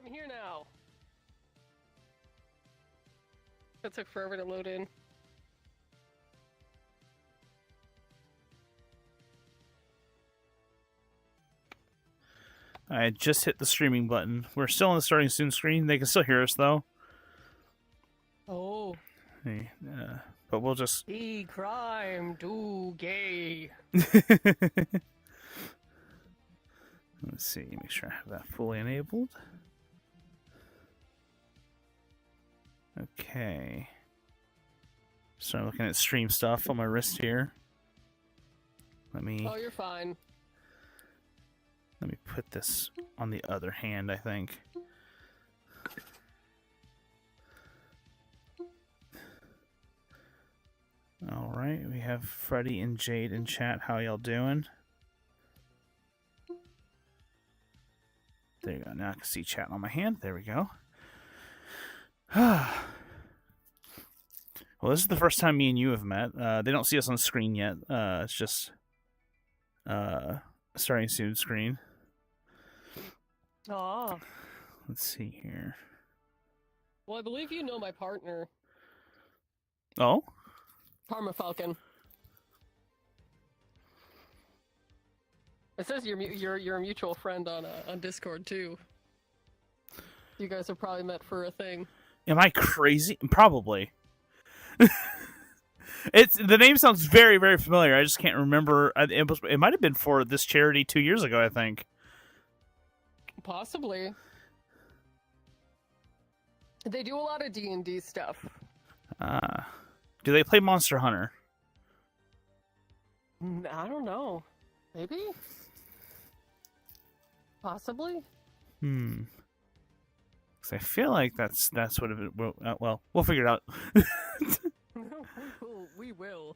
I'm here now. That took forever to load in. I just hit the streaming button. We're still on the starting soon screen. They can still hear us, though. Oh. Hey, but we'll just... E crime, do gay. Let's see, make sure I have that fully enabled. Okay. So I'm looking at stream stuff on my wrist here. Let me... Oh, you're fine. Let me put this on the other hand, I think. Alright, we have Freddy and Jade in chat. How y'all doing? There you go. Now I can see chat on my hand. There we go. Well, this is the first time me and you have met. They don't see us on screen yet. It's just starting soon screen. Ah. Let's see here. Well, I believe you know my partner. Oh? Parma Falcon. It says you're a mutual friend on Discord too. You guys have probably met for a thing. Am I crazy? Probably. The name sounds very, very familiar. I just can't remember. It might have been for this charity 2 years ago, I think. Possibly. They do a lot of D&D stuff. Do they play Monster Hunter? I don't know. Maybe? Possibly? Because I feel like that's what it... Well, we'll figure it out. We will.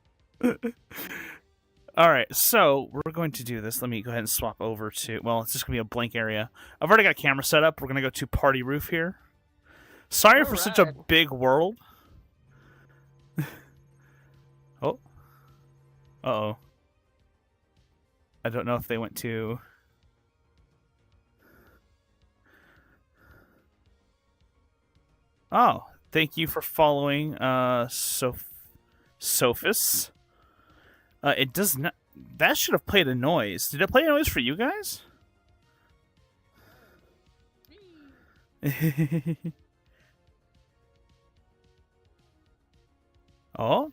Alright, so we're going to do this. Let me go ahead and swap over to... Well, it's just going to be a blank area. I've already got a camera set up. We're going to go to Party Roof here. Sorry for such a big world. Oh. Uh-oh. I don't know if they went to... Oh, thank you for following, Sophis. It does not... That should have played a noise. Did it play a noise for you guys? Oh?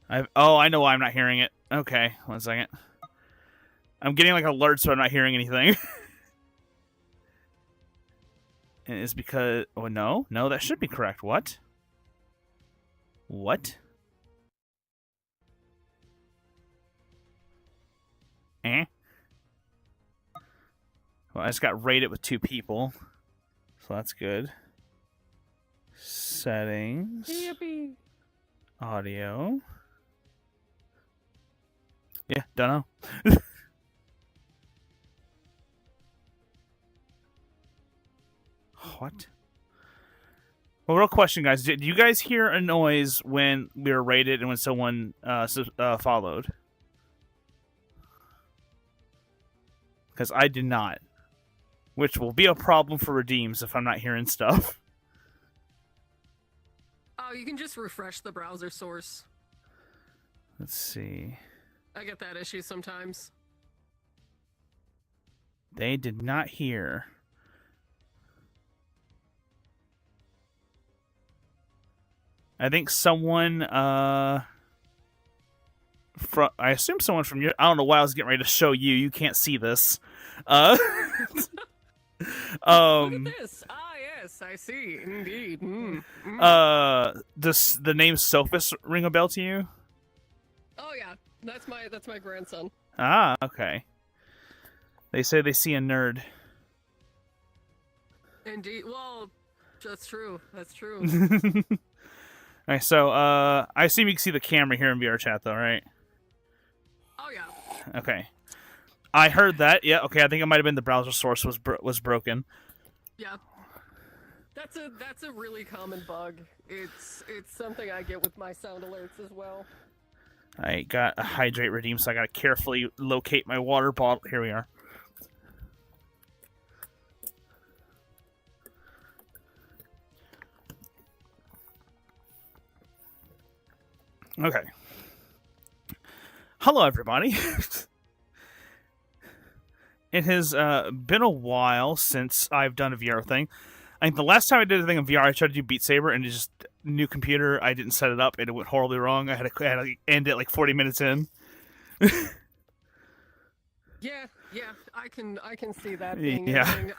I know why I'm not hearing it. Okay, 1 second. I'm getting like alerts, but I'm not hearing anything. And it's because... Oh, no. No, that should be correct. What? What? Eh? Well, I just got rated with 2 people. So that's good. Settings. Yippee. Audio. Yeah, don't know. What? Well, real question, guys. Did you guys hear a noise when we were raided and when someone followed? Because I did not. Which will be a problem for redeems if I'm not hearing stuff. Oh, you can just refresh the browser source. Let's see. I get that issue sometimes. They did not hear. I think someone, I assume someone from your... I don't know why I was getting ready to show you. You can't see this. Look at this. Ah, yes, I see. Indeed. Does the name Sophis ring a bell to you? Oh yeah, that's my grandson. Ah, okay. They say they see a nerd. Indeed. Well, that's true. That's true. Alright, so, I assume you can see the camera here in VRChat, though, right? Oh, yeah. Okay. I heard that. Yeah, okay, I think it might have been the browser source was broken. Yeah. That's a really common bug. It's something I get with my sound alerts as well. I got a hydrate redeem, so I gotta carefully locate my water bottle. Here we are. Okay. Hello, everybody. It has been a while since I've done a VR thing. I think the last time I did a thing in VR, I tried to do Beat Saber, and it's just new computer. I didn't set it up, and it went horribly wrong. I had to end it like 40 minutes in. Yeah, I can see that being a Yeah. thing.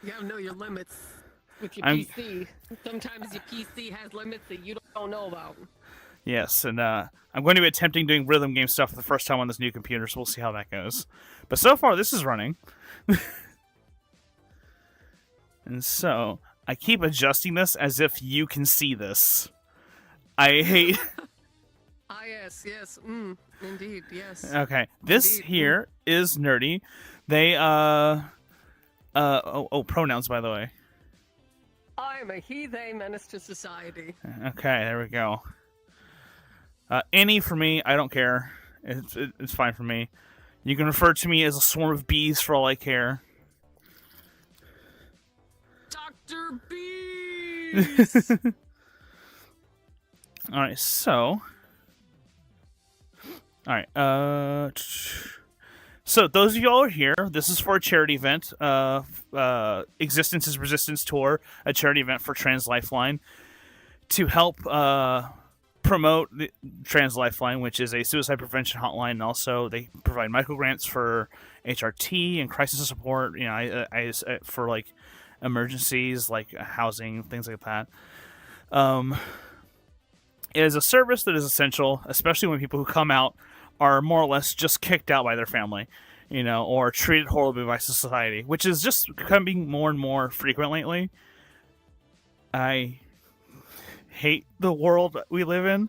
You gotta know your limits with your I'm- PC. Sometimes your PC has limits that you don't know about. Yes, and I'm going to be attempting doing rhythm game stuff for the first time on this new computer, so we'll see how that goes. But so far, this is running. And so, I keep adjusting this as if you can see this. I hate... Ah, yes, indeed, yes. Okay, this Indeed. here is nerdy. They, pronouns, by the way. I'm a he/they menace to society. Okay, there we go. Any for me, I don't care. It's fine for me. You can refer to me as a swarm of bees for all I care. Dr. Bees! Alright, so... Alright, so those of y'all are here. This is for a charity event. Existence is Resistance Tour, a charity event for Trans Lifeline. To help promote the Trans Lifeline, which is a suicide prevention hotline, and also they provide microgrants for HRT and crisis support. You know, I for like emergencies, like housing, things like that. It is a service that is essential, especially when people who come out are more or less just kicked out by their family, you know, or treated horribly by society, which is just becoming more and more frequent lately. I hate the world we live in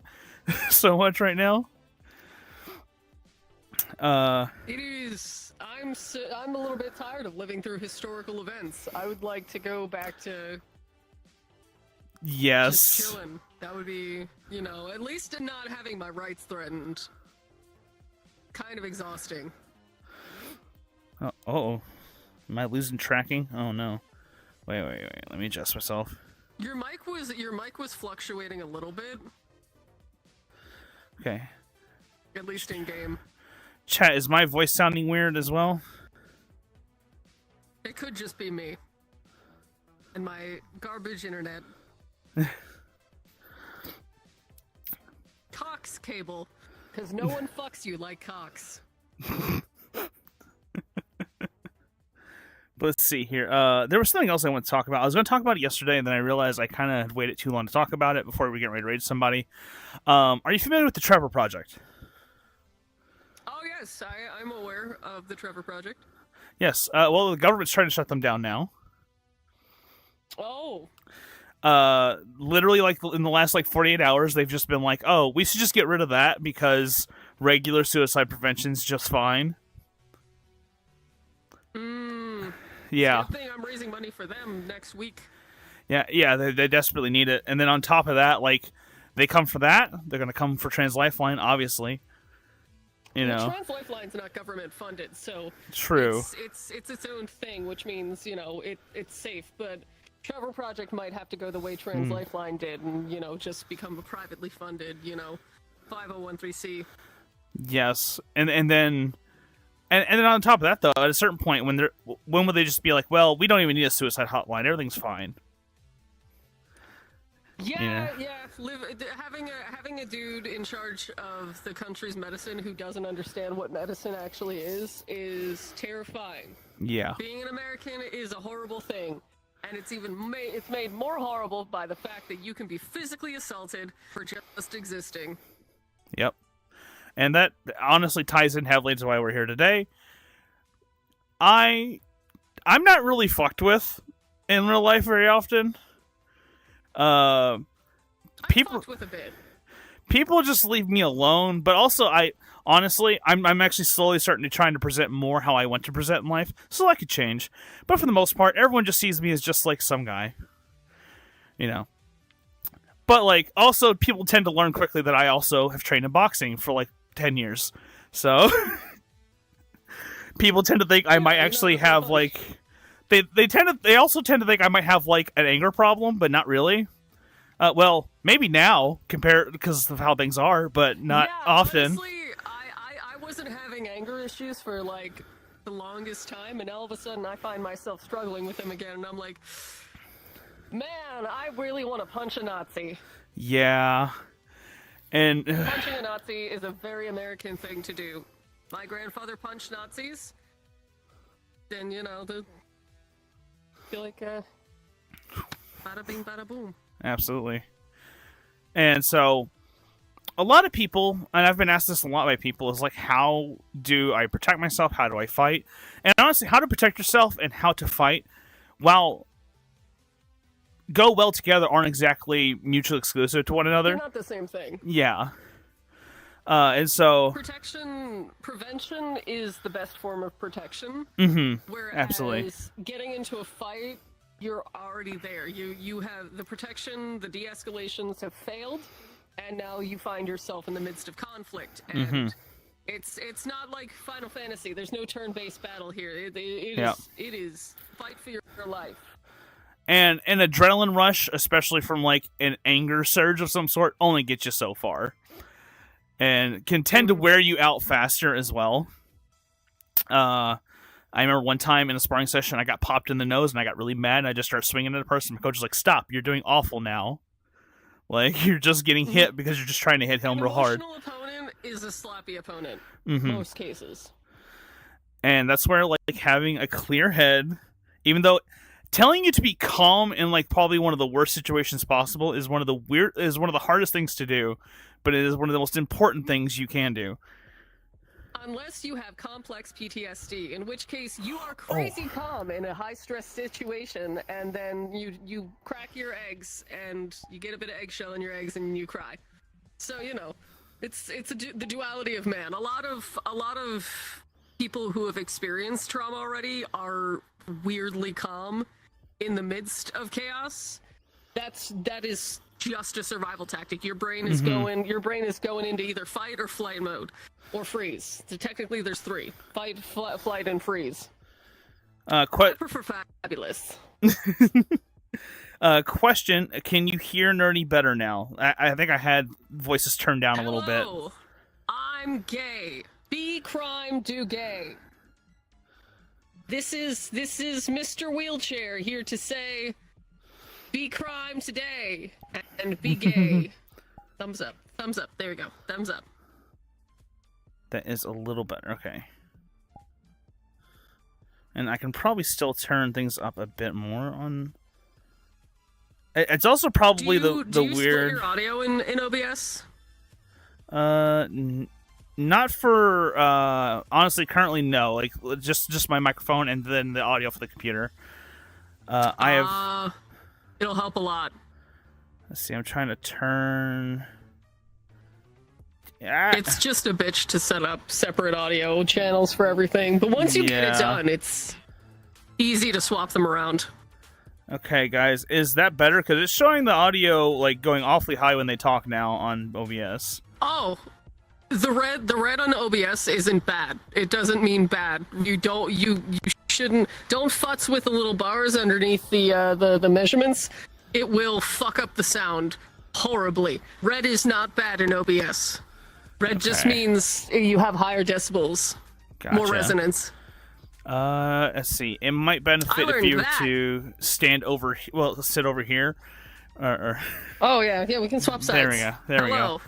so much right now. It is. I'm a little bit tired of living through historical events. I would like to go back to Yes. just chilling. That would be, you know, at least not having my rights threatened. Kind of exhausting. Oh. Am I losing tracking? Oh no. Wait. Let me adjust myself. Your mic was fluctuating a little bit, Okay. at least in game. Chat, is my voice sounding weird as well? It could just be me and my garbage internet. Cox cable, because no one fucks you like Cox. Let's see here. There was something else I want to talk about. I was going to talk about it yesterday, and then I realized I kind of had waited too long to talk about it before we get ready to raid somebody. Are you familiar with the Trevor Project? Oh yes, I'm aware of the Trevor Project. Yes. Well, the government's trying to shut them down now. Oh. Literally, like in the last 48 hours, they've just been like, "Oh, we should just get rid of that because regular suicide prevention's just fine." Yeah. Good thing I'm raising money for them next week. Yeah, they desperately need it. And then on top of that, they come for that, they're going to come for Trans Lifeline, obviously. You know. Trans Lifeline's not government funded, so True. It's its own thing, which means, you know, it's safe, but Trevor Project might have to go the way Trans Lifeline did and, you know, just become a privately funded, you know, 5013C. Yes. And then on top of that, though, at a certain point, when would they just be like, well, we don't even need a suicide hotline, everything's fine? Yeah. Having a dude in charge of the country's medicine who doesn't understand what medicine actually is terrifying. Yeah. Being an American is a horrible thing, and it's made more horrible by the fact that you can be physically assaulted for just existing. Yep. And that honestly ties in heavily to why we're here today. I'm not really fucked with in real life very often. I'm fucked with a bit. People just leave me alone, but also I'm actually slowly starting to trying to present more how I want to present in life, so that could change. But for the most part, everyone just sees me as just like some guy, you know. But also people tend to learn quickly that I also have trained in boxing for 10 years, so people tend to think I might actually have they also tend to think I might have an anger problem, but not really. Well, maybe now, compared because of how things are, but not often. Honestly, I wasn't having anger issues for like the longest time, and all of a sudden I find myself struggling with them again, and I'm like, man, I really want to punch a Nazi. Yeah. And punching a Nazi is a very American thing to do. My grandfather punched Nazis. Then, you know, feel like bada bing, bada boom. Absolutely. And so, a lot of people, and I've been asked this a lot by people, is like, how do I protect myself? How do I fight? And honestly, how to protect yourself and how to fight, while go well together, aren't exactly mutually exclusive to one another. They're not the same thing. Yeah. And so... Prevention is the best form of protection. Mm-hmm. Whereas absolutely. Getting into a fight, you're already there. You have the protection, the de-escalations have failed, and now you find yourself in the midst of conflict. And it's not like Final Fantasy. There's no turn-based battle here. It is fight for your life. And an adrenaline rush, especially from like an anger surge of some sort, only gets you so far. And can tend to wear you out faster as well. I remember one time in a sparring session, I got popped in the nose and I got really mad and I just started swinging at a person. My coach was like, stop, you're doing awful now. Like, you're just getting hit because you're just trying to hit him real hard. An emotional opponent is a sloppy opponent, most cases. And that's where, like, having a clear head, even though telling you to be calm in, like, probably one of the worst situations possible is one of the hardest things to do, but it is one of the most important things you can do. Unless you have complex PTSD, in which case you are crazy calm in a high-stress situation, and then you crack your eggs, and you get a bit of eggshell in your eggs, and you cry. So, you know, it's the duality of man. A lot of people who have experienced trauma already are weirdly calm in the midst of chaos. That is just a survival tactic. Your brain is going into either fight or flight mode. Or freeze. So technically, there's three: fight, flight, and freeze. I prefer fabulous. Question: can you hear Nerdy better now? I think I had voices turned down a little bit. I'm gay. Be crime, do gay. This is Mr. Wheelchair here to say, be crime today and be gay. Thumbs up. Thumbs up. There you go. Thumbs up. That is a little better. Okay. And I can probably still turn things up a bit more on... It's also probably the weird... Do you split your audio in OBS? Not for... honestly, currently, no. Like, just my microphone and then the audio for the computer. I have... It'll help a lot. Let's see, I'm trying to turn... It's just a bitch to set up separate audio channels for everything, but once you get it done, it's easy to swap them around. Okay, guys, is that better? Because it's showing the audio like going awfully high when they talk now on OBS. Oh, the red on OBS isn't bad. It doesn't mean bad. You shouldn't futz with the little bars underneath the measurements. It will fuck up the sound horribly. Red is not bad in OBS. Red just means you have higher decibels, more resonance. Let's see. It might benefit if you were to sit over here. Oh yeah, we can swap sides. There we go.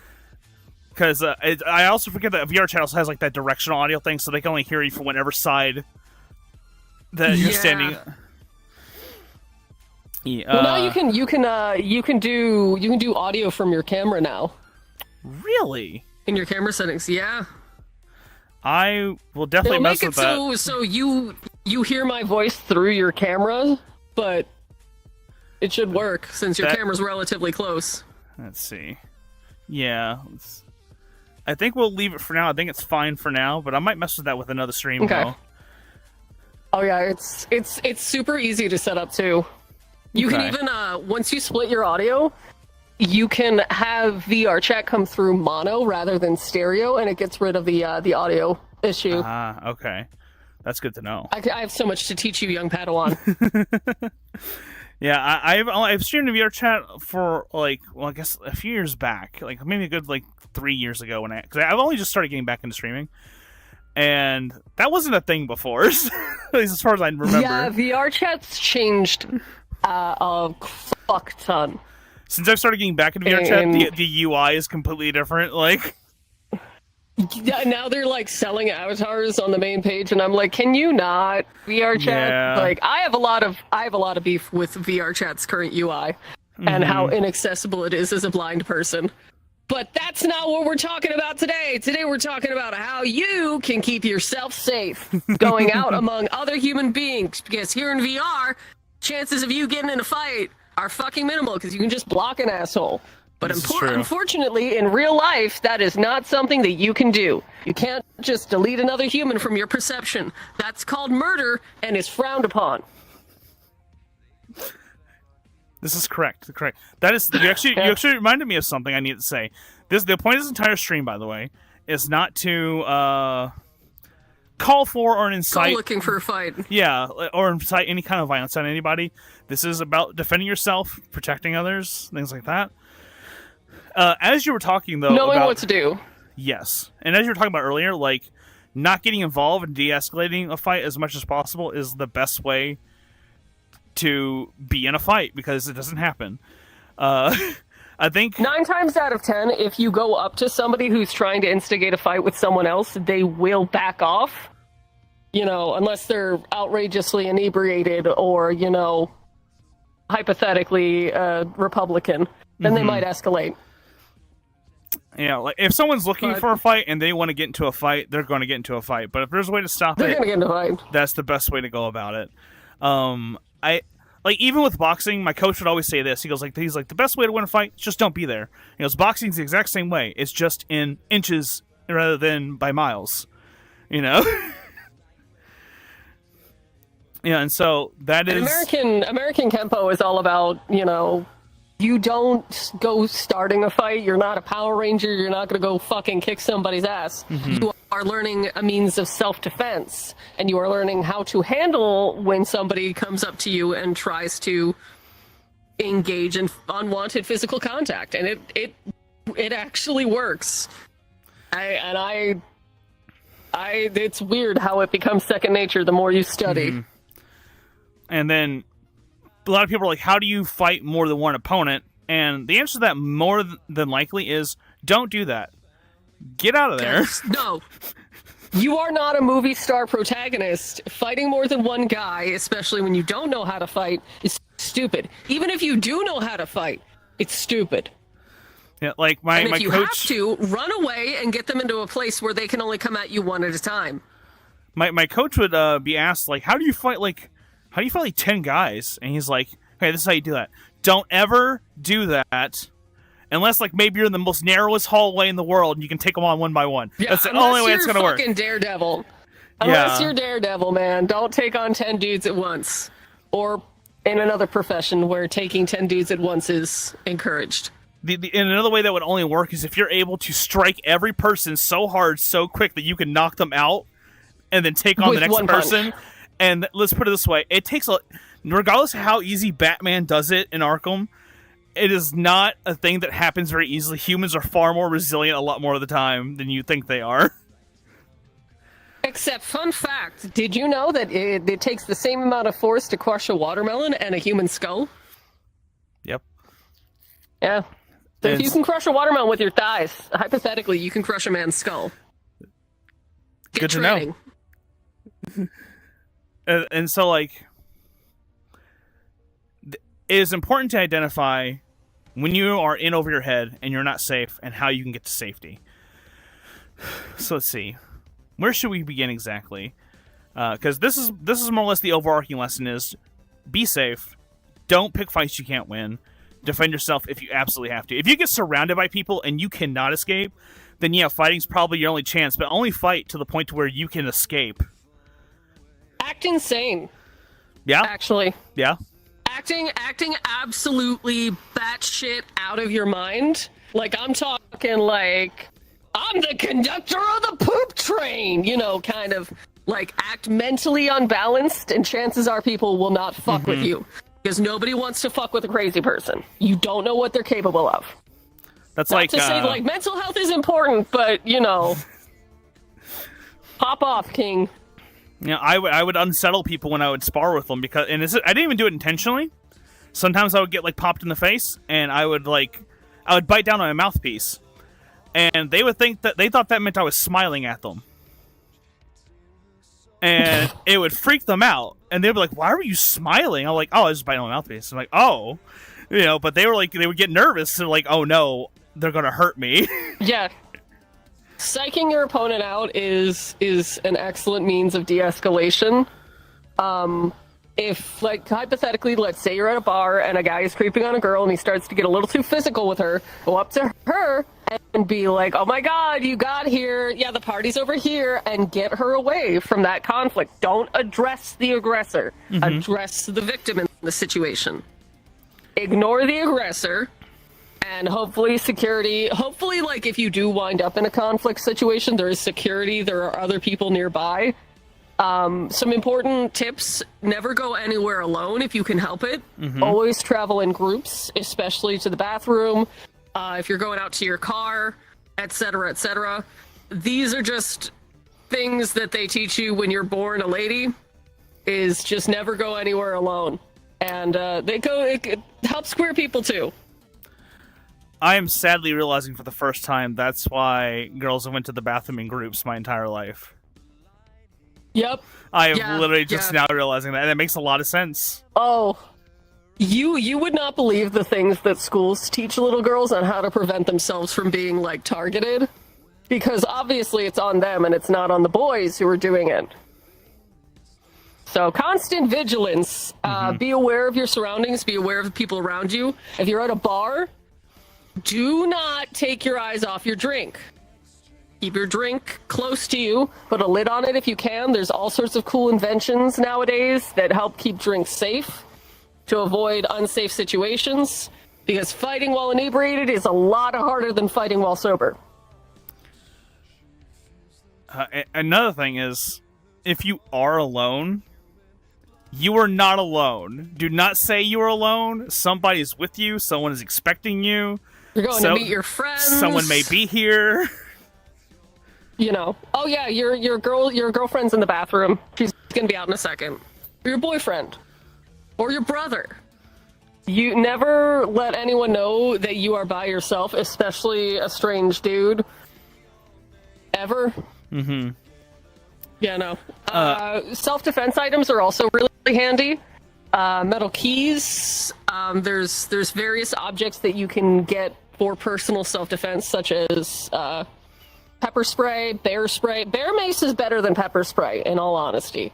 Because I also forget that VRChat also has like that directional audio thing, so they can only hear you from whatever side that you're standing. Well, now you can do audio from your camera now. Really? In your camera settings, yeah. I will definitely mess with that. So you hear my voice through your camera, but it should work since your camera's relatively close. Let's see. Yeah. I think we'll leave it for now. I think it's fine for now, but I might mess with that with another stream though. Oh yeah, it's super easy to set up too. You can even once you split your audio, you can have VRChat come through mono rather than stereo, and it gets rid of the audio issue. Okay. That's good to know. I have so much to teach you, young Padawan. Yeah, I've streamed in VRChat for like, well, I guess a few years back, like maybe a good like 3 years ago because I've only just started getting back into streaming, and that wasn't a thing before, at least as far as I remember. Yeah, VRChat's changed a fuck ton. Since I've started getting back into VRChat, the UI is completely different. Like, now they're like selling avatars on the main page, and I'm like, can you not VRChat? Yeah. Like, I have a lot of beef with VRChat's current UI and how inaccessible it is as a blind person. But that's not what we're talking about today. Today we're talking about how you can keep yourself safe going out among other human beings, because here in VR, chances of you getting in a fight are fucking minimal because you can just block an asshole. But unfortunately, in real life, that is not something that you can do. You can't just delete another human from your perception. That's called murder and is frowned upon. This is correct. Correct. That is. You actually reminded me of something I need to say. The point of this entire stream, by the way, is not to call for or incite. Go looking for a fight. Yeah, or incite any kind of violence on anybody. This is about defending yourself, protecting others, things like that. As you were talking, though, knowing what to do. Yes, and as you were talking about earlier, like not getting involved and de-escalating a fight as much as possible is the best way to be in a fight, because it doesn't happen. I think 9 times out of 10, if you go up to somebody who's trying to instigate a fight with someone else, they will back off. You know, unless they're outrageously inebriated or, you know, hypothetically Republican, then they might escalate. Yeah, like if someone's looking for a fight and they want to get into a fight, they're going to get into a fight. But if there's a way to stop they're going to get into a fight. That's the best way to go about it. I like, even with boxing, my coach would always say this. He's like, the best way to win a fight is just don't be there. He goes, boxing's the exact same way. It's just in inches rather than by miles. You know? Yeah, and so that is American Kempo is all about, you know, you don't go starting a fight. You're not a Power Ranger. You're not going to go fucking kick somebody's ass. You are learning a means of self-defense, and you are learning how to handle when somebody comes up to you and tries to engage in unwanted physical contact. And it actually works. It's weird how it becomes second nature the more you study. And then a lot of people are like, how do you fight more than one opponent? And the answer to that more than likely is don't do that. Get out of there. No. You are not a movie star protagonist. Fighting more than one guy, especially when you don't know how to fight, is stupid. Even if you do know how to fight, it's stupid. Yeah, like my if you coach, have to, run away and get them into a place where they can only come at you one at a time. My coach would be asked, like, how do you fight like 10 guys? And he's like, okay, this is how you do that. Don't ever do that unless, like, maybe you're in the most narrowest hallway in the world and you can take them on one by one. Yeah, that's the only way it's going to work. Unless you're fucking Daredevil. Unless you're Daredevil, man. Don't take on 10 dudes at once. Or in another profession where taking 10 dudes at once is encouraged. And another way that would only work is if you're able to strike every person so hard, so quick that you can knock them out and then take on with the next person. Punch. And let's put it this way. It takes regardless of how easy Batman does it in Arkham, it is not a thing that happens very easily. Humans are far more resilient a lot more of the time than you think they are. Except, fun fact, did you know that it takes the same amount of force to crush a watermelon and a human skull? Yep. Yeah. So if you can crush a watermelon with your thighs, hypothetically, you can crush a man's skull. Good to know. And so, like, it is important to identify when you are in over your head and you're not safe and how you can get to safety. So let's see. Where should we begin exactly? Because this is more or less the overarching lesson is be safe. Don't pick fights you can't win. Defend yourself if you absolutely have to. If you get surrounded by people and you cannot escape, then yeah, fighting's probably your only chance. But only fight to the point to where you can escape. Act insane. Yeah. Actually. Yeah. Acting absolutely batshit out of your mind. Like, I'm talking like, I'm the conductor of the poop train. You know, kind of like act mentally unbalanced, and chances are people will not fuck with you. Because nobody wants to fuck with a crazy person. You don't know what they're capable of. That's Not like to say, like, mental health is important, but, you know, pop off, King. you know, I would unsettle people when I would spar with them I didn't even do it intentionally. Sometimes I would get like popped in the face, and I would bite down on my mouthpiece, and they thought that meant I was smiling at them, and it would freak them out, and they'd be like, "Why were you smiling?" I'm like, "Oh, I was just biting on my mouthpiece." I'm like, "Oh," you know, but they would get nervous. They're like, "Oh no, they're gonna hurt me." Yeah. Psyching your opponent out is an excellent means of de-escalation. If, like, hypothetically, let's say you're at a bar and a guy is creeping on a girl and he starts to get a little too physical with her, go up to her and be like, "Oh my god, you got here. Yeah, the party's over here," and get her away from that conflict. Don't address the aggressor. Address the victim in the situation. Ignore the aggressor, and hopefully like, if you do wind up in a conflict situation, there is security, there are other people nearby. Some important tips: never go anywhere alone if you can help it. Always travel in groups, especially to the bathroom, if you're going out to your car, etc., etc. These are just things that they teach you when you're born a lady, is just never go anywhere alone. And it helps queer people too. I am sadly realizing for the first time that's why girls have went to the bathroom in groups my entire life. Yep. I am literally just now realizing that, and it makes a lot of sense. Oh, you would not believe the things that schools teach little girls on how to prevent themselves from being, like, targeted. Because obviously it's on them and it's not on the boys who are doing it. So constant vigilance. Be aware of your surroundings. Be aware of the people around you. If you're at a bar, do not take your eyes off your drink. Keep your drink close to you. Put a lid on it if you can. There's all sorts of cool inventions nowadays that help keep drinks safe to avoid unsafe situations. Because fighting while inebriated is a lot harder than fighting while sober. Another thing is, if you are alone, you are not alone. Do not say you are alone. Somebody's with you. Someone is expecting you. You're going to meet your friends. Someone may be here. You know, oh yeah, your girlfriend's in the bathroom. She's gonna be out in a second. Or your boyfriend, or your brother. You never let anyone know that you are by yourself, especially a strange dude. Ever. Yeah, no. Self-defense items are also really handy. Metal keys. There's various objects that you can get for personal self-defense, such as pepper spray, bear spray. Bear mace is better than pepper spray, in all honesty.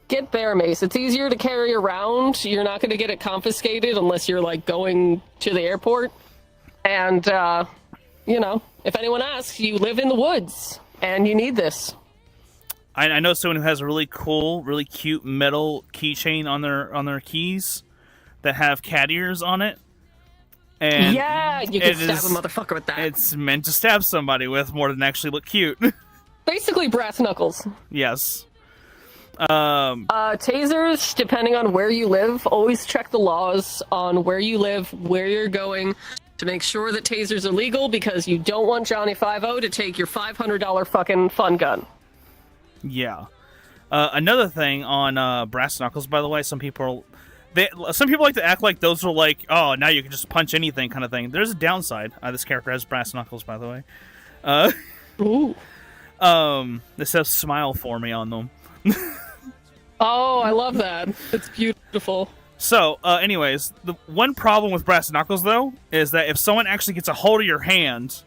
Get bear mace. It's easier to carry around. You're not going to get it confiscated unless you're, like, going to the airport. And, you know, if anyone asks, you live in the woods, and you need this. I know someone who has a really cool, really cute metal keychain on their keys that have cat ears on it. And yeah, you can stab a motherfucker with that. It's meant to stab somebody with more than actually look cute. Basically brass knuckles. Yes. Tasers, depending on where you live, always check the laws on where you live, where you're going, to make sure that tasers are legal, because you don't want Johnny 5-0 to take your $500 fucking fun gun. Yeah. Another thing on brass knuckles, by the way, some people like to act like those are like, oh, now you can just punch anything kind of thing. There's a downside. This character has brass knuckles, by the way. Ooh. This says "smile for me" on them. Oh, I love that. It's beautiful. So, anyways, the one problem with brass knuckles, though, is that if someone actually gets a hold of your hand,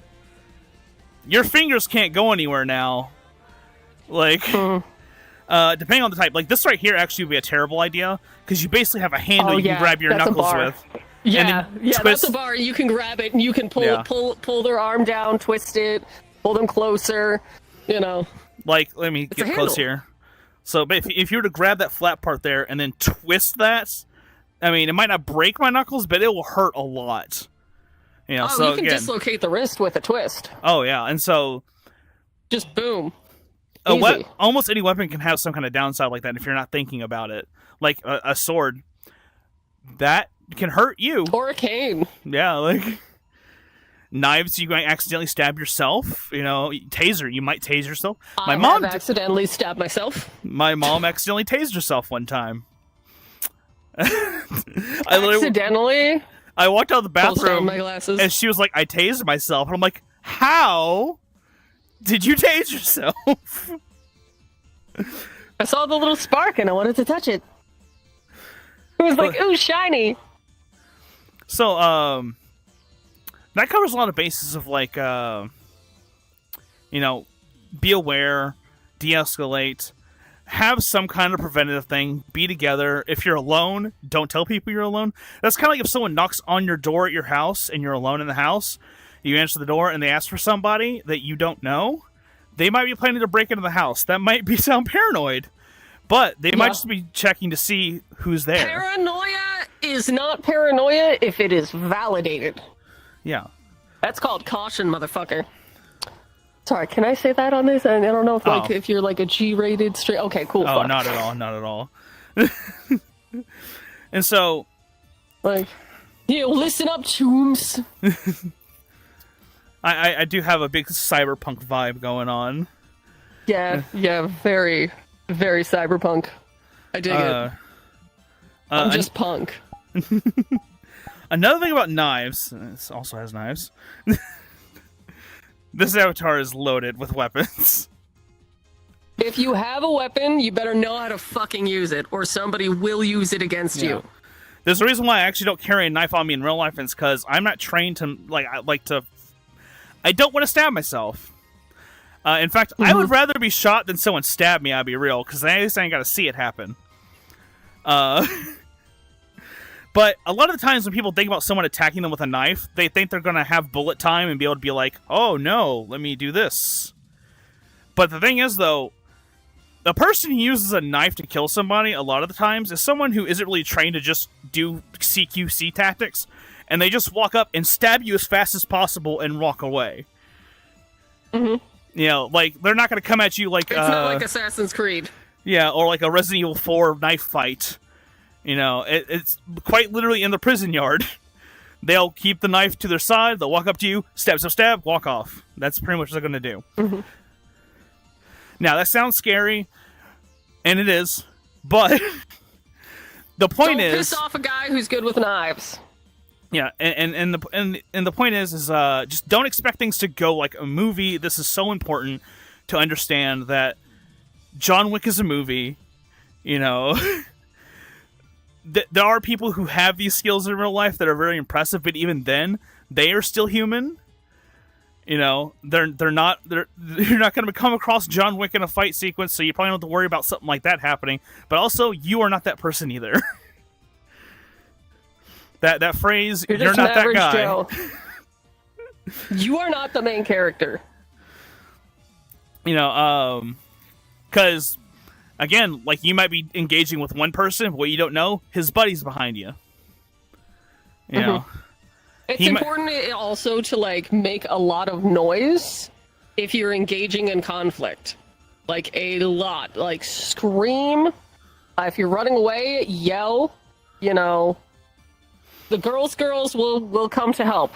your fingers can't go anywhere now. Like, depending on the type. Like, this right here actually would be a terrible idea, because you basically have a handle you can grab your knuckles with. Yeah, that's a bar. You can grab it, and you can pull their arm down, twist it, pull them closer, you know. Like, let me get close here. So, but if you were to grab that flat part there and then twist that, I mean, it might not break my knuckles, but it will hurt a lot. You know, so you can dislocate the wrist with a twist. Oh, yeah, and so... Just boom. Almost any weapon can have some kind of downside like that if you're not thinking about it. Like a sword. that can hurt you. Or a cane. Yeah, like knives, you might accidentally stab yourself. You know, taser, you might tase yourself. I have accidentally stabbed myself. My mom accidentally tased herself one time. Accidentally? I walked out of the bathroom my glasses. and she was like, I tased myself. And I'm like, how did you tase yourself? I saw the little spark and I wanted to touch it. It was like, ooh, shiny. So, that covers a lot of bases of like, you know, be aware, de-escalate, have some kind of preventative thing, be together. If you're alone, don't tell people you're alone. That's kind of like if someone knocks on your door at your house and you're alone in the house, you answer the door and they ask for somebody that you don't know, they might be planning to break into the house. That might sound paranoid, but they might just be checking to see who's there. Paranoia is not paranoia if it is validated. Yeah. That's called caution, motherfucker. Sorry, can I say that on this? I don't know if if you're like a G-rated straight. Okay, cool. Oh, fuck. not at all, not at all. And so, like, listen up, chooms. I do have a big cyberpunk vibe going on. Yeah, very, very cyberpunk. I dig it. I'm just punk. Another thing about knives, this also has knives. This avatar is loaded with weapons. If you have a weapon, you better know how to fucking use it, or somebody will use it against you. There's a reason why I actually don't carry a knife on me in real life, and it's because I'm not trained to, I don't want to stab myself. In fact, I would rather be shot than someone stab me, I'll be real, because at least I ain't got to see it happen. But a lot of the times when people think about someone attacking them with a knife, they think they're going to have bullet time and be able to be like, oh no, let me do this. But the thing is, though, the person who uses a knife to kill somebody a lot of the times is someone who isn't really trained to just do CQC tactics, and they just walk up and stab you as fast as possible and walk away. You know, like, they're not going to come at you like... It's not like Assassin's Creed. Yeah, or like a Resident Evil 4 knife fight. You know, it's quite literally in the prison yard. They'll keep the knife to their side, they'll walk up to you, stab, walk off. That's pretty much what they're going to do. Now, that sounds scary, and it is, but the point is... Don't piss off a guy who's good with knives. Yeah, and the point is just don't expect things to go like a movie. This is so important to understand that John Wick is a movie, you know... There are people who have these skills in real life that are very impressive, but even then, they are still human. You know, you're not going to come across John Wick in a fight sequence, so you probably don't have to worry about something like that happening. But also, you are not that person either. that phrase, you're not that guy. Joe. You are not the main character. You know, because... Again, like, you might be engaging with one person, but what you don't know, his buddy's behind you. You know? It's important also to, like, make a lot of noise if you're engaging in conflict. Like, a lot. Like, scream. If you're running away, yell. You know. The girls will come to help.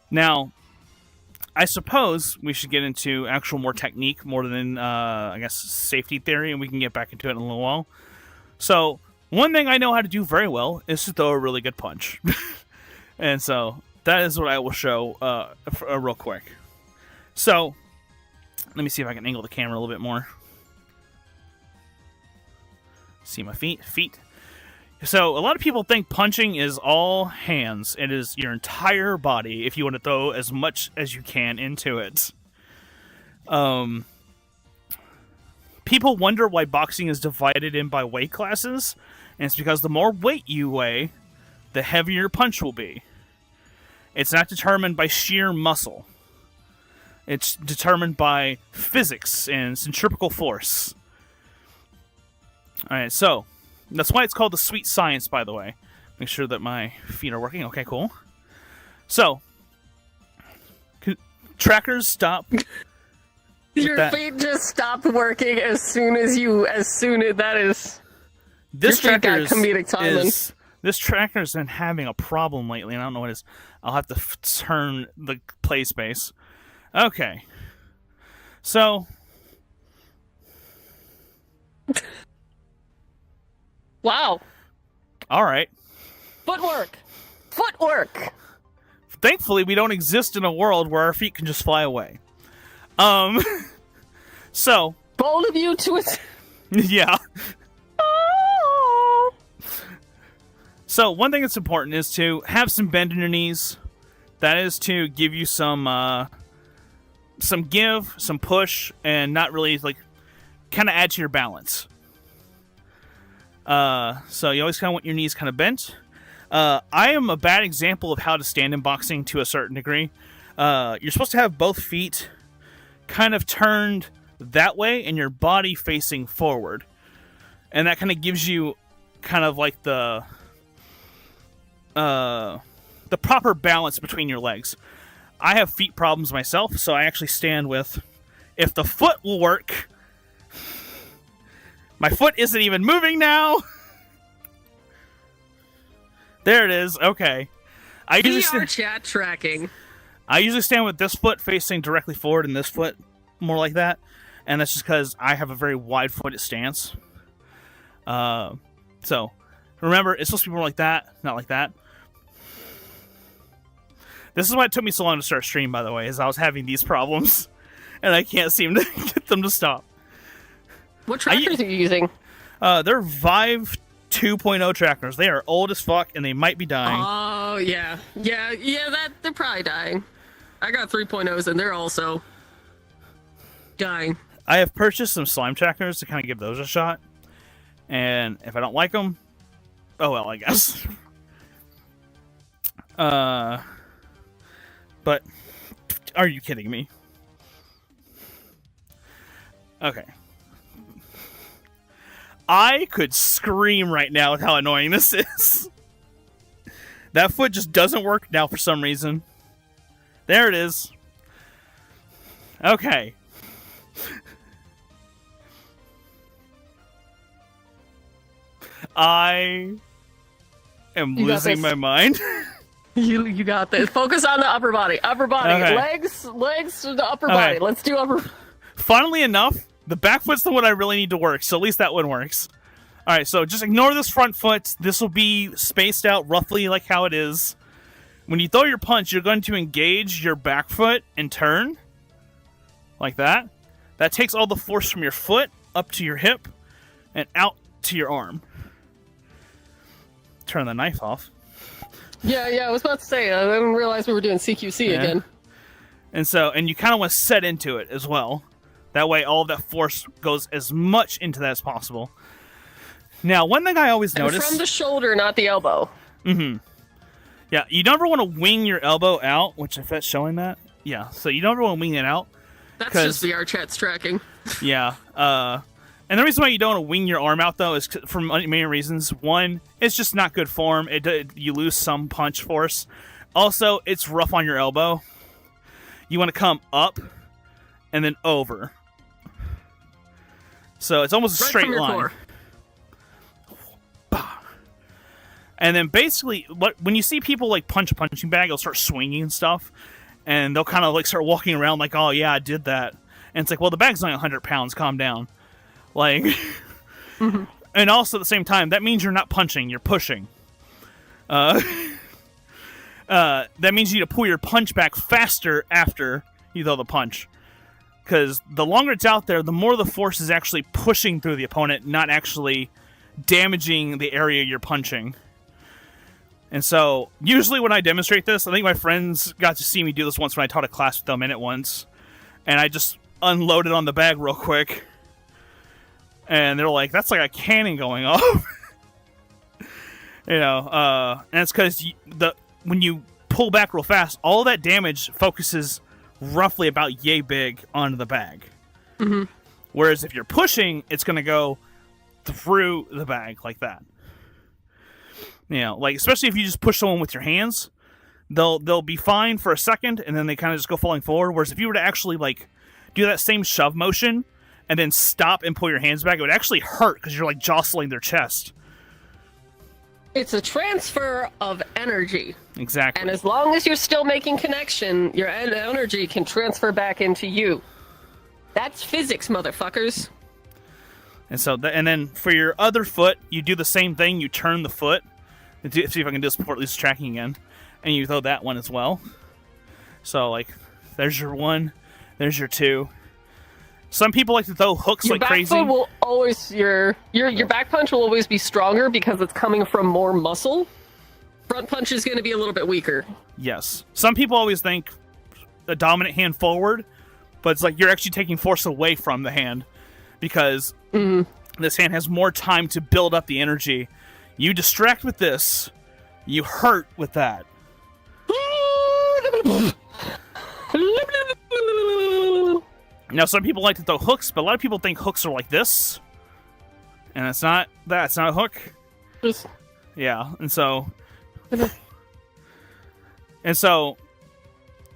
Now... I suppose we should get into actual more technique more than, I guess, safety theory, and we can get back into it in a little while. So, one thing I know how to do very well is to throw a really good punch. And so, that is what I will show real quick. So, let me see if I can angle the camera a little bit more. See my feet? So, a lot of people think punching is all hands. It is your entire body if you want to throw as much as you can into it. People wonder why boxing is divided in by weight classes, and it's because the more weight you weigh, the heavier your punch will be. It's not determined by sheer muscle. It's determined by physics and centrifugal force. Alright, so... That's why it's called the sweet science, by the way. Make sure that my feet are working. Okay, cool. So, trackers stop. Your feet just stopped working as soon as that is... This Your feet got tracker's comedic timing. this tracker's been having a problem lately, and I don't know what it is. I'll have to turn the play space. Okay. So. Wow. All right. Footwork. Footwork. Thankfully, we don't exist in a world where our feet can just fly away. So. Bold of you to it. Yeah. So, one thing that's important is to have some bend in your knees. That is to give you some give, some push, and not really, like, kind of add to your balance. So you always kind of want your knees kind of bent. I am a bad example of how to stand in boxing to a certain degree. You're supposed to have both feet kind of turned that way and your body facing forward. And that kind of gives you kind of like the proper balance between your legs. I have feet problems myself, so I actually stand with, if the foot will work. My foot isn't even moving now. There it is. Okay. VRChat tracking. I usually stand with this foot facing directly forward and this foot more like that. And that's just because I have a very wide-footed stance. So, remember, it's supposed to be more like that, not like that. This is why it took me so long to start stream, by the way, is I was having these problems. And I can't seem to get them to stop. What trackers are you using? They're Vive 2.0 trackers. They are old as fuck, and they might be dying. Oh, yeah. They're probably dying. I got 3.0s, and they're also dying. I have purchased some slime trackers to kind of give those a shot. And if I don't like them, oh well, I guess. But, are you kidding me? Okay. I could scream right now with how annoying this is. That foot just doesn't work now for some reason. There it is. Okay. I am losing my mind. You got this. Focus on the upper body. Upper body. Okay. Legs to the upper body. Let's do upper. Funnily enough, the back foot's the one I really need to work, so at least that one works. Alright, so just ignore this front foot. This will be spaced out roughly like how it is. When you throw your punch, you're going to engage your back foot and turn. Like that. That takes all the force from your foot up to your hip and out to your arm. Turn the knife off. Yeah, I was about to say, I didn't realize we were doing CQC again. And you kind of want to set into it as well. That way all of that force goes as much into that as possible. Now, one thing I always notice... From the shoulder, not the elbow. Mm-hmm. Yeah, you never want to wing your elbow out, which if that's showing that... Yeah, so you never want to wing it out. That's just VRChat's tracking. Yeah, and the reason why you don't want to wing your arm out, though, is for many reasons. One, it's just not good form. You lose some punch force. Also, it's rough on your elbow. You want to come up and then over. So it's almost a straight line. Core. And then basically, when you see people like punch a punching bag, they'll start swinging and stuff. And they'll kind of like start walking around like, oh yeah, I did that. And it's like, well, the bag's only 100 pounds. Calm down. Like, mm-hmm. And also at the same time, that means you're not punching, you're pushing. That means you need to pull your punch back faster after you throw the punch. Because the longer it's out there, the more the force is actually pushing through the opponent, not actually damaging the area you're punching. And so, usually when I demonstrate this, I think my friends got to see me do this once when I taught a class with them in it once. And I just unloaded on the bag real quick. And they're like, that's like a cannon going off. And it's because when you pull back real fast, all that damage focuses roughly about yay big onto the bag. Mm-hmm. Whereas if you're pushing, it's going to go through the bag like that. Like especially if you just push someone with your hands, they'll be fine for a second, and then they kind of just go falling forward. Whereas if you were to actually like do that same shove motion and then stop and pull your hands back, it would actually hurt because you're like jostling their chest. It's a transfer of energy. Exactly. And as long as you're still making connection, your energy can transfer back into you. That's physics, motherfuckers. And so, and then for your other foot, you do the same thing. You turn the foot. See if I can do this before at least tracking again. And you throw that one as well. So, like, there's your 1. There's your 2. Some people like to throw hooks like crazy. Your back foot will always your back punch will always be stronger because it's coming from more muscle. Front punch is going to be a little bit weaker. Yes. Some people always think a dominant hand forward, but it's like you're actually taking force away from the hand because this hand has more time to build up the energy. You distract with this, you hurt with that. Now, some people like to throw hooks, but a lot of people think hooks are like this, and it's not that. It's not a hook. Yeah, and so it's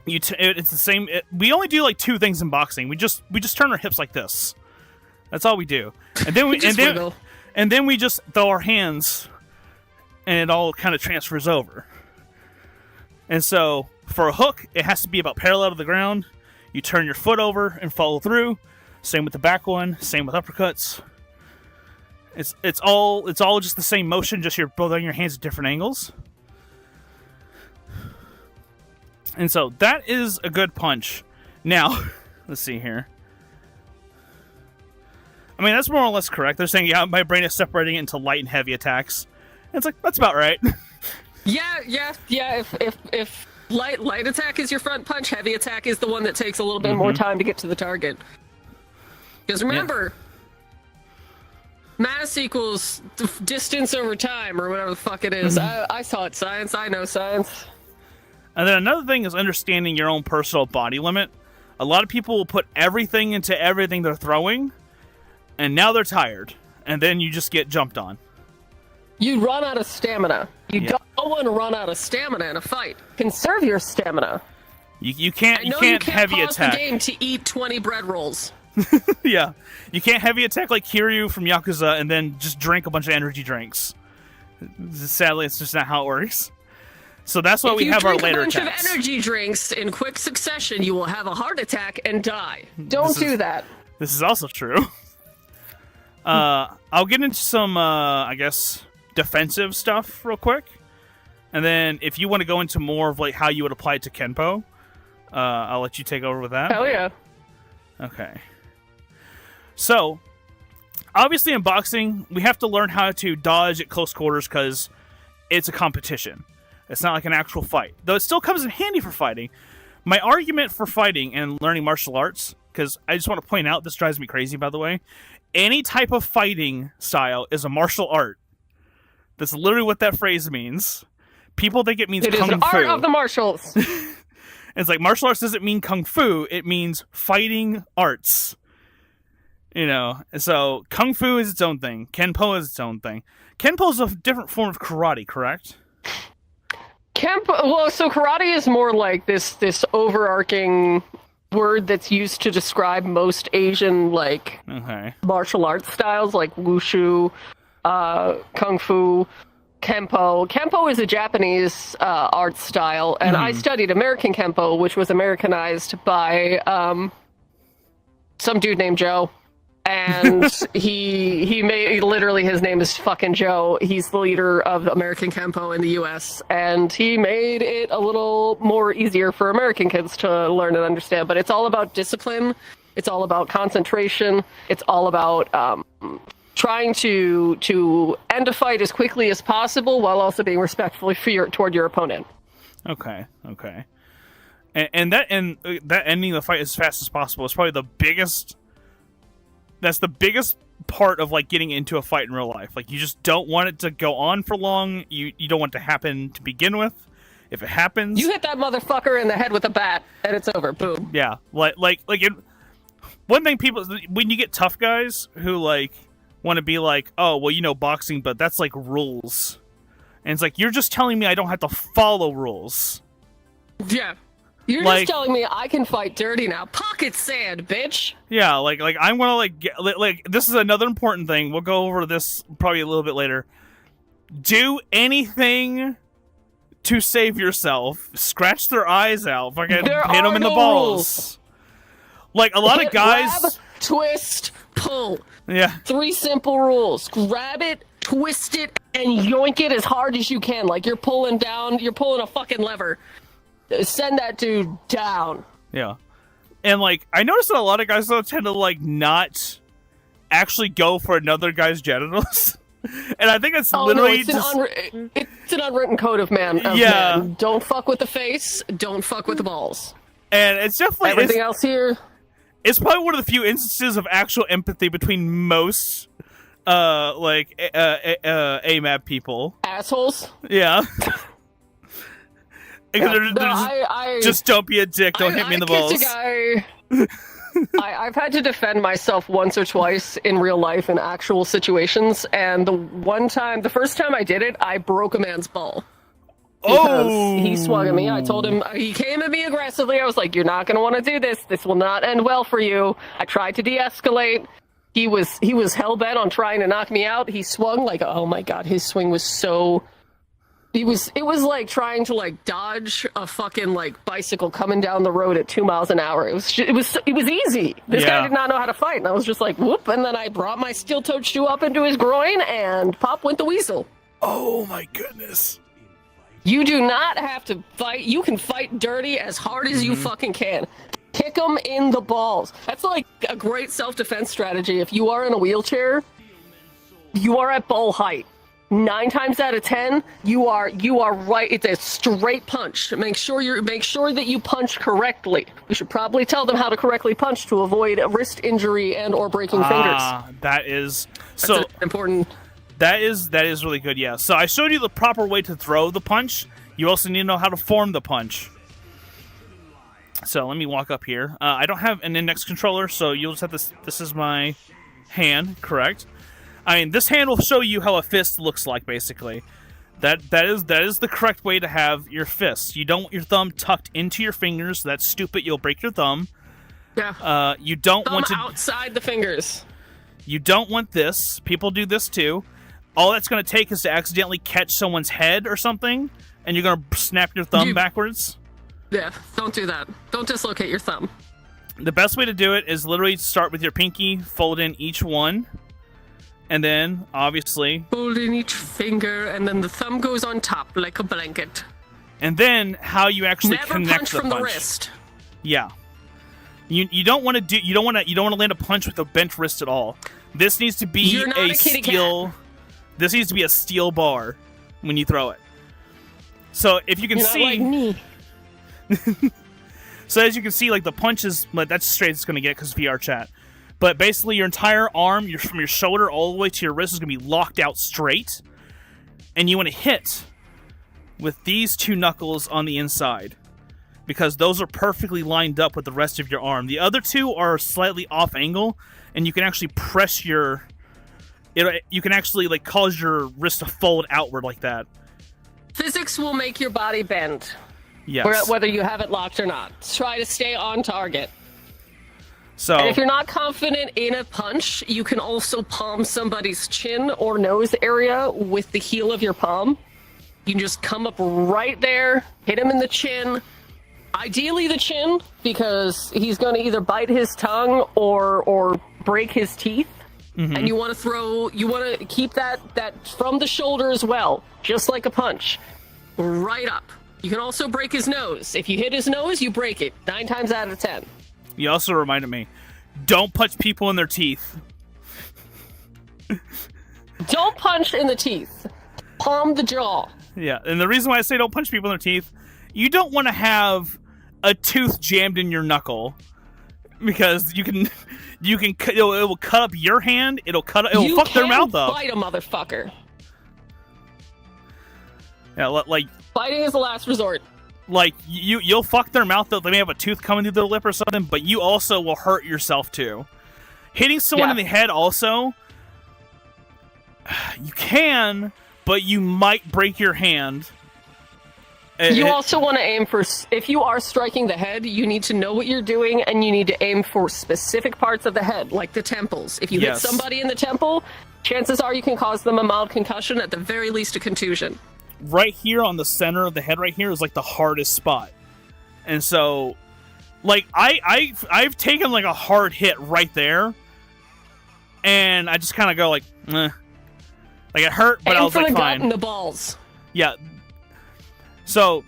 the same. We only do like 2 things in boxing. We just turn our hips like this. That's all we do, and then we just throw our hands, and it all kind of transfers over. And so for a hook, it has to be about parallel to the ground. You turn your foot over and follow through. Same with the back one. Same with uppercuts. It's all just the same motion. Just you're throwing your hands at different angles. And so that is a good punch. Now, let's see here. I mean, that's more or less correct. They're saying, yeah, my brain is separating it into light and heavy attacks. And it's like, that's about right. Yeah. If light attack is your front punch, heavy attack is the one that takes a little bit more time to get to the target. Because remember, mass equals distance over time, or whatever the fuck it is. I saw it science. I know science. And then another thing is understanding your own personal body limit. A lot of people will put everything into everything they're throwing, and now they're tired, and then you just get jumped on. You run out of stamina. You don't want to run out of stamina in a fight. Conserve your stamina. You can't heavy pause attack. The game to eat 20 bread rolls. Yeah, you can't heavy attack like Kiryu from Yakuza and then just drink a bunch of energy drinks. Sadly, it's just not how it works. So that's why we have our later attacks. If you drink a bunch of energy drinks in quick succession, you will have a heart attack and die. Don't do that. This is also true. I'll get into some, I guess, defensive stuff real quick. And then if you want to go into more of like how you would apply it to Kenpo, I'll let you take over with that. Hell yeah. Okay. So, obviously in boxing, we have to learn how to dodge at close quarters because it's a competition. It's not like an actual fight. Though it still comes in handy for fighting. My argument for fighting and learning martial arts, because I just want to point out, this drives me crazy by the way, any type of fighting style is a martial art. That's literally what that phrase means. People think it means kung fu. It is an art of the martials. It's like martial arts doesn't mean kung fu. It means fighting arts. You know, so kung fu is its own thing. Kenpo is its own thing. Kenpo is a different form of karate, correct? Well, so karate is more like this overarching word that's used to describe most Asian martial arts styles, like wushu, kung fu. Kenpo. Kenpo is a Japanese art style, and I studied American Kenpo, which was Americanized by some dude named Joe. And he made, literally his name is fucking Joe. He's the leader of American Kenpo in the US, and he made it a little more easier for American kids to learn and understand. But it's all about discipline. It's all about concentration. It's all about trying to end a fight as quickly as possible while also being respectful toward your opponent. Okay. And that ending the fight as fast as possible is probably the biggest. That's the biggest part of like getting into a fight in real life. Like you just don't want it to go on for long. You don't want it to happen to begin with. If it happens, you hit that motherfucker in the head with a bat and it's over. Boom. Yeah, one thing people, when you get tough guys who like want to be like, oh, well, you know boxing, but that's like rules. And it's like, you're just telling me I don't have to follow rules. Yeah. You're just telling me I can fight dirty now. Pocket sand, bitch. Yeah, like I'm gonna this is another important thing. We'll go over this probably a little bit later. do anything to save yourself. Scratch their eyes out. Fucking There hit them are in the no balls. rules. Like, a lot of guys... Grab, twist, pull. Yeah. 3 simple rules. Grab it, twist it, and yoink it as hard as you can. Like you're pulling a fucking lever. Send that dude down. Yeah. And, like, I noticed that a lot of guys, though, tend to, like, not actually go for another guy's genitals. And I think it's literally it's an unwritten code of man. Man. Don't fuck with the face. Don't fuck with the balls. And it's definitely everything else here. It's probably one of the few instances of actual empathy between most, AMAB people. Assholes. Yeah. I just don't be a dick. Don't hit me in the balls. Kicked a guy. I've had to defend myself once or twice in real life in actual situations, and the first time I did it, I broke a man's ball. Because he swung at me. I told him, he came at me aggressively. I was like, you're not going to want to do this. This will not end well for you. I tried to de-escalate. He was hell-bent on trying to knock me out. He swung like, oh my god, his swing was so... It was like trying to like dodge a fucking like bicycle coming down the road at 2 miles an hour. It was easy. This guy did not know how to fight, and I was just like, whoop, and then I brought my steel-toed shoe up into his groin, and pop went the weasel. Oh my goodness. You do not have to fight. You can fight dirty as hard as you fucking can. Kick them in the balls. That's like a great self-defense strategy. If you are in a wheelchair, you are at ball height. 9 times out of 10, you are right. It's a straight punch. Make sure that you punch correctly. We should probably tell them how to correctly punch to avoid a wrist injury and or breaking fingers. That's important. That is really good. Yeah. So I showed you the proper way to throw the punch. You also need to know how to form the punch. So let me walk up here. I don't have an index controller, so you'll just have this. This is my hand, correct? I mean, this hand will show you how a fist looks like, basically. That is the correct way to have your fist. You don't want your thumb tucked into your fingers. That's stupid. You'll break your thumb. Yeah. You don't thumb want to outside the fingers. You don't want this. People do this too. All that's going to take is to accidentally catch someone's head or something, and you're going to snap your thumb backwards. Yeah, don't do that. Don't dislocate your thumb. The best way to do it is literally start with your pinky, fold in each one. And then, obviously... Fold in each finger, and then the thumb goes on top like a blanket. And then, how you actually connect the punch. Never punch from the wrist. Yeah. You don't want to land a punch with a bent wrist at all. This needs to be a steel... This needs to be a steel bar when you throw it. So, if you can see... Not like me. So, as you can see, like, the punch is... That's as straight as it's going to get because of VRChat. But basically, your entire arm, from your shoulder all the way to your wrist, is going to be locked out straight. And you want to hit with these 2 knuckles on the inside. Because those are perfectly lined up with the rest of your arm. The other 2 are slightly off angle, and you can actually press your... You can actually like cause your wrist to fold outward like that. Physics will make your body bend. Yes. Whether you have it locked or not. Try to stay on target. So, and if you're not confident in a punch, you can also palm somebody's chin or nose area with the heel of your palm. You can just come up right there, hit him in the chin. Ideally the chin, because he's going to either bite his tongue or break his teeth. Mm-hmm. And you want to keep that from the shoulder as well, just like a punch, right up. You can also break his nose. If you hit his nose, you break it 9 times out of 10. You also reminded me, don't punch people in their teeth. Don't punch in the teeth. Palm the jaw. Yeah, and the reason why I say don't punch people in their teeth, you don't want to have a tooth jammed in your knuckle, because it will cut up your hand. It will fuck their mouth up. Bite a motherfucker. Yeah, like biting is the last resort. Like, you'll fuck their mouth up. They may have a tooth coming through their lip or something, but you also will hurt yourself, too. Hitting someone in the head also, you can, but you might break your hand. You also want to aim for... If you are striking the head, you need to know what you're doing, and you need to aim for specific parts of the head, like the temples. If you hit somebody in the temple, chances are you can cause them a mild concussion, at the very least a contusion. Right here on the center of the head right here is like the hardest spot. And so, like, I've taken like a hard hit right there, and I just kind of go like, eh. Like, it hurt, but I was like, fine. And for the gut and the balls. Yeah. So,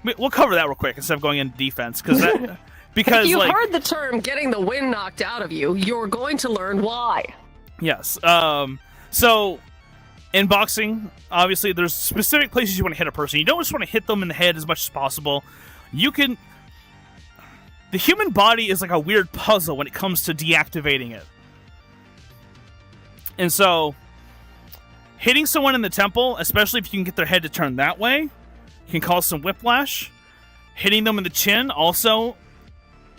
we'll cover that real quick instead of going into defense, because if you heard the term "getting the wind knocked out of you," you're going to learn why. Yes. So, in boxing, obviously, there's specific places you want to hit a person. You don't just want to hit them in the head as much as possible. You can. The human body is like a weird puzzle when it comes to deactivating it. And so, hitting someone in the temple, especially if you can get their head to turn that way, can cause some whiplash. Hitting them in the chin also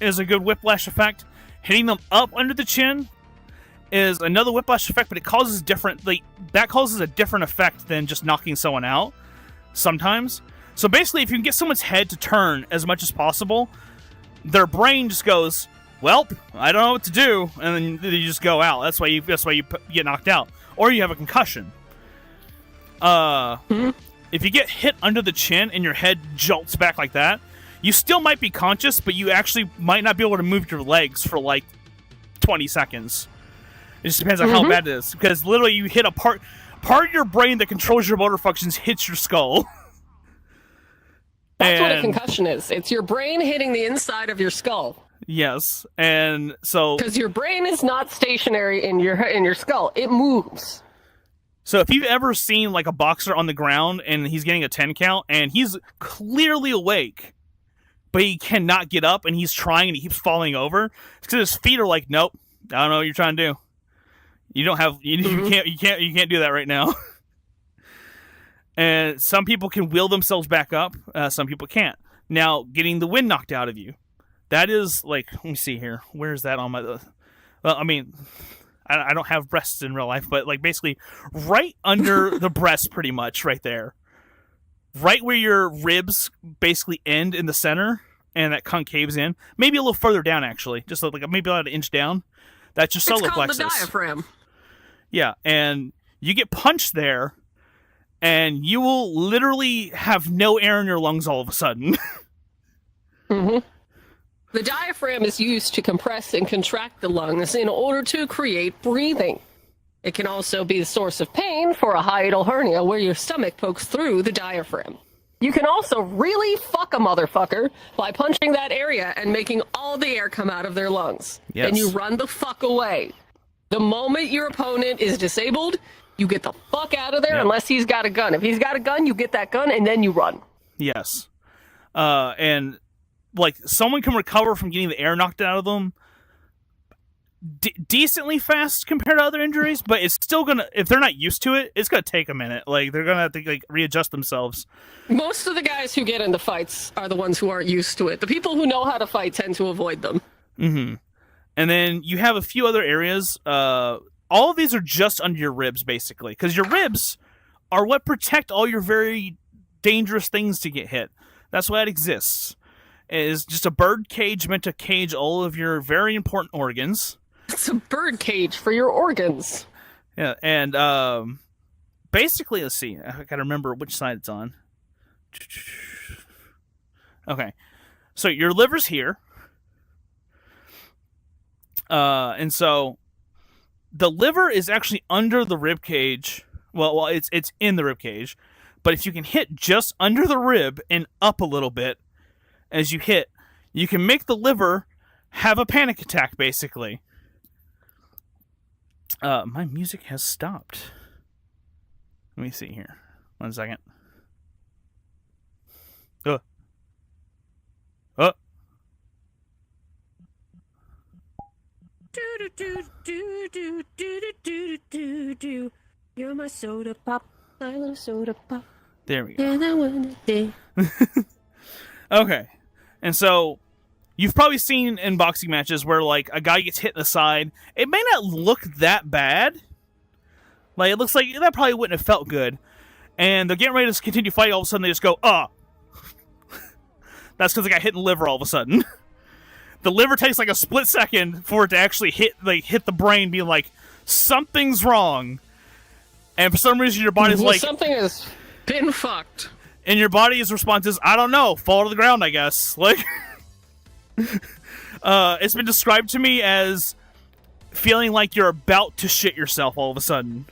is a good whiplash effect. Hitting them up under the chin is another whiplash effect, but it causes that causes a different effect than just knocking someone out sometimes. So basically, if you can get someone's head to turn as much as possible, their brain just goes, well, I don't know what to do, and then you just go out. That's why you get knocked out, or you have a concussion. If you get hit under the chin and your head jolts back like that, you still might be conscious, but you actually might not be able to move your legs for like 20 seconds. It just depends on how bad it is, because literally you hit a part of your brain that controls your motor functions hits your skull. That's what a concussion is. It's your brain hitting the inside of your skull. Yes, and so because your brain is not stationary in your skull, it moves. So if you've ever seen like a boxer on the ground and he's getting a 10 count and he's clearly awake, but he cannot get up and he's trying and he keeps falling over, it's because his feet are like, nope, I don't know what you're trying to do. You don't have you can't do that right now. And some people can wheel themselves back up, some people can't. Now, getting the wind knocked out of you. That is, like, let me see here. Where is that on my... Well, I mean, I don't have breasts in real life, but, like, basically right under the breast, pretty much, right there. Right where your ribs basically end in the center, and that concaves in. Maybe a little further down, actually. Just, like, maybe about an inch down. That's your solar plexus. It's called the diaphragm. Yeah, and you get punched there, and you will literally have no air in your lungs all of a sudden. The diaphragm is used to compress and contract the lungs in order to create breathing. It can also be the source of pain for a hiatal hernia where your stomach pokes through the diaphragm. You can also really fuck a motherfucker by punching that area and making all the air come out of their lungs. Yes. And you run the fuck away. The moment your opponent is disabled, you get the fuck out of there unless he's got a gun. If he's got a gun, you get that gun and then you run. Yes. And... like, someone can recover from getting the air knocked out of them decently fast compared to other injuries, but it's still gonna, if they're not used to it, it's gonna take a minute. Like, they're gonna have to, like, readjust themselves. Most of the guys who get into fights are the ones who aren't used to it. The people who know how to fight tend to avoid them. And then you have a few other areas. All of these are just under your ribs, basically, because your ribs are what protect all your very dangerous things to get hit. That's why it exists. It is just a bird cage meant to cage all of your very important organs. It's a bird cage for your organs. Yeah, and basically, let's see. I gotta remember which side it's on. Okay, so your liver's here, and so the liver is actually under the rib cage. Well, it's in the rib cage, but if you can hit just under the rib and up a little bit as you hit, you can make the liver have a panic attack, basically. My music has stopped. Let me see here. 1 second. You're my soda pop, my little soda pop. There we go. Okay. And so, you've probably seen in boxing matches where, like, a guy gets hit in the side. It may not look that bad. Like, it looks like that probably wouldn't have felt good. And they're getting ready to continue fighting, all of a sudden they just go, That's because they got hit in the liver all of a sudden. The liver takes, like, a split second for it to actually hit the brain, being like, something's wrong. And for some reason, your body's like... something has been fucked. And your body's response is, I don't know, fall to the ground, I guess. Like, it's been described to me as feeling like you're about to shit yourself all of a sudden.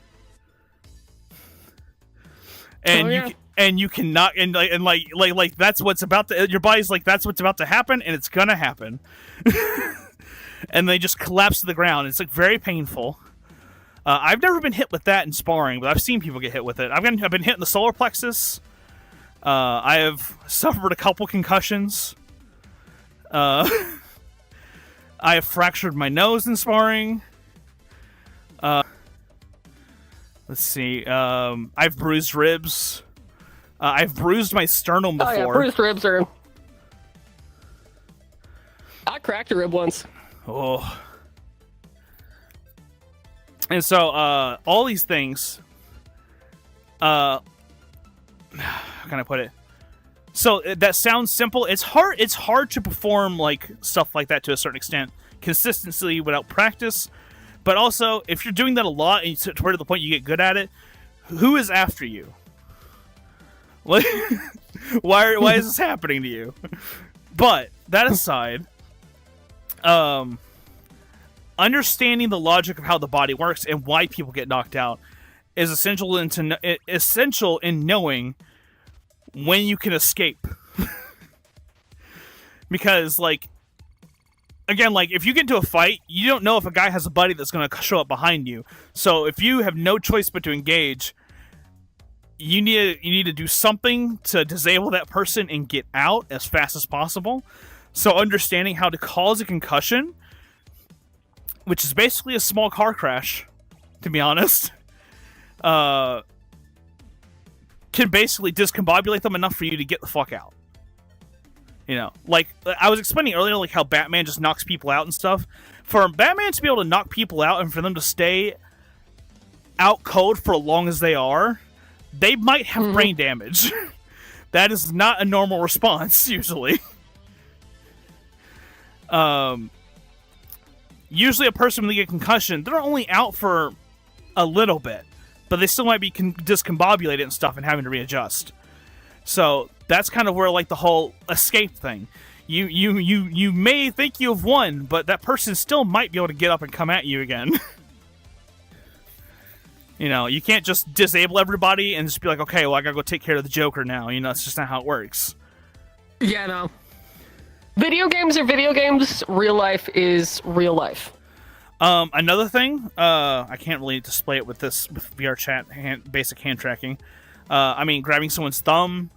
And you cannot, and like that's what's about to, your body's like, that's what's about to happen, and it's gonna happen. And they just collapse to the ground. It's like very painful. I've never been hit with that in sparring, but I've seen people get hit with it. I've been hit in the solar plexus. I have suffered a couple concussions. I have fractured my nose in sparring. Let's see. I've bruised ribs. I've bruised my sternum before. Oh yeah, bruised ribs are... I cracked a rib once. Oh. And so, all these things, how can I put it? So that sounds simple. It's hard to perform like stuff like that to a certain extent, consistently without practice. But also, if you're doing that a lot and to the point you get good at it, who is after you? Like, why is this happening to you? But that aside, understanding the logic of how the body works and why people get knocked out is essential in knowing when you can escape. Because, like, again, like, if you get into a fight, you don't know if a guy has a buddy that's going to show up behind you. So if you have no choice but to engage, you need to do something to disable that person and get out as fast as possible. So understanding how to cause a concussion, which is basically a small car crash, to be honest, can basically discombobulate them enough for you to get the fuck out. You know, like I was explaining earlier, like how Batman just knocks people out and stuff. For Batman to be able to knock people out and for them to stay out cold for as long as they are, they might have brain damage. That is not a normal response, usually. Usually a person when they get concussion, they're only out for a little bit, but they still might be discombobulated and stuff and having to readjust. So that's kind of where, like, the whole escape thing. You may think you have won, but that person still might be able to get up and come at you again. You know, you can't just disable everybody and just be like, okay, well, I gotta go take care of the Joker now. You know, it's just not how it works. Yeah, no. Video games are video games. Real life is real life. Another thing, I can't really display it with VRChat basic hand tracking. I mean, grabbing someone's thumb,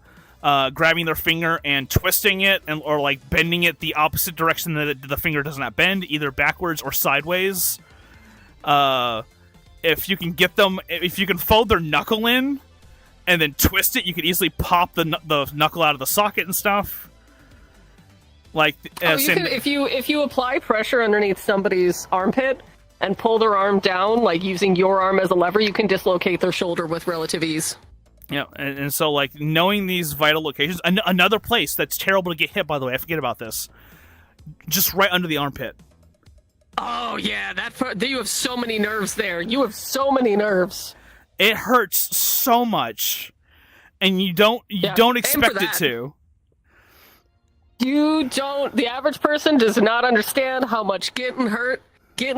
grabbing their finger and twisting it, or like bending it the opposite direction that the finger does not bend, either backwards or sideways. If you can fold their knuckle in and then twist it, you could easily pop the knuckle out of the socket and stuff. Like, if you apply pressure underneath somebody's armpit and pull their arm down, like using your arm as a lever, you can dislocate their shoulder with relative ease. Yeah, and so, like, knowing these vital locations. Another place that's terrible to get hit, by the way, I forget about this. Just right under the armpit. Oh, yeah, you have so many nerves there. You have so many nerves. It hurts so much, and you don't expect it to. The average person does not understand how much getting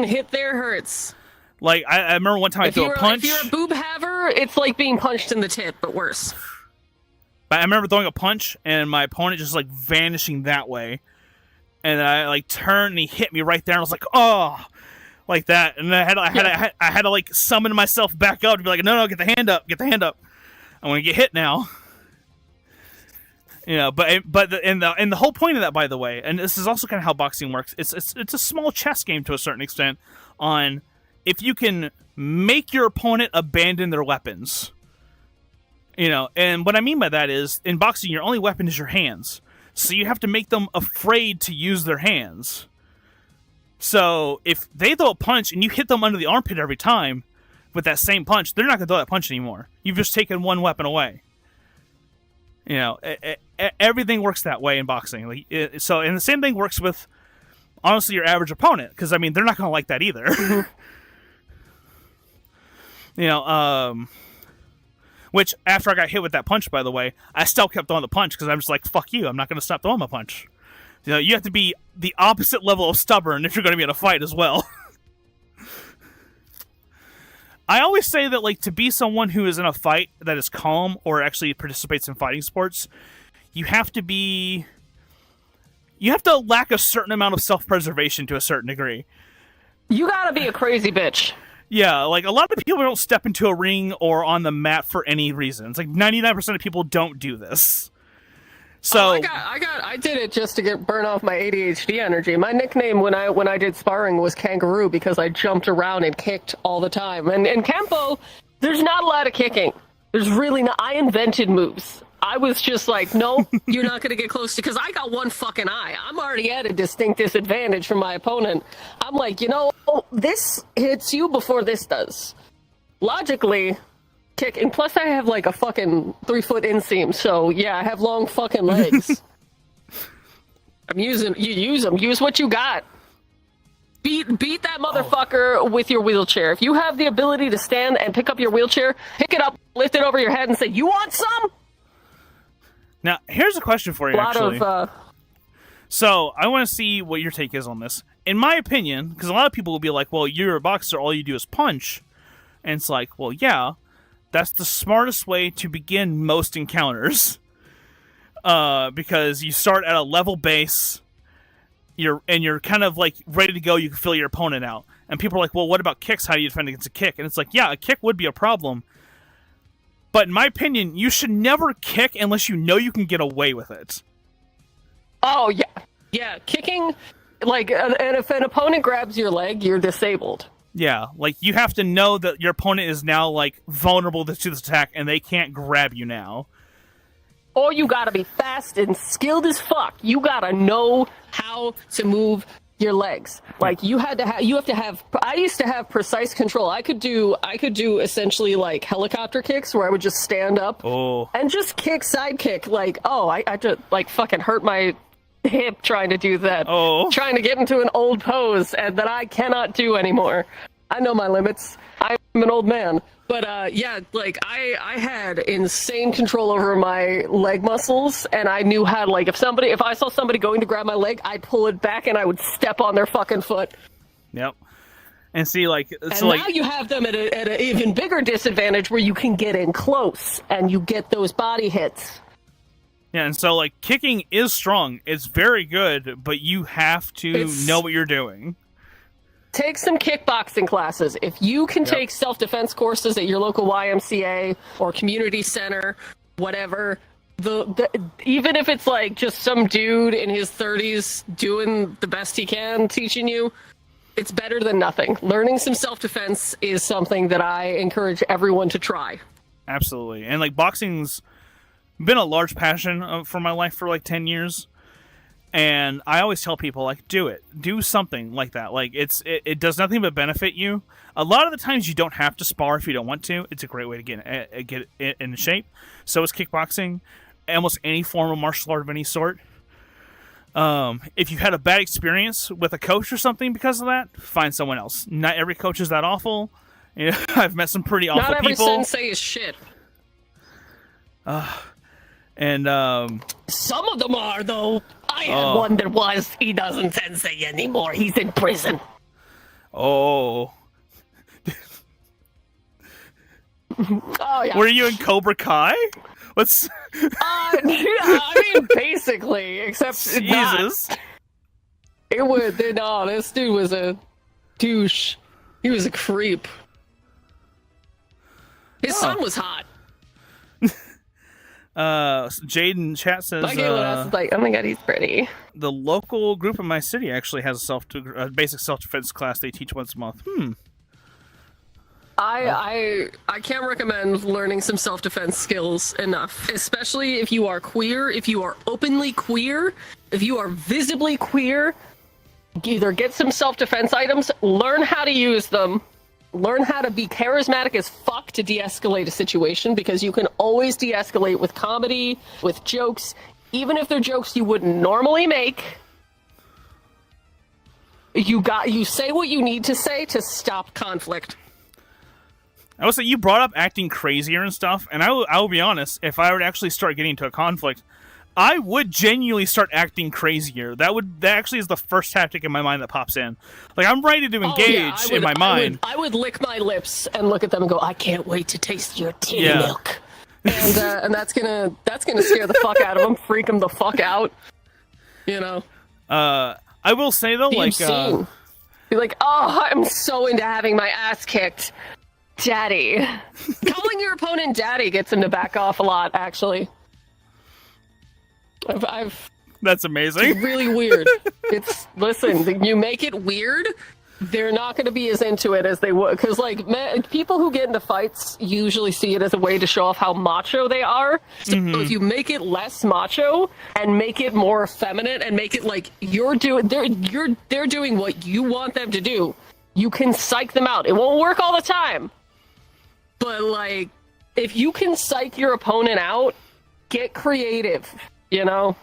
hit there hurts. Like, I remember one time I threw a punch. If you're a boob haver, it's like being punched in the tit, but worse. But I remember throwing a punch, and my opponent just, like, vanishing that way. And I, like, turned, and he hit me right there, and I was like, oh! Like that. And I had to, like, summon myself back up to be like, no, get the hand up, I want to get hit now. You know, but the whole point of that, by the way, and this is also kind of how boxing works. It's a small chess game to a certain extent on if you can make your opponent abandon their weapons. You know, and what I mean by that is in boxing, your only weapon is your hands, so you have to make them afraid to use their hands. So if they throw a punch and you hit them under the armpit every time with that same punch, they're not going to throw that punch anymore. You've just taken one weapon away. You know, everything works that way in boxing. Like, and the same thing works with, honestly, your average opponent. Because, I mean, they're not going to like that either. You know, which after I got hit with that punch, by the way, I still kept throwing the punch because I'm just like, fuck you, I'm not going to stop throwing my punch. You know, you have to be the opposite level of stubborn if you're going to be in a fight as well. I always say that, like, to be someone who is in a fight that is calm or actually participates in fighting sports, you have to lack a certain amount of self-preservation to a certain degree. You gotta be a crazy bitch. Yeah, like, a lot of people don't step into a ring or on the mat for any reason. It's like 99% of people don't do this. So I did it just to burn off my ADHD energy. My nickname when I did sparring was Kangaroo because I jumped around and kicked all the time. And in Kempo, there's not a lot of kicking. There's really not. I invented moves. I was just like, no, you're not going to get close to, because I got one fucking eye. I'm already at a distinct disadvantage from my opponent. I'm like, this hits you before this does. Logically, kick, and plus I have like a fucking 3-foot inseam, so yeah, I have long fucking legs. Use what you got. Beat that motherfucker with your wheelchair. If you have the ability to stand and pick up your wheelchair, pick it up, lift it over your head, and say, "You want some?" Now, here's a question for you, actually. So, I want to see what your take is on this. In my opinion, because a lot of people will be like, well, you're a boxer, all you do is punch. And it's like, well, yeah, that's the smartest way to begin most encounters. Because you start at a level base, you're kind of like ready to go, you can feel your opponent out. And people are like, well, what about kicks? How do you defend against a kick? And it's like, yeah, a kick would be a problem. But in my opinion, you should never kick unless you know you can get away with it. Oh, yeah. Yeah, kicking, like, and if an opponent grabs your leg, you're disabled. Yeah, like, you have to know that your opponent is now, like, vulnerable to this attack, and they can't grab you now. Or you gotta be fast and skilled as fuck. You gotta know how to move your legs. Like, you have to have, I used to have precise control. I could do essentially, like, helicopter kicks where I would just stand up and just kick, side kick. Like, I just, like, fucking hurt my hip trying to do that. Trying to get into an old pose that I cannot do anymore. I know my limits. I'm an old man. But, yeah, like, I had insane control over my leg muscles, and I knew how to, like, if I saw somebody going to grab my leg, I'd pull it back and I would step on their fucking foot. Yep. And see, like... And now you have them at an even bigger disadvantage where you can get in close, and you get those body hits. Yeah, and so, like, kicking is strong. It's very good, but you have to know what you're doing. Take some kickboxing classes. If you can take self-defense courses at your local YMCA or community center, whatever, even if it's like just some dude in his 30s doing the best he can teaching you, it's better than nothing. Learning some self-defense is something that I encourage everyone to try. Absolutely. And, like, boxing's been a large passion for my life for, like, 10 years. And I always tell people, like, do it. Do something like that. Like, it does nothing but benefit you. A lot of the times you don't have to spar if you don't want to. It's a great way to get in shape. So is kickboxing. Almost any form of martial art of any sort. If you've had a bad experience with a coach or something because of that, find someone else. Not every coach is that awful. You know, I've met some pretty awful people. Not every sensei is shit. And some of them are, though. I had one that was. He doesn't sensei anymore. He's in prison. Oh. Yeah. Were you in Cobra Kai? What's? Yeah, I mean, basically, except Jesus. It was no. This dude was a douche. He was a creep. His son was hot. Jade in chat says, like, oh my god, he's pretty. The local group in my city actually has a basic self-defense class they teach once a month. I can't recommend learning some self-defense skills enough, especially if you are queer, if you are openly queer, if you are visibly queer. Either get some self-defense items, learn how to use them, learn how to be charismatic as fuck to de-escalate a situation, because you can always de-escalate with comedy, with jokes, even if they're jokes you wouldn't normally make. You say what you need to say to stop conflict. I will say you brought up acting crazier and stuff, and I will be honest. If I were to actually start getting into a conflict, I would genuinely start acting crazier. That actually is the first tactic in my mind that pops in. Like, I'm ready to engage in my mind. I would lick my lips and look at them and go, "I can't wait to taste your titty milk," and that's gonna scare the fuck out of them, freak them the fuck out. You know. I will say though, like, be like, "Oh, I'm so into having my ass kicked, daddy." Calling your opponent daddy gets him to back off a lot, actually. That's amazing. It's really weird. Listen, you make it weird, they're not going to be as into it as they would. Because, like, people who get into fights usually see it as a way to show off how macho they are. So if you make it less macho and make it more effeminate and make it like they're doing what you want them to do, you can psych them out. It won't work all the time. But, like, if you can psych your opponent out, get creative. You know,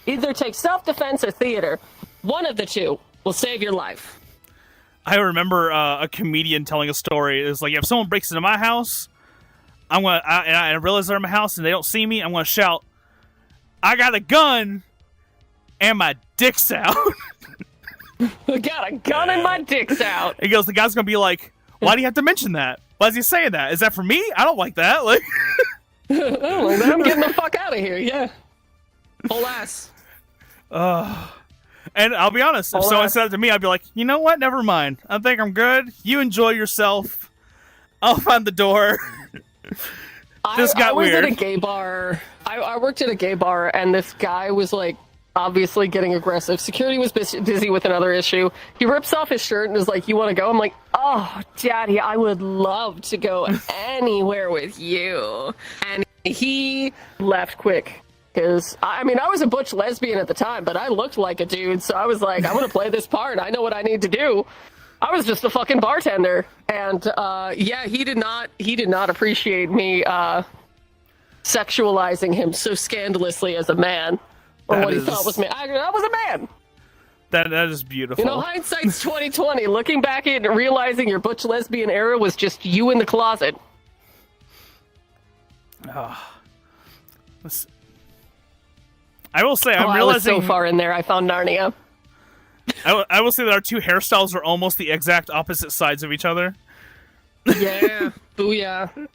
either take self-defense or theater. One of the two will save your life. I remember a comedian telling a story. It's like, if someone breaks into my house, I realize they're in my house and they don't see me, I'm gonna shout, "I got a gun and my dick's out." I got a gun and my dick's out. He goes, the guy's gonna be like, "Why do you have to mention that? Why is he saying that? Is that for me? I don't like that." Like, I don't like that. I'm getting the fuck out of here. Yeah. Whole ass. And I'll be honest, if someone said it to me, I'd be like, "You know what? Never mind. I think I'm good. You enjoy yourself. I'll find the door." This got weird. I was at a gay bar. I worked at a gay bar, and this guy was, like, obviously getting aggressive. Security was busy with another issue. He rips off his shirt and is like, "You want to go?" I'm like, "Oh, daddy, I would love to go anywhere with you." And he left quick. Because, I mean, I was a butch lesbian at the time, but I looked like a dude, so I was like, I'm going to play this part. I know what I need to do. I was just a fucking bartender. And, yeah, he did not appreciate me sexualizing him so scandalously as a man. Or what he thought was me. I was a man. That is beautiful. You know, hindsight's 20/20. Looking back at it and realizing your butch lesbian era was just you in the closet. I will say, I'm realizing... I was so far in there, I found Narnia. I will say that our two hairstyles are almost the exact opposite sides of each other. Yeah, booyah.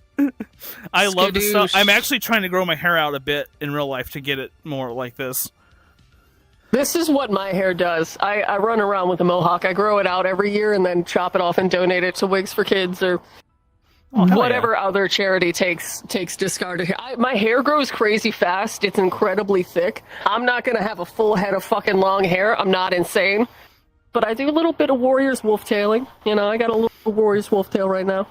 I love this stuff. I'm actually trying to grow my hair out a bit in real life to get it more like this. This is what my hair does. I run around with a mohawk. I grow it out every year and then chop it off and donate it to Wigs for Kids or... whatever other charity takes discarded hair. My hair grows crazy fast. It's incredibly thick. I'm not going to have a full head of fucking long hair. I'm not insane. But I do a little bit of Warriors wolf tailing. You know, I got a little Warriors wolf tail right now.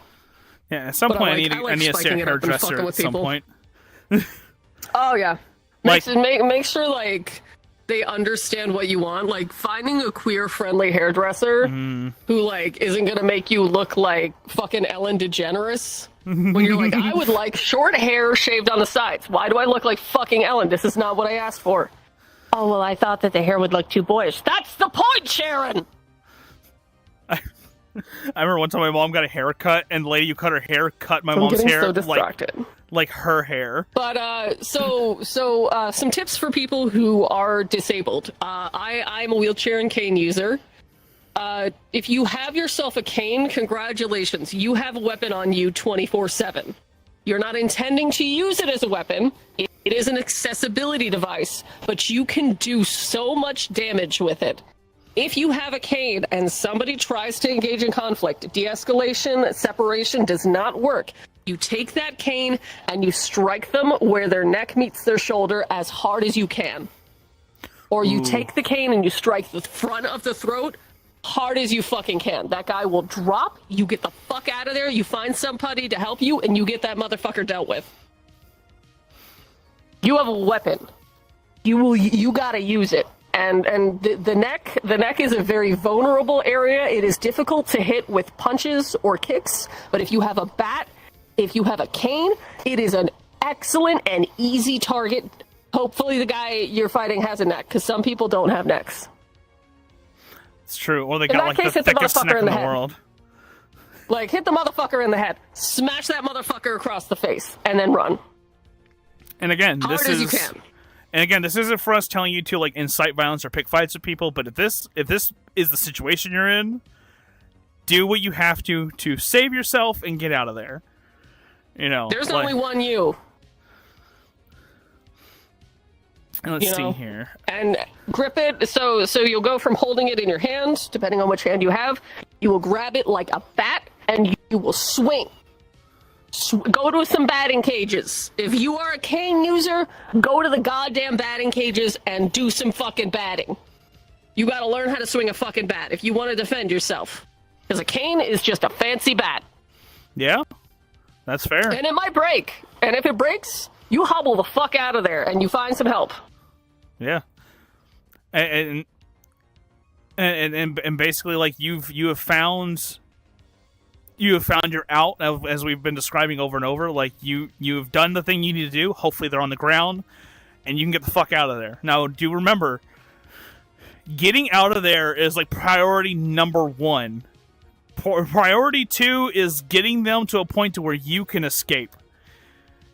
Yeah, at some point I need to see a hairdresser at some point. Oh, yeah. Make sure, like... they understand what you want. Like, finding a queer-friendly hairdresser who, like, isn't gonna make you look like fucking Ellen DeGeneres. When you're like, I would like short hair shaved on the sides. Why do I look like fucking Ellen? This is not what I asked for. Oh, well, I thought that the hair would look too boyish. That's the point, Sharon! I remember one time my mom got a haircut, and the lady who cut her hair cut my mom's hair so distracted. Like her hair. But so some tips for people who are disabled. I'm a wheelchair and cane user. If you have yourself a cane, congratulations. You have a weapon on you 24/7. You're not intending to use it as a weapon. It is an accessibility device, but you can do so much damage with it. If you have a cane and somebody tries to engage in conflict, de-escalation, separation does not work. You take that cane and you strike them where their neck meets their shoulder as hard as you can. Or you take the cane and you strike the front of the throat hard as you fucking can. That guy will drop, you get the fuck out of there, you find somebody to help you, and you get that motherfucker dealt with. You have a weapon. You gotta use it. And the neck is a very vulnerable area. It is difficult to hit with punches or kicks, but if you have a bat, if you have a cane, it is an excellent and easy target. Hopefully the guy you're fighting has a neck, because some people don't have necks. It's true. Or they got like the thickest neck in the world. Like, hit the motherfucker in the head, smash that motherfucker across the face, and then run. And again, Hard as you can. And again, this isn't for us telling you to like incite violence or pick fights with people. But if this is the situation you're in, do what you have to save yourself and get out of there. You know, there's only one you. Let's see here. And grip it. So you'll go from holding it in your hand, depending on which hand you have. You will grab it like a bat, and you will swing. Go to some batting cages. If you are a cane user, go to the goddamn batting cages and do some fucking batting. You gotta learn how to swing a fucking bat if you want to defend yourself. Because a cane is just a fancy bat. Yeah, that's fair. And it might break. And if it breaks, you hobble the fuck out of there and you find some help. Yeah. And basically, like, you have found your out, as we've been describing over and over. Like, you've done the thing you need to do. Hopefully they're on the ground and you can get the fuck out of there. Now, do remember, getting out of there is like priority number 1. Priority 2 is getting them to a point to where you can escape.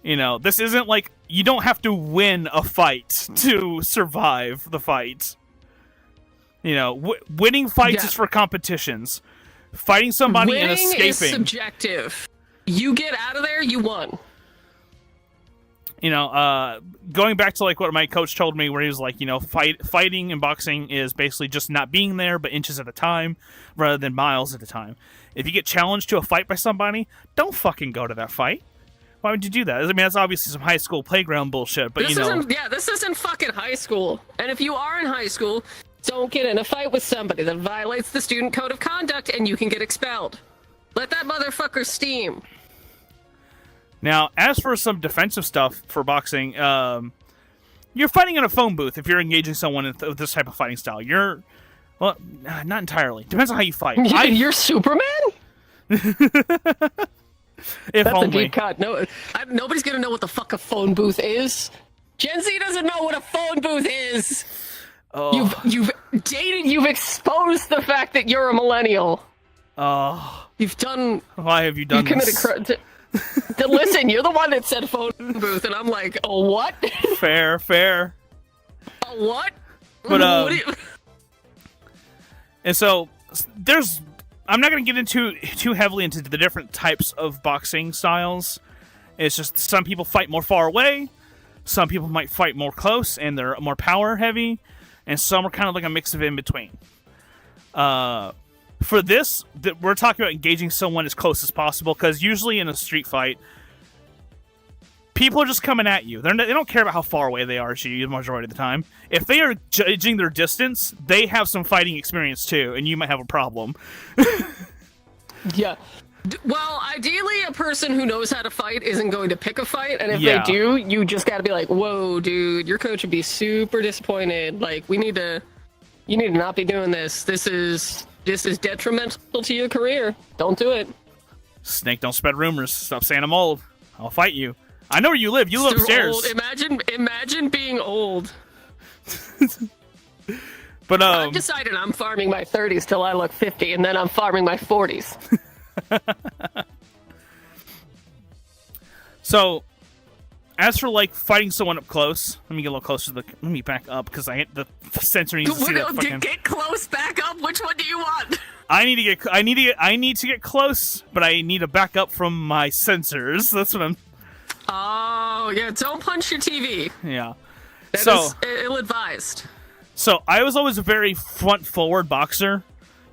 You know, this isn't like, you don't have to win a fight to survive the fight. You know, winning fights is for competitions. Fighting somebody winning and escaping is subjective. You get out of there, you won. You know, going back to like what my coach told me, where he was like, you know, fighting and boxing is basically just not being there, but inches at a time, rather than miles at a time. If you get challenged to a fight by somebody, don't fucking go to that fight. Why would you do that? I mean, that's obviously some high school playground bullshit, but this isn't fucking high school. And if you are in high school, don't get in a fight with somebody that violates the student code of conduct and you can get expelled. Let that motherfucker steam. Now, as for some defensive stuff for boxing, you're fighting in a phone booth if you're engaging someone with this type of fighting style. Well, not entirely. Depends on how you fight. You're Superman? That's only. A deep cut. No, nobody's gonna know what the fuck a phone booth is. Gen Z doesn't know what a phone booth is. Oh. You've exposed the fact that you're a millennial. Oh. You've done. Why have you done this? Listen, you're the one that said phone booth, and I'm like, a what? Fair. A what? But and so I'm not going to get into too heavily into the different types of boxing styles. It's just some people fight more far away, some people might fight more close, and they're more power heavy, and some are kind of like a mix of in between. For this, we're talking about engaging someone as close as possible, because usually in a street fight, people are just coming at you. They don't care about how far away they are to you the majority of the time. If they are judging their distance, they have some fighting experience too, and you might have a problem. Yeah. Well, ideally, a person who knows how to fight isn't going to pick a fight, and if they do, you just got to be like, "Whoa, dude, your coach would be super disappointed. Like, you need to not be doing this. This is detrimental to your career. Don't do it." Snake, don't spread rumors. Stop saying I'm old. I'll fight you. I know where you live. You live upstairs. Old. Imagine being old. But I've decided I'm farming my 30s till I look 50, and then I'm farming my 40s. So, as for like fighting someone up close, let me get a little closer. Let me back up because the sensor needs to see that fucking. Get close, back up. Which one do you want? I need to get close, but I need to back up from my sensors. That's what I'm. Oh yeah! Don't punch your TV. Yeah. That is ill-advised. So I was always a very front-forward boxer.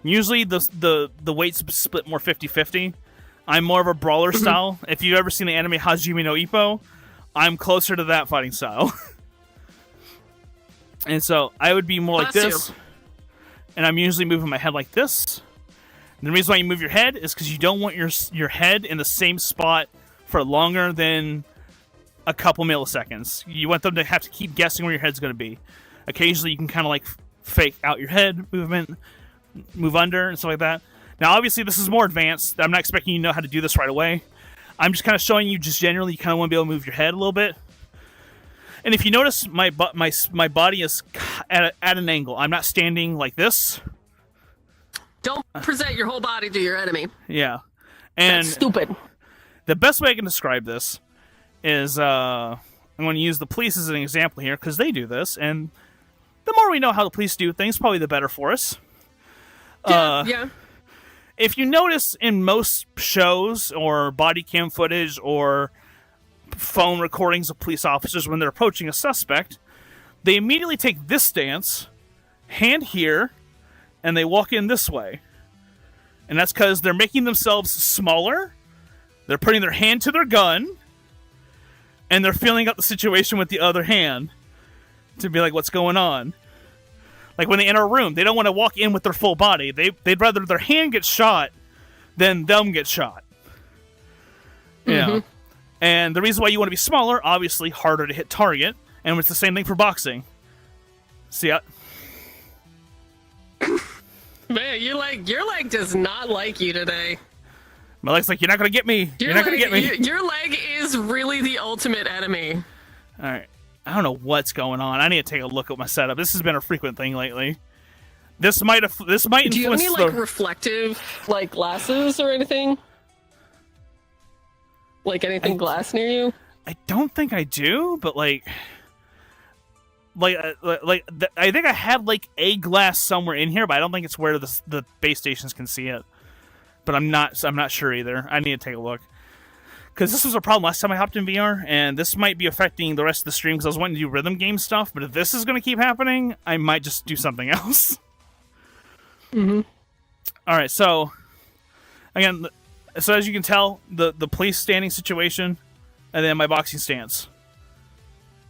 Usually the weights split more 50-50. I'm more of a brawler style. If you've ever seen the anime Hajime no Ippo, I'm closer to that fighting style. And so I would be more like this. And I'm usually moving my head like this. And the reason why you move your head is because you don't want your head in the same spot for longer than a couple milliseconds. You want them to have to keep guessing where your head's going to be. Occasionally you can kind of like fake out your head movement, move under, and stuff like that. Now, obviously, this is more advanced. I'm not expecting you to know how to do this right away. I'm just kind of showing you just generally you kind of want to be able to move your head a little bit. And if you notice, my body is at an angle. I'm not standing like this. Don't present your whole body to your enemy. Yeah. And That's stupid. the best way I can describe this is I'm going to use the police as an example here because they do this, and the more we know how the police do things, probably the better for us. Yeah. If you notice in most shows or body cam footage or phone recordings of police officers when they're approaching a suspect, they immediately take this stance, hand here, and they walk in this way. And that's because they're making themselves smaller, they're putting their hand to their gun, and they're feeling out the situation with the other hand to be like, what's going on? Like when they enter a room, they don't want to walk in with their full body. They'd rather their hand get shot than them get shot. Yeah. Mm-hmm. And the reason why you want to be smaller, obviously harder to hit target, and it's the same thing for boxing. See, Man, your leg does not like you today. my leg's like, you're not going to get me. You're not going to get me. Your leg is really the ultimate enemy. All right. I don't know what's going on. I need to take a look at my setup. This has been a frequent thing lately. This might influence. Do you have any like reflective like glasses or anything? Like anything glass near you? I don't think I do, but I think I had like a glass somewhere in here, but I don't think it's where the base stations can see it. But I'm not sure either. I need to take a look. Because this was a problem last time I hopped in VR, and this might be affecting the rest of the stream because I was wanting to do rhythm game stuff, but if this is going to keep happening, I might just do something else. Mm-hmm. Alright, so, again, so as you can tell, the police standing situation, and then my boxing stance.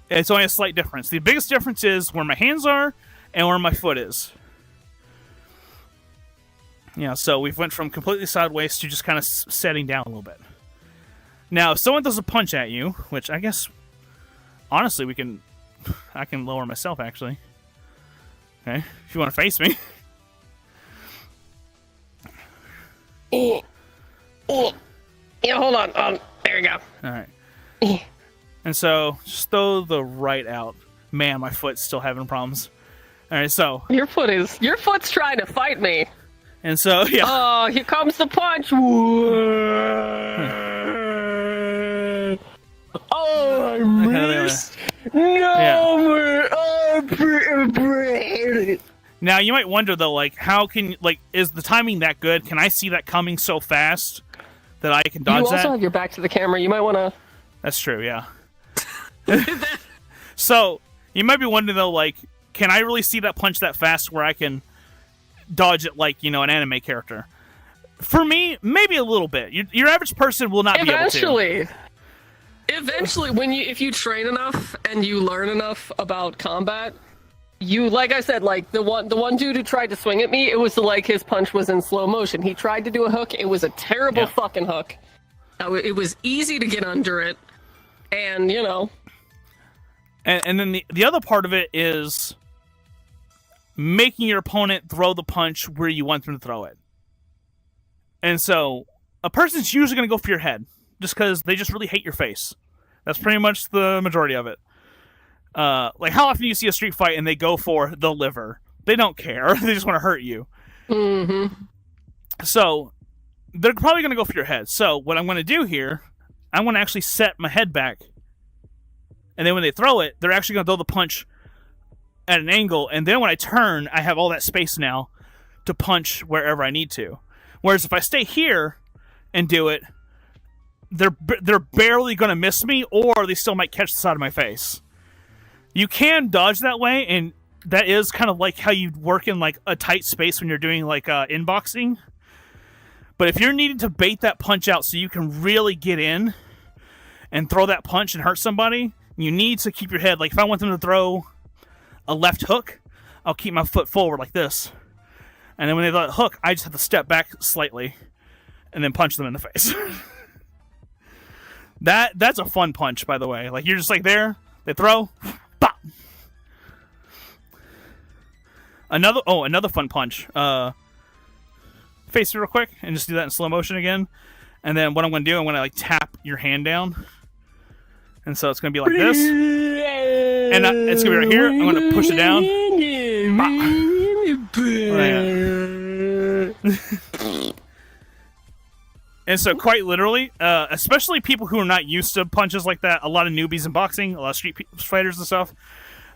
It's only a slight difference. The biggest difference is where my hands are and where my foot is. Yeah, so we've went from completely sideways to just kind of setting down a little bit. Now, if someone does a punch at you, which I guess, honestly, I can lower myself, actually. Okay, if you want to face me. Yeah, hold on. There you go. All right. And so, just throw the right out. Man, my foot's still having problems. All right, so. Your foot's trying to fight me. And so, yeah. Oh, here comes the punch. Oh, I missed. No, yeah. Now, you might wonder, though, like, is the timing that good? Can I see that coming so fast that I can dodge that? You also have your back to the camera. You might want to... That's true, yeah. So, you might be wondering, though, like, can I really see that punch that fast where I can dodge it like, an anime character? For me, maybe a little bit. Your average person will not be able to. Eventually, if you train enough and you learn enough about combat, you, like I said, like the one dude who tried to swing at me, it was like his punch was in slow motion. He tried to do a hook. It was a terrible fucking hook. It was easy to get under it, and And then the other part of it is making your opponent throw the punch where you want them to throw it. And so a person's usually going to go for your head just because they just really hate your face. That's pretty much the majority of it. Like, how often do you see a street fight and they go for the liver? They don't care. They just want to hurt you. Mm-hmm. So they're probably going to go for your head. So what I'm going to do here, I'm going to actually set my head back. And then when they throw it, they're actually going to throw the punch at an angle. And then when I turn, I have all that space now to punch wherever I need to. Whereas if I stay here and do it, they're barely going to miss me, or they still might catch the side of my face. You can dodge that way, and that is kind of like how you work in like a tight space when you're doing like inboxing. But if you're needing to bait that punch out so you can really get in and throw that punch and hurt somebody, you need to keep your head. Like if I want them to throw a left hook, I'll keep my foot forward like this. And then when they throw that hook, I just have to step back slightly and then punch them in the face. That's a fun punch, by the way. Like you're just like there, they throw, pop. Another fun punch. Face it real quick and just do that in slow motion again. And then what I'm going to do, I'm going to like tap your hand down. And so it's going to be like this. And it's going to be right here. I'm going to push it down. And so, quite literally, especially people who are not used to punches like that, a lot of newbies in boxing, a lot of street fighters and stuff,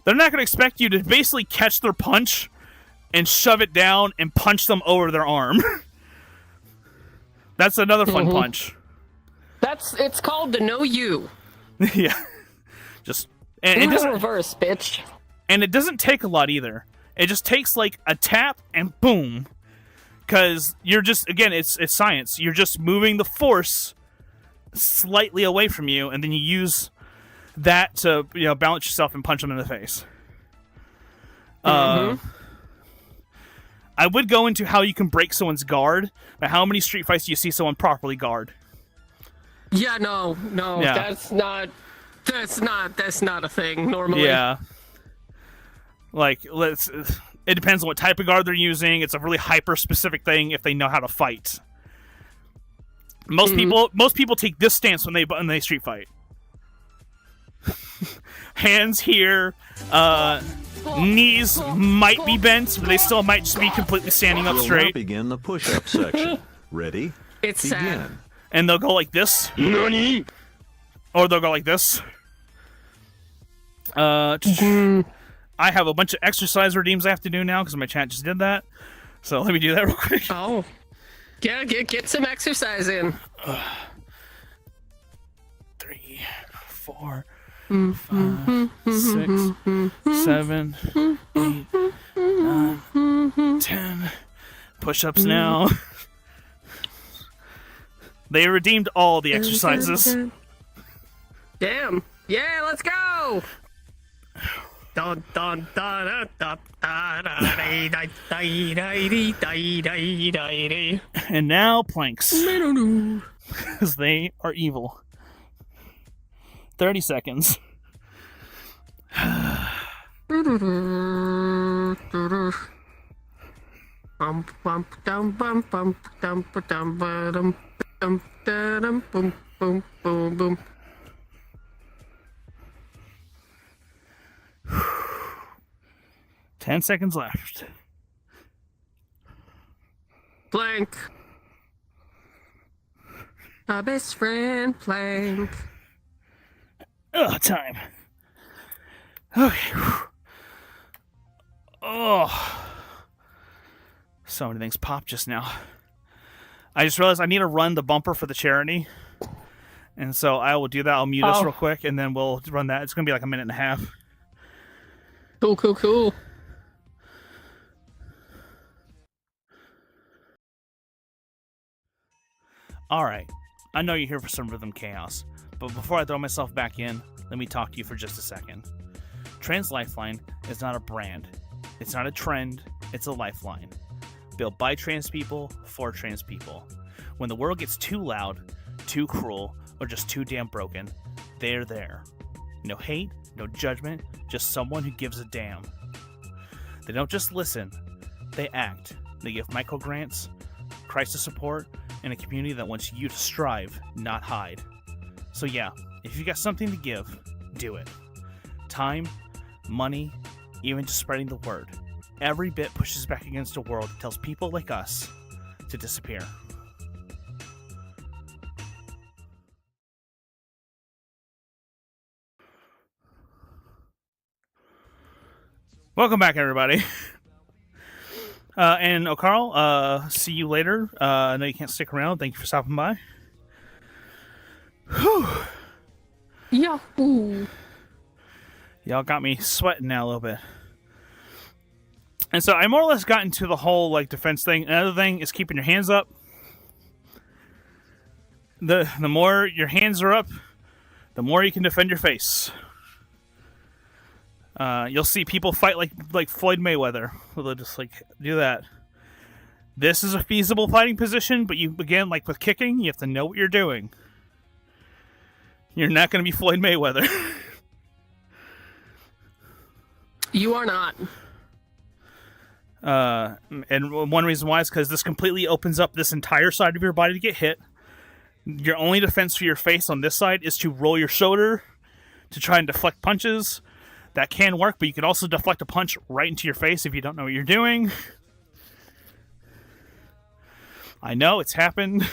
they're not going to expect you to basically catch their punch and shove it down and punch them over their arm. That's another fun punch. It's called the no you. Yeah. And it doesn't reverse, bitch. And it doesn't take a lot either. It just takes like a tap and boom. Because you're just, again, it's science. You're just moving the force slightly away from you, and then you use that to balance yourself and punch them in the face. I would go into how you can break someone's guard, but how many street fights do you see someone properly guard? Yeah, no, yeah. That's not a thing normally. Yeah. Like, it depends on what type of guard they're using. It's a really hyper-specific thing if they know how to fight. Most people take this stance when they street fight. Hands here, knees might be bent, but they still might just be completely standing up straight. We'll now begin the push-up section. Ready? It's begin. sad. And they'll go like this. NANI? Or they'll go like this. I have a bunch of exercise redeems I have to do now because my chat just did that. So let me do that real quick. Oh. Yeah, get some exercise in. 3, 4, 5, 6, 7, 8, 9, 10. Push-ups now. They redeemed all the exercises. Damn. Yeah, let's go! And now planks. Because they are evil. 30 seconds. Boom. 10 seconds left. Plank. My best friend, Plank. Time. Okay. Oh. So many things popped just now. I just realized I need to run the bumper for the charity. And so I will do that. I'll mute us real quick, and then we'll run that. It's going to be like a minute and a half. Cool. Alright, I know you're here for some rhythm chaos, but before I throw myself back in, let me talk to you for just a second. Trans Lifeline is not a brand. It's not a trend, it's a lifeline. Built by trans people, for trans people. When the world gets too loud, too cruel, or just too damn broken, they're there. No hate, no judgment, just someone who gives a damn. They don't just listen, they act. They give micro grants, crisis support, and a community that wants you to strive, not hide. So yeah, if you got something to give, do it. Time, money, even just spreading the word. Every bit pushes back against a world that tells people like us to disappear. Welcome back, everybody. And O'Carl, see you later. I know you can't stick around. Thank you for stopping by. Whew. Yahoo! Y'all got me sweating now a little bit. And so I more or less got into the whole defense thing. Another thing is keeping your hands up. The more your hands are up, the more you can defend your face. You'll see people fight like Floyd Mayweather. They'll just do that. This is a feasible fighting position, but again, like with kicking, you have to know what you're doing. You're not going to be Floyd Mayweather. You are not. And one reason why is because this completely opens up this entire side of your body to get hit. Your only defense for your face on this side is to roll your shoulder to try and deflect punches. That can work, but you can also deflect a punch right into your face if you don't know what you're doing. I know, it's happened.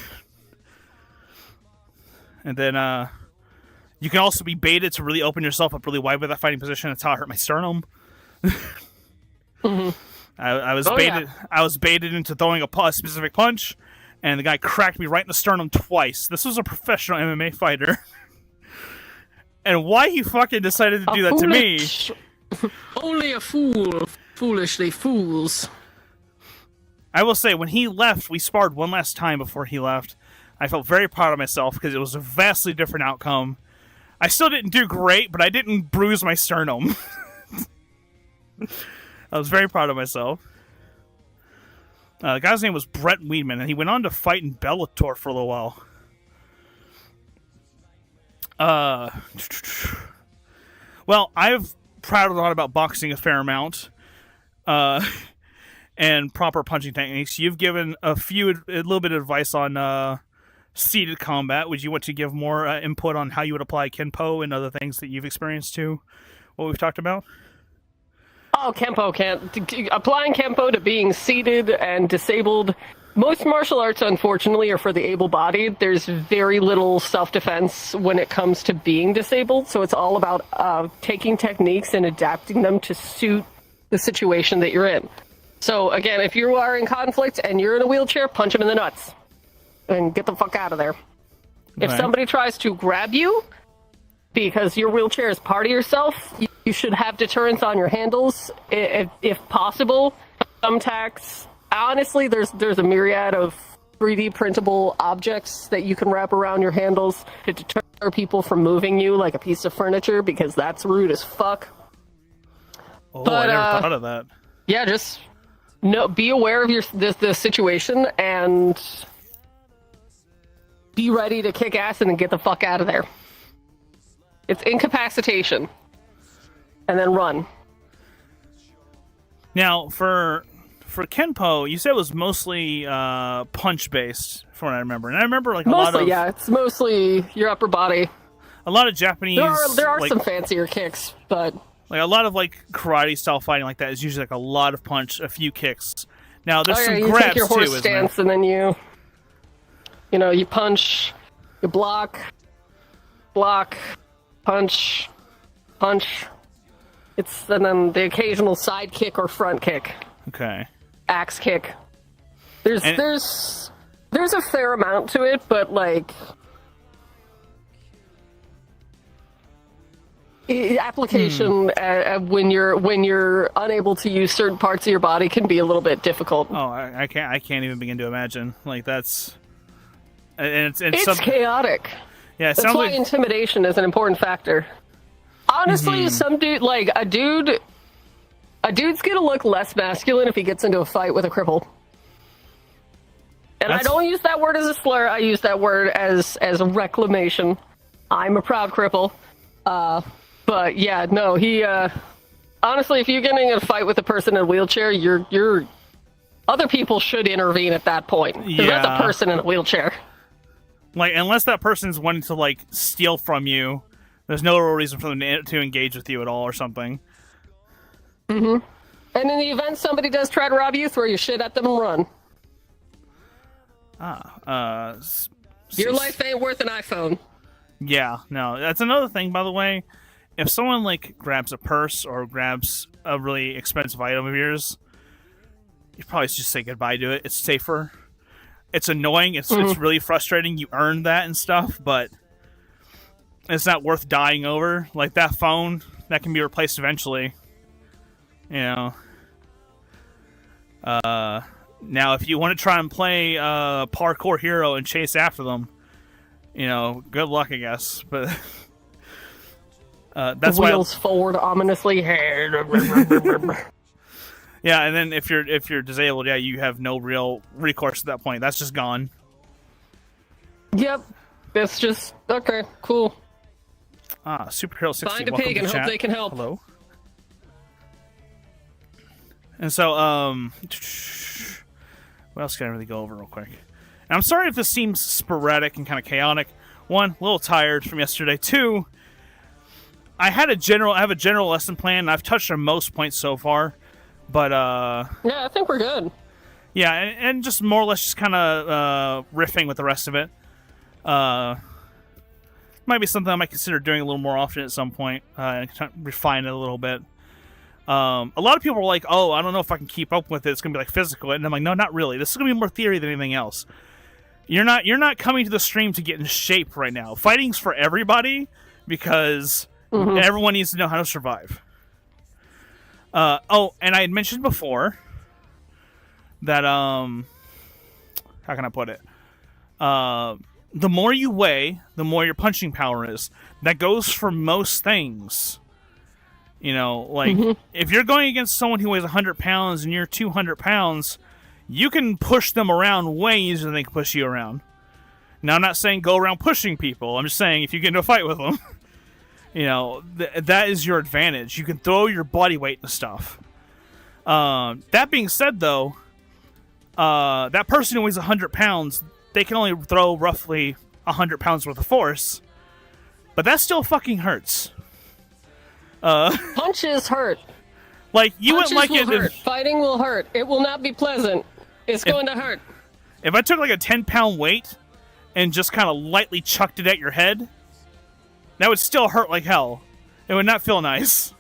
And then you can also be baited to really open yourself up really wide with that fighting position. That's how I hurt my sternum. Mm-hmm. I was Oh, baited. yeah. I was baited into throwing a specific punch, and the guy cracked me right in the sternum twice. This was a professional MMA fighter, and why he fucking decided to do that to me? Only a fool foolishly fools. I will say, when he left, we sparred one last time before he left. I felt very proud of myself because it was a vastly different outcome. I still didn't do great, but I didn't bruise my sternum. I was very proud of myself. The guy's name was Brett Weedman, and he went on to fight in Bellator for a little while. Well, I've pratttled on about boxing a fair amount, and proper punching techniques. You've given a little bit of advice on seated combat. Would you want to give more input on how you would apply Kenpo and other things that you've experienced to what we've talked about? Oh, Kenpo can't. Applying Kenpo to being seated and disabled. Most martial arts, unfortunately, are for the able-bodied. There's very little self-defense when it comes to being disabled, so it's all about taking techniques and adapting them to suit the situation that you're in. So, again, if you are in conflict and you're in a wheelchair, punch him in the nuts and get the fuck out of there. If Right. somebody tries to grab you because your wheelchair is part of yourself, you should have deterrence on your handles, if possible. Thumbtacks. Honestly, there's a myriad of 3D printable objects that you can wrap around your handles to deter people from moving you like a piece of furniture, because that's rude as fuck. Oh, But, I never thought of that. Yeah, just be aware of the situation and be ready to kick ass and get the fuck out of there. It's incapacitation. And then run. Now, for Kenpo, you said it was mostly punch-based, from what I remember. And I remember like Yeah, it's mostly your upper body. a lot of Japanese... There are like, some fancier kicks, but... Like, a lot of, like, karate-style fighting like that is usually, like, a lot of punch, a few kicks. Now, there's some you grabs, take your horse too, stance and then you punch, you block, punch. And then the occasional side kick or front kick. Okay. Axe kick. There's a fair amount to it, but like application when you're unable to use certain parts of your body can be a little bit difficult. Oh, I can't even begin to imagine. Like, that's... And It's chaotic. Yeah, it That's sounds why like... intimidation is an important factor. Honestly, some dude, like a dude's gonna look less masculine if he gets into a fight with a cripple. And I don't use that word as a slur. I use that word as a reclamation. I'm a proud cripple. But yeah, no, he honestly, if you're getting in a fight with a person in a wheelchair, you're other people should intervene at that point. Because that's a person in a wheelchair. Like, unless that person's wanting to, like, steal from you, there's no real reason for them to engage with you at all or something. Mm-hmm. And in the event somebody does try to rob you, throw your shit at them and run. Your life ain't worth an iPhone. Yeah, no, that's another thing, by the way. If someone, like, grabs a purse or grabs a really expensive item of yours, you probably should just say goodbye to it. It's safer. It's annoying. It's really frustrating. You earned that and stuff, but it's not worth dying over. Like, that phone, that can be replaced eventually. You know. Now, if you want to try and play Parkour Hero and chase after them, you know, good luck, I guess. But that's why wheels forward ominously. Yeah, and then if you're disabled, yeah, you have no real recourse at that point. That's just gone. Yep, it's just okay. Cool. Superhero 60. Find a welcome pig to and hope chat. they can help. Hello. And so, what else can I really go over real quick? And I'm sorry if this seems sporadic and kind of chaotic. One, a little tired from yesterday. Two, I have a general lesson plan, and I've touched on most points so far. But yeah, I think we're good. Yeah, and just more or less just kind of riffing with the rest of it. Might be something I might consider doing a little more often at some point, and refine it a little bit. A lot of people are like, "Oh, I don't know if I can keep up with it. It's gonna be like physical," and I'm like, "No, not really. This is gonna be more theory than anything else. You're not coming to the stream to get in shape right now. Fighting's for everybody because everyone needs to know how to survive." Oh, and I had mentioned before that how can I put it? The more you weigh, the more your punching power is. That goes for most things. You know, like, if you're going against someone who weighs 100 pounds and you're 200 pounds, you can push them around way easier than they can push you around. Now, I'm not saying go around pushing people. I'm just saying if you get into a fight with them, you know, that is your advantage. You can throw your body weight and stuff. That being said, though, that person who weighs 100 pounds, they can only throw roughly 100 pounds worth of force, but that still fucking hurts. Punches hurt. Like, you Punches wouldn't like will it hurt. Fighting will hurt. It will not be pleasant. It's going to hurt. if I took like a 10-pound weight and just kind of lightly chucked it at your head, that would still hurt like hell. It would not feel nice.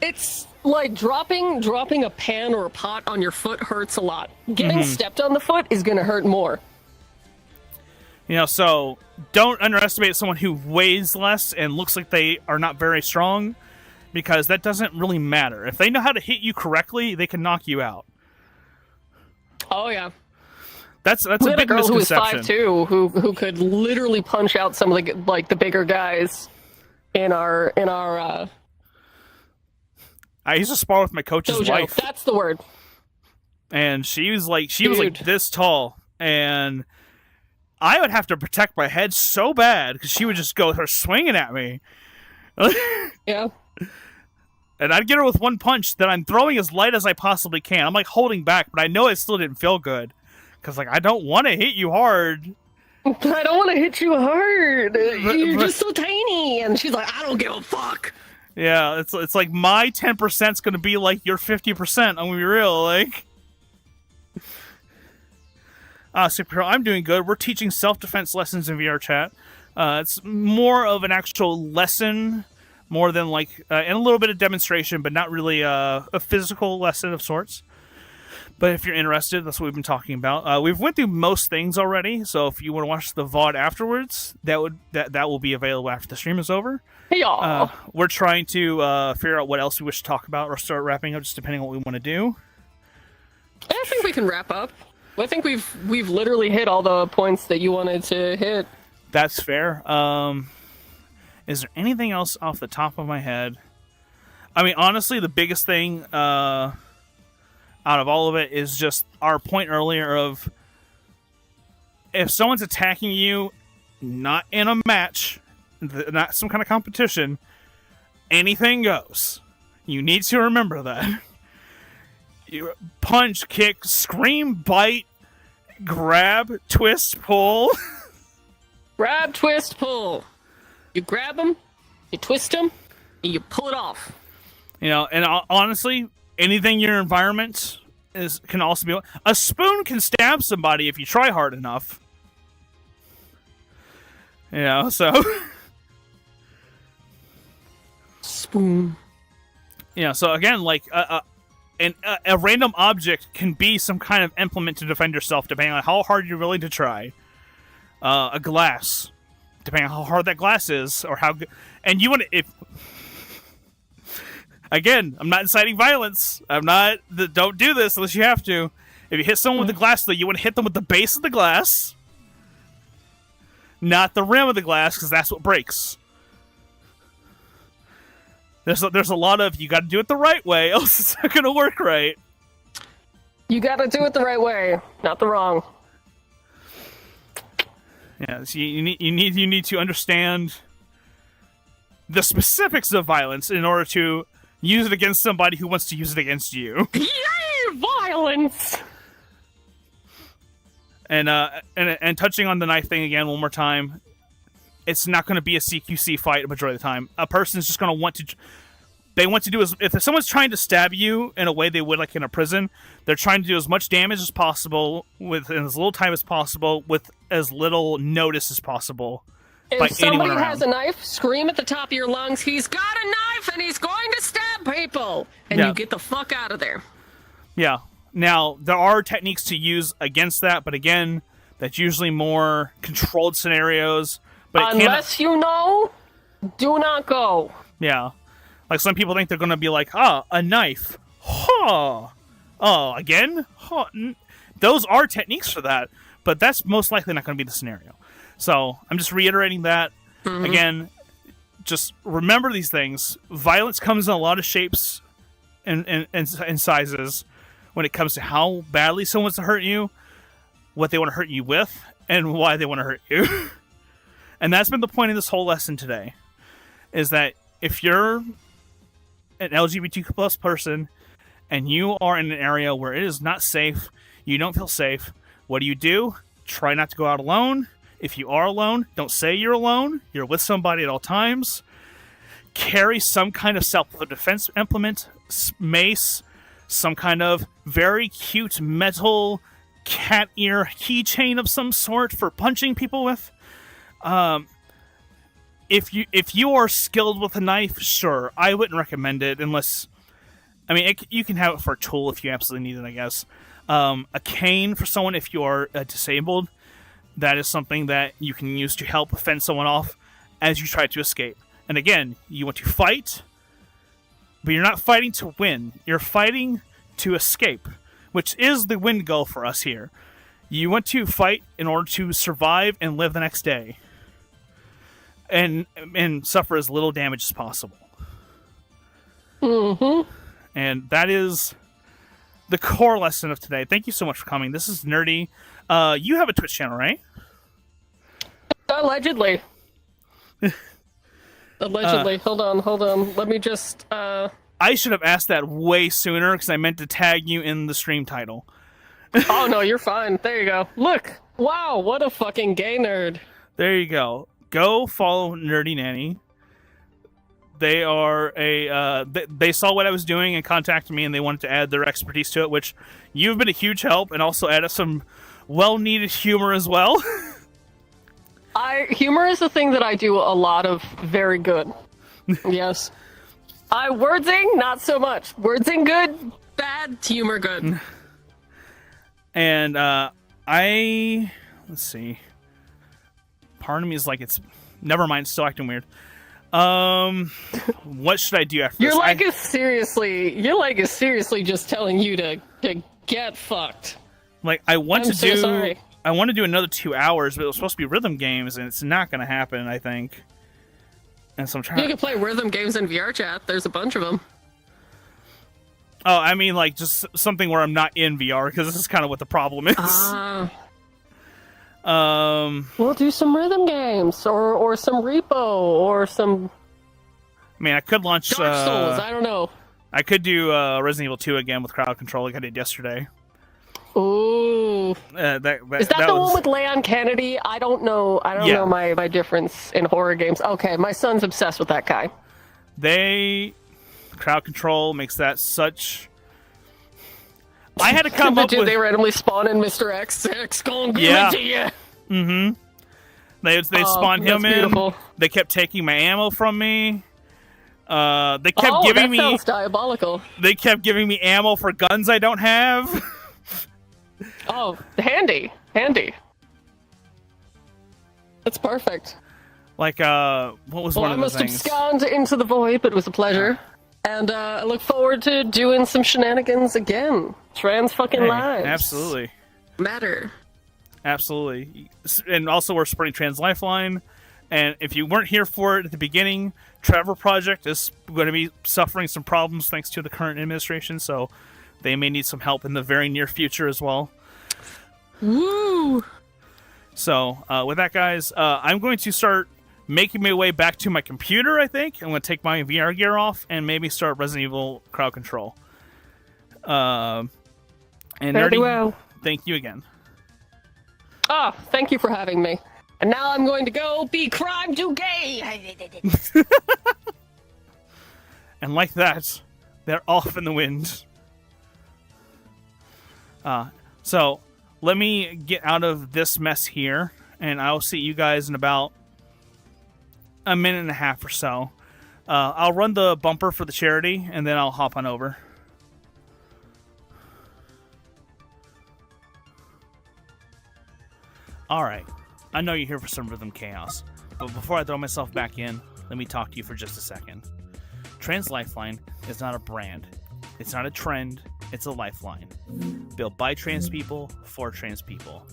It's like dropping a pan or a pot on your foot hurts a lot. Getting stepped on the foot is going to hurt more. You know, so don't underestimate someone who weighs less and looks like they are not very strong, because that doesn't really matter. If they know how to hit you correctly, they can knock you out. Oh yeah, that's a we had big a girl who was misconception. 5'2", who could literally punch out some of the bigger guys in our I used to spar with my coach's dojo. wife, That's the word. and she was like this tall, and I would have to protect my head so bad because she would just go her swinging at me. Yeah. And I'd get her with one punch that I'm throwing as light as I possibly can. I'm like holding back, but I know it still didn't feel good. Because, like, I don't want to hit you hard. I don't want to hit you hard. You're just so tiny. And she's like, I don't give a fuck. Yeah, it's like my 10% is going to be like your 50%. I'm going to be real, like. Superhero, I'm doing good. We're teaching self-defense lessons in VRChat. It's more of an actual lesson, more than like, and a little bit of demonstration, but not really a physical lesson of sorts. But if you're interested, that's what we've been talking about. We've went through most things already, so if you want to watch the VOD afterwards, that will be available after the stream is over. Yeah. We're trying to figure out what else we wish to talk about or start wrapping up, just depending on what we want to do. I think we can wrap up. I think we've literally hit all the points that you wanted to hit. That's fair. Is there anything else off the top of my head? I mean, honestly, the biggest thing out of all of it is just our point earlier of if someone's attacking you, not in a match, not some kind of competition, anything goes. You need to remember that. You punch, kick, scream, bite, grab, twist, pull. Grab, twist, pull. You grab them, you twist them, and you pull it off. You know, and honestly, anything in your environment can also be... A spoon can stab somebody if you try hard enough. You know, so... Spoon. You know, so again, like, a random object can be some kind of implement to defend yourself, depending on how hard you're willing to try. A glass, depending on how hard that glass is, or how good... And you want to... Again, I'm not inciting violence. I'm not... Don't do this unless you have to. If you hit someone with the glass, though, you want to hit them with the base of the glass, not the rim of the glass, because that's what breaks. There's a lot of, you got to do it the right way, else it's not going to work right. You gotta do it the right way, not the wrong. Yeah, so you need to understand the specifics of violence in order to use it against somebody who wants to use it against you. Yay, violence! And touching on the knife thing again one more time, it's not going to be a CQC fight a majority of the time. A person's just going to want to... They want to do if someone's trying to stab you in a way they would like in a prison, they're trying to do as much damage as possible in as little time as possible with as little notice as possible. by If anyone somebody around. has a knife, scream at the top of your lungs, "He's got a knife and he's going to stab people!" And Yeah. you get the fuck out of there. Yeah. Now, there are techniques to use against that, but again, that's usually more controlled scenarios. But Unless you know, do not go. yeah. Like, some people think they're going to be like, a knife. Huh. Oh, again? Huh. Those are techniques for that, but that's most likely not going to be the scenario. So, I'm just reiterating that. Again, just remember these things. Violence comes in a lot of shapes and sizes when it comes to how badly someone wants to hurt you, what they want to hurt you with, and why they want to hurt you. And that's been the point of this whole lesson today, is that if you're an LGBTQ plus person and you are in an area where it is not safe, you don't feel safe, what do? Try not to go out alone. If you are alone, don't say you're alone. You're with somebody at all times. Carry some kind of self-defense implement, mace, some kind of very cute metal cat ear keychain of some sort for punching people with. If you are skilled with a knife, sure, I wouldn't recommend it unless, I mean, you can have it for a tool if you absolutely need it, I guess. A cane for someone if you are disabled. That is something that you can use to help fend someone off as you try to escape. And again, you want to fight, but you're not fighting to win. You're fighting to escape, which is the win goal for us here. You want to fight in order to survive and live the next day. And suffer as little damage as possible. Mm-hmm. And that is the core lesson of today. Thank you so much for coming. This is Nerdy. You have a Twitch channel, right? Allegedly. Allegedly. Hold on. Let me just, I should have asked that way sooner because I meant to tag you in the stream title. Oh, no, you're fine. There you go. Look. Wow, what a fucking gay nerd. There you go. Go follow Nerdy Nanny. They are they saw what I was doing and contacted me, and they wanted to add their expertise to it, which you've been a huge help, and also added some well-needed humor as well. Humor is the thing that I do a lot of very good. Yes. Wordsing, not so much. Wordsing good, bad, humor good. And let's see. Part of me is like, it's never mind, it's still acting weird. What should I do after Your this? leg is seriously just telling you to get fucked. Like, I want I'm to so do sorry. I want to do another 2 hours, but it was supposed to be rhythm games, and it's not going to happen, I think. And so I'm trying. You can play rhythm games in VRChat. There's a bunch of them. Oh, I mean, like, just something where I'm not in VR, because this is kind of what the problem is. We'll do some rhythm games, or some Repo, or some I mean, I could launch. Dark Souls. I don't know. I could do Resident Evil 2 again with crowd control, like I did yesterday. Ooh. Is that the one with Leon Kennedy? I don't know. I don't know my difference in horror games. Okay, my son's obsessed with that guy. Crowd control makes that such. I had to come up with. They randomly spawn in Mr. X. X gonna give it to you. Mm-hmm. They spawned him in. Beautiful. They kept taking my ammo from me. They kept giving me. Sounds diabolical. They kept giving me ammo for guns I don't have. Oh, handy. That's perfect. Like, what was one I of must those things? abscond into the void, but it was a pleasure. And I look forward to doing some shenanigans again. Trans fucking lives. Absolutely. Matter. Absolutely. And also, we're supporting Trans Lifeline. And if you weren't here for it at the beginning, Trevor Project is going to be suffering some problems thanks to the current administration, so they may need some help in the very near future as well. Woo! So, with that, guys, I'm going to start making my way back to my computer, I think. I'm going to take my VR gear off and maybe start Resident Evil crowd control. And Very Nerdy, well. thank you again. Oh, thank you for having me. And now I'm going to go be crime to gay. And like that, they're off in the wind. So, let me get out of this mess here, and I'll see you guys in about a minute and a half or so. I'll run the bumper for the charity, and then I'll hop on over. Alright, I know you're here for some rhythm chaos, but before I throw myself back in, let me talk to you for just a second. Trans Lifeline is not a brand. It's not a trend, it's a lifeline. Built by trans people, for trans people.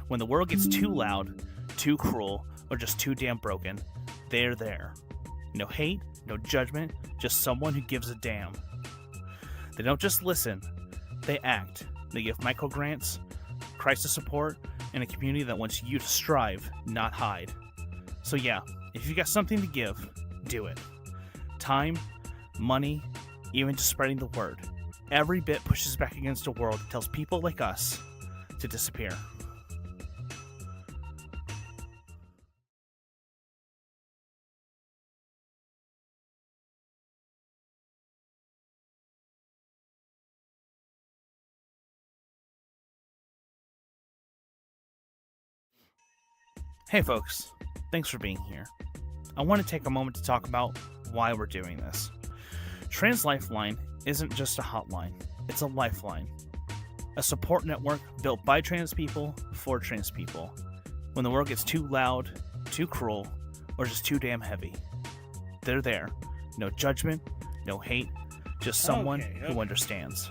When the world gets too loud, too cruel, or just too damn broken, they're there. No hate, no judgment, just someone who gives a damn. They don't just listen, they act. They give microgrants, crisis support, and a community that wants you to strive, not hide. So yeah, if you got something to give, do it. Time, money, even just spreading the word. Every bit pushes back against a world that tells people like us to disappear. Hey folks, thanks for being here. I want to take a moment to talk about why we're doing this. Trans Lifeline isn't just a hotline, it's a lifeline. A support network built by trans people, for trans people. When the world gets too loud, too cruel, or just too damn heavy. They're there. No judgment, no hate, just someone who understands.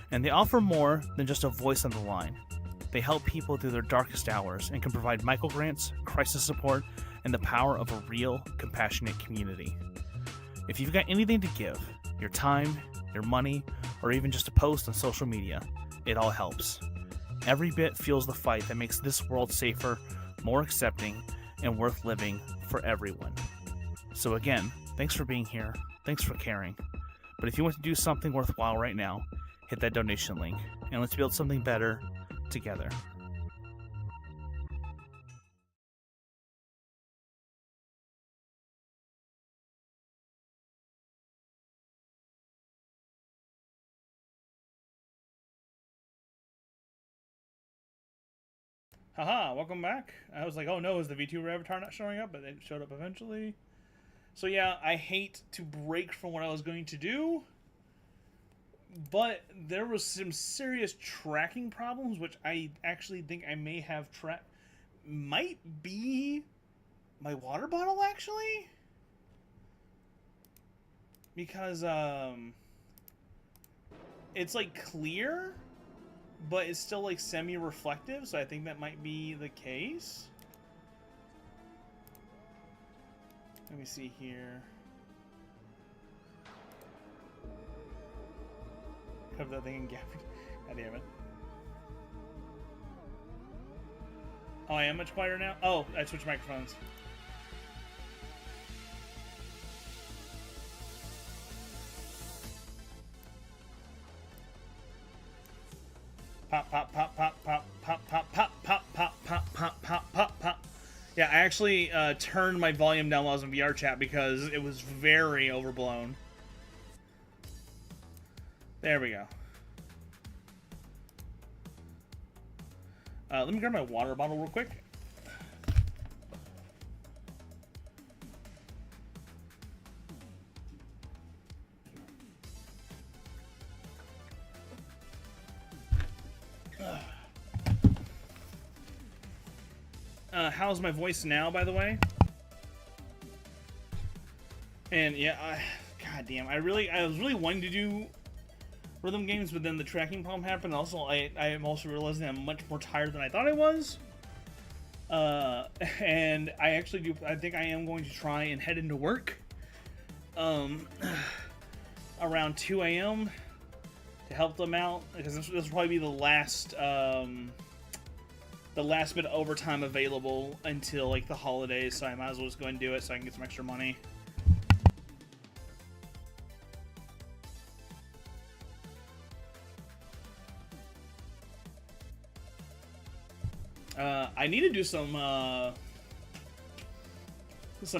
And they offer more than just a voice on the line. They help people through their darkest hours and can provide microgrants, crisis support, and the power of a real, compassionate community. If you've got anything to give, your time, your money, or even just a post on social media, it all helps. Every bit fuels the fight that makes this world safer, more accepting, and worth living for everyone. So again, thanks for being here, thanks for caring. But if you want to do something worthwhile right now, hit that donation link, and let's build something better together. Haha, welcome back. I was like, oh no, is the V2 avatar not showing up? But it showed up eventually. So yeah, I hate to break from what I was going to do, but there was some serious tracking problems, which I actually think I may have might be my water bottle, actually? Because, it's, like, clear, but it's still, like, semi-reflective, so I think that might be the case. Let me see here. Cover that thing in gap. God damn it. Oh, I am much quieter now? Oh, I switched microphones. Pop, pop, pop, pop, pop, pop, pop, pop, pop, pop, pop, pop, pop, pop, pop. Yeah, I actually turned my volume down while I was in VRChat because it was very overblown. There we go. Let me grab my water bottle real quick. How's my voice now, by the way? And yeah, god damn, I was really wanting to do rhythm games, but then the tracking problem happened. Also, I am also realizing I'm much more tired than I thought I was. And I think I am going to try and head into work around 2 a.m. to help them out, because this will probably be the last bit of overtime available until like the holidays, so I might as well just go and do it so I can get some extra money. I need to do some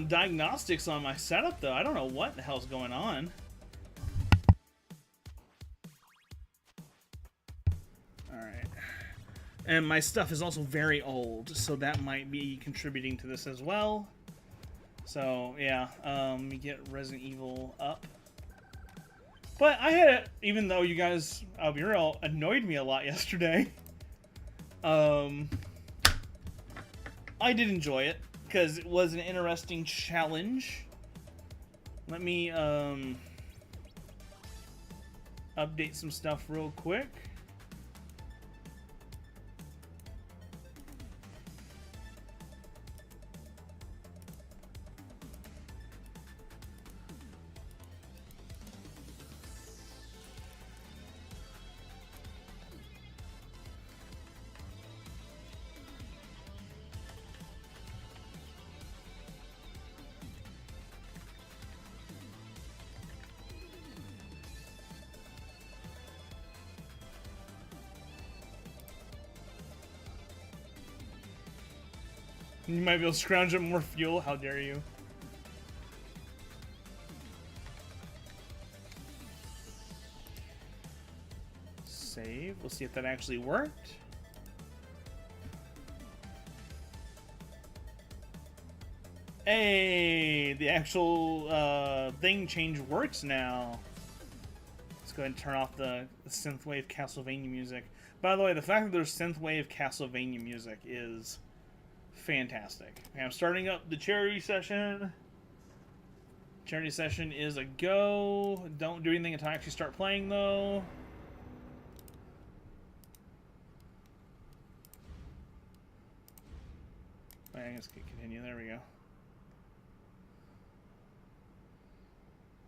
diagnostics on my setup, though. I don't know what the hell's going on. Alright. And my stuff is also very old, so that might be contributing to this as well. So yeah, let me get Resident Evil up. But I had it, even though you guys, I'll be real, annoyed me a lot yesterday. I did enjoy it because it was an interesting challenge. Let me update some stuff real quick. You might be able to scrounge up more fuel. How dare you? Save. We'll see if that actually worked. Hey, the actual thing change works now. Let's go ahead and turn off the synthwave Castlevania music. By the way, the fact that there's synthwave Castlevania music is fantastic. Okay, I'm starting up the charity session. Charity session is a go. Don't do anything until I actually start playing, though. I guess continue. There we go.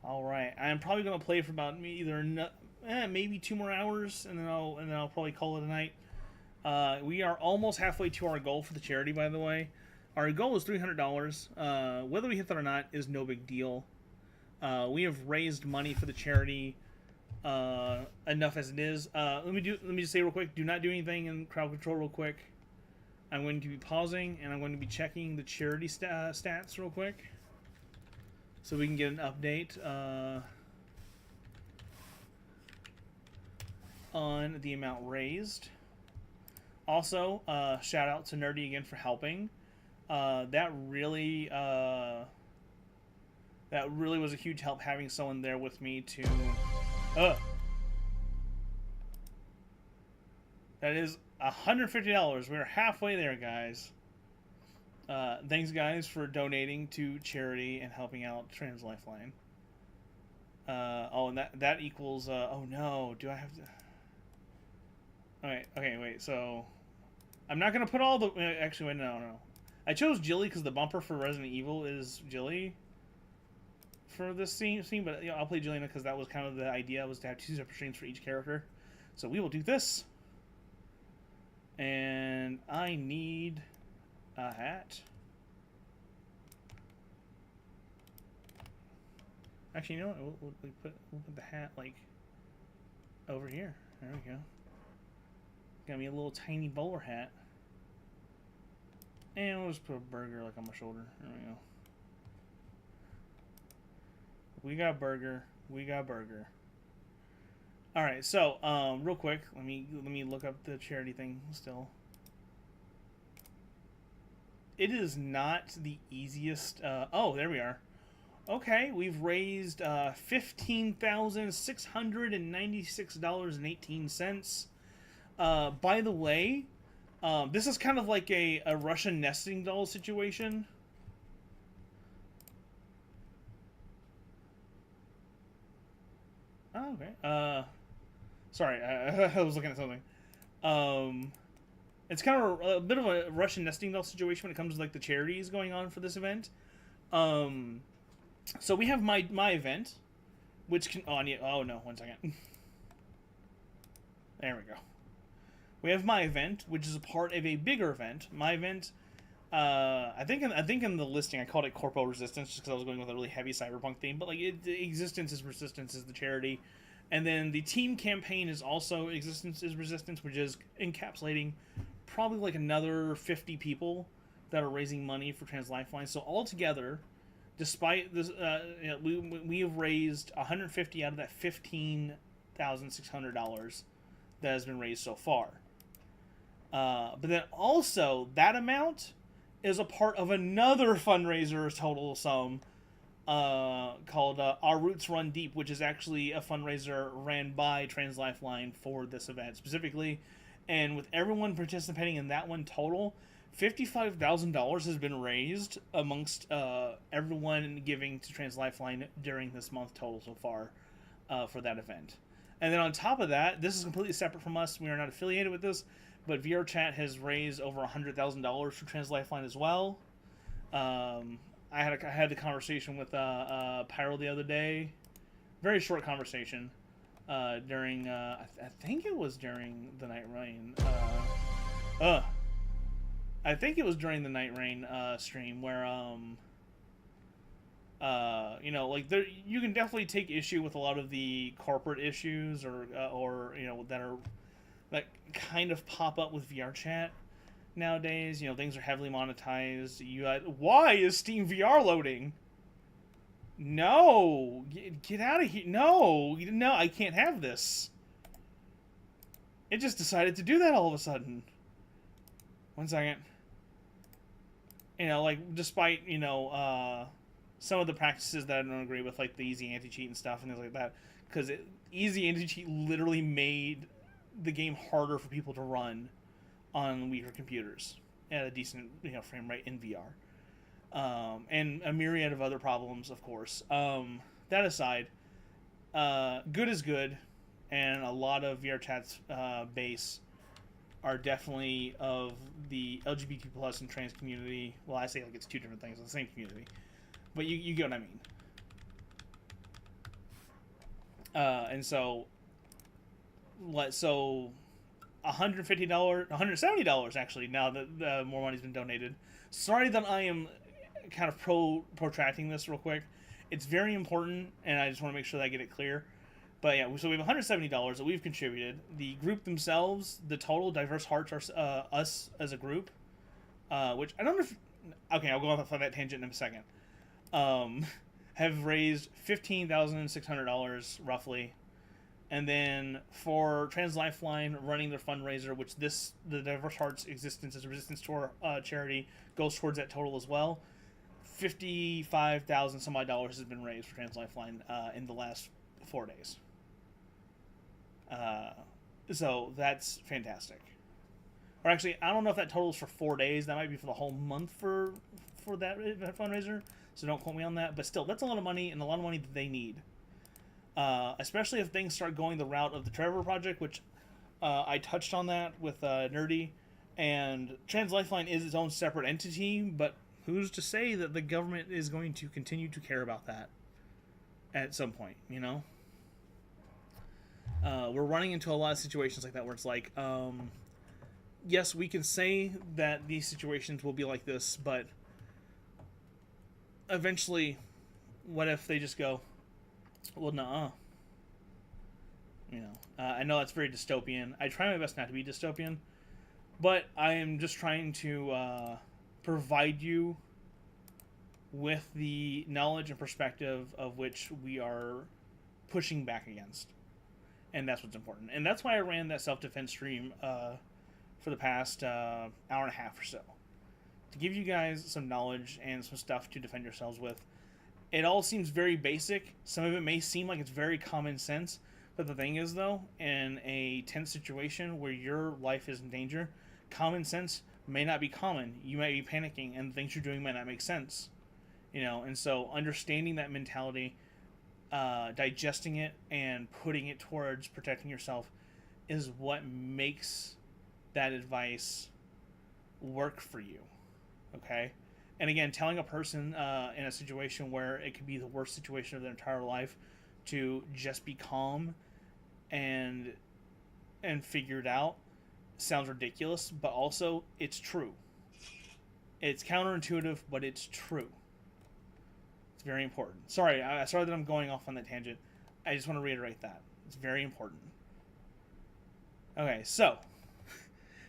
All right, I'm probably gonna play for about maybe 2 more hours, and then I'll probably call it a night. We are almost halfway to our goal for the charity, by the way. Our goal is $300. Whether we hit that or not is no big deal. We have raised money for the charity enough as it is. Let me just say real quick, do not do anything in crowd control real quick. I'm going to be pausing, and I'm going to be checking the charity stats real quick, so we can get an update on the amount raised. Also, shout out to Nerdy again for helping. That really was a huge help, having someone there with me to. That is $150. We're halfway there, guys. Thanks, guys, for donating to charity and helping out Trans Lifeline. Oh, and that equals. Oh no, do I have to? Okay, wait. So, I'm not gonna put all the. Actually, wait, no. I chose Jilly because the bumper for Resident Evil is Jilly for this scene. But I'll play Jilly because that was kind of the idea, was to have 2 separate streams for each character. So we will do this. And I need a hat. Actually, you know what? We'll put the hat like over here. There we go. Got me a little tiny bowler hat. And we'll just put a burger like on my shoulder. There we go. We got burger. We got burger. All right, so real quick, let me look up the charity thing still. It is not the easiest. Oh, there we are. Okay, we've raised $15,696.18. By the way, this is kind of like a Russian nesting doll situation. Oh, okay. Sorry, I was looking at something. It's kind of a bit of a Russian nesting doll situation when it comes to like the charities going on for this event. So we have my event, which can oh no, 1 second. There we go. We have my event, which is a part of a bigger event. My event, I think in the listing I called it Corpo Resistance just because I was going with a really heavy cyberpunk theme. But like, Existence is Resistance is the charity, and then the team campaign is also Existence is Resistance, which is encapsulating probably like another 50 people that are raising money for Trans Lifeline. So altogether, despite this, we have raised $150 out of that $15,600 that has been raised so far. But then also that amount is a part of another fundraiser total sum called Our Roots Run Deep, which is actually a fundraiser ran by Trans Lifeline for this event specifically. And with everyone participating in that one total, $55,000 has been raised amongst everyone giving to Trans Lifeline during this month total so far for that event. And then on top of that, this is completely separate from us. We are not affiliated with this, but VRChat has raised over $100,000 for Trans Lifeline as well. I had the conversation with Pyro the other day. Very short conversation during I think it was during the Night Rain. I think it was during the Night Rain stream where you know, like there you can definitely take issue with a lot of the corporate issues or you know that kind of pop up with VRChat nowadays. You know, things are heavily monetized. Why is Steam VR loading? No, get out of here. No, I can't have this. It just decided to do that all of a sudden. 1 second. You know, like, despite, you know, some of the practices that I don't agree with, like the easy anti-cheat and stuff and things like that, because easy anti-cheat literally made the game harder for people to run on weaker computers at a decent, you know, frame rate in VR. And a myriad of other problems, of course. That aside, good is good, and a lot of VRChat's base are definitely of the LGBT plus and trans community. Well, I say like it's two different things, it's the same community, but you get what I mean. And so $150, $170 actually. Now that more money's been donated. Sorry that I am kind of protracting this real quick. It's very important, and I just want to make sure that I get it clear. But yeah, so we have $170 that we've contributed. The group themselves, the total Diverse Hearts are us as a group, which I don't know if... Okay, I'll go off on that tangent in a second. Have raised $15,600 roughly. And then for Trans Lifeline running their fundraiser, which the Diverse Hearts Existence as a Resistance Tour charity goes towards that total as well, $55,000 some odd has been raised for Trans Lifeline in the last 4 days. So that's fantastic. Or actually, I don't know if that totals for 4 days. That might be for the whole month for that fundraiser. So don't quote me on that. But still, that's a lot of money, and a lot of money that they need. Especially if things start going the route of the Trevor Project, which I touched on that with Nerdy. And Trans Lifeline is its own separate entity, but who's to say that the government is going to continue to care about that at some point, you know? We're running into a lot of situations like that where it's like, yes, we can say that these situations will be like this, but eventually, what if they just go, well, nuh-uh. You know, I know that's very dystopian. I try my best not to be dystopian, but I am just trying to provide you with the knowledge and perspective of which we are pushing back against. And that's what's important. And that's why I ran that self-defense stream for the past hour and a half or so. To give you guys some knowledge and some stuff to defend yourselves with. It all seems very basic. Some of it may seem like it's very common sense. But the thing is, though, in a tense situation where your life is in danger, common sense may not be common. You might be panicking, and the things you're doing might not make sense. You know, and so understanding that mentality, digesting it, and putting it towards protecting yourself is what makes that advice work for you. Okay? And again, telling a person in a situation where it could be the worst situation of their entire life to just be calm and figure it out sounds ridiculous, but also it's true. It's counterintuitive, but it's true. It's very important. Sorry that I'm going off on that tangent. I just want to reiterate that. It's very important. Okay, so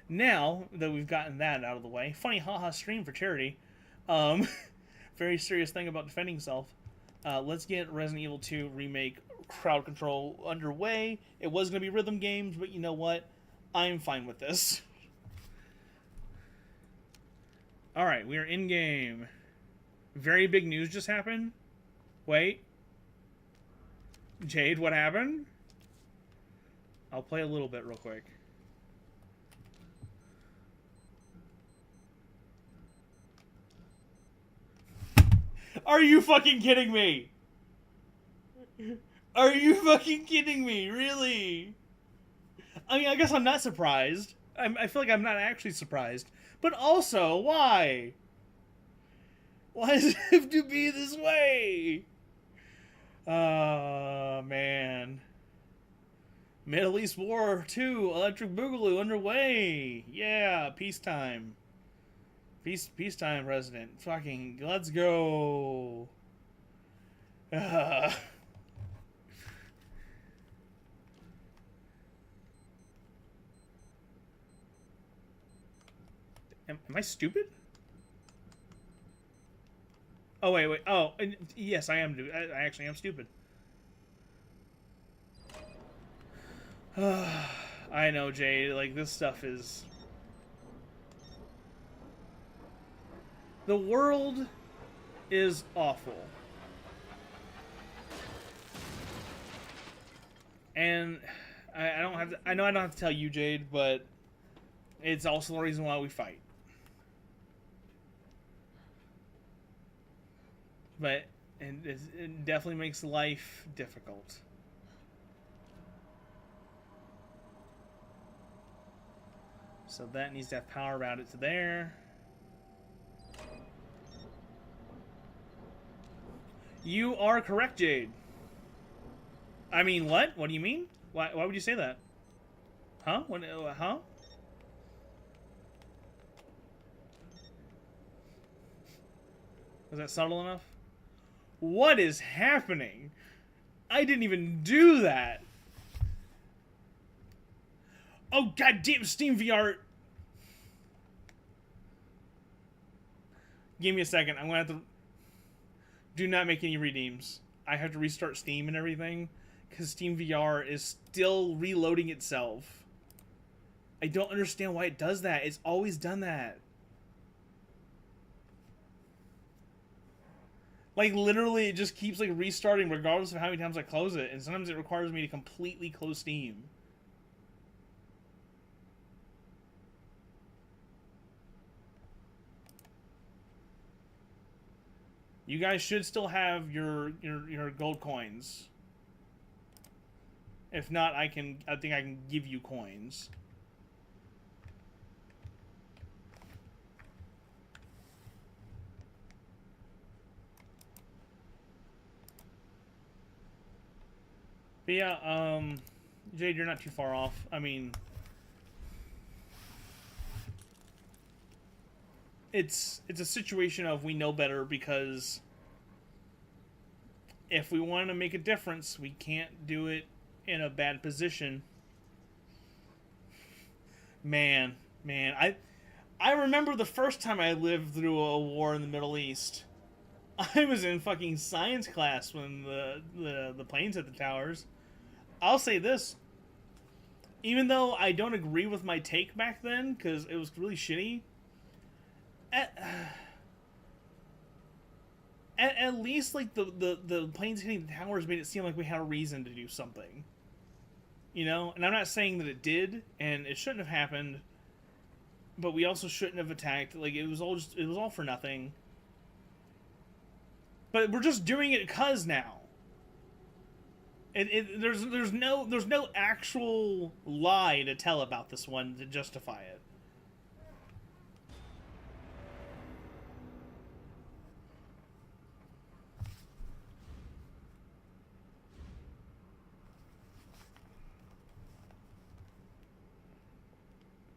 now that we've gotten that out of the way, funny haha stream for charity. Very serious thing about defending self. Let's get Resident Evil 2 Remake crowd control underway. It was going to be rhythm games, but you know what? I'm fine with this. Alright, we are in game. Very big news just happened. Wait. Jade, what happened? I'll play a little bit real quick. Are you fucking kidding me? Are you fucking kidding me? Really? I mean, I guess I'm not surprised. I feel like I'm not actually surprised. But also, why? Why does it have to be this way? Man. Middle East War 2, Electric Boogaloo underway. Yeah, peacetime. Peacetime, President. Fucking, let's go. Am I stupid? Oh, wait. Oh, yes, I am. I actually am stupid. I know, Jay. Like, this stuff is... The world is awful. And I don't have to, I know I don't have to tell you, Jade, but it's also the reason why we fight. But it definitely makes life difficult. So that needs to have power routed to there. You are correct, Jade. I mean, what? What do you mean? Why would you say that? Huh? What, huh? Was that subtle enough? What is happening? I didn't even do that. Oh, goddamn Steam VR. Give me a second. I'm gonna have to... Do not make any redeems. I have to restart Steam and everything, because Steam VR is still reloading itself. I don't understand why it does that. It's always done that. Like, literally, it just keeps, like, restarting regardless of how many times I close it, and sometimes it requires me to completely close Steam. You guys should still have your gold coins. If not, I think I can give you coins. But yeah, Jade, you're not too far off. I mean, it's a situation of we know better, because if we want to make a difference, we can't do it in a bad position. Man, I remember the first time I lived through a war in the Middle East. I was in fucking science class when the planes hit the towers. I'll say this. Even though I don't agree with my take back then, because it was really shitty, at least, like, the planes hitting the towers made it seem like we had a reason to do something. You know? And I'm not saying that it did, and it shouldn't have happened, but we also shouldn't have attacked. Like, it was all for nothing. But we're just doing it because now. There's no actual lie to tell about this one to justify it.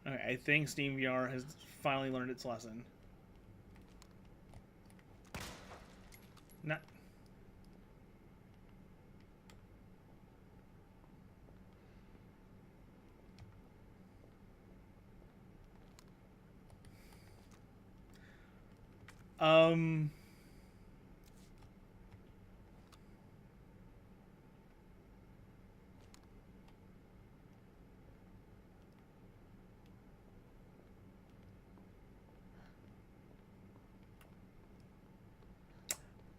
Okay, I think Steam VR has finally learned its lesson. Not.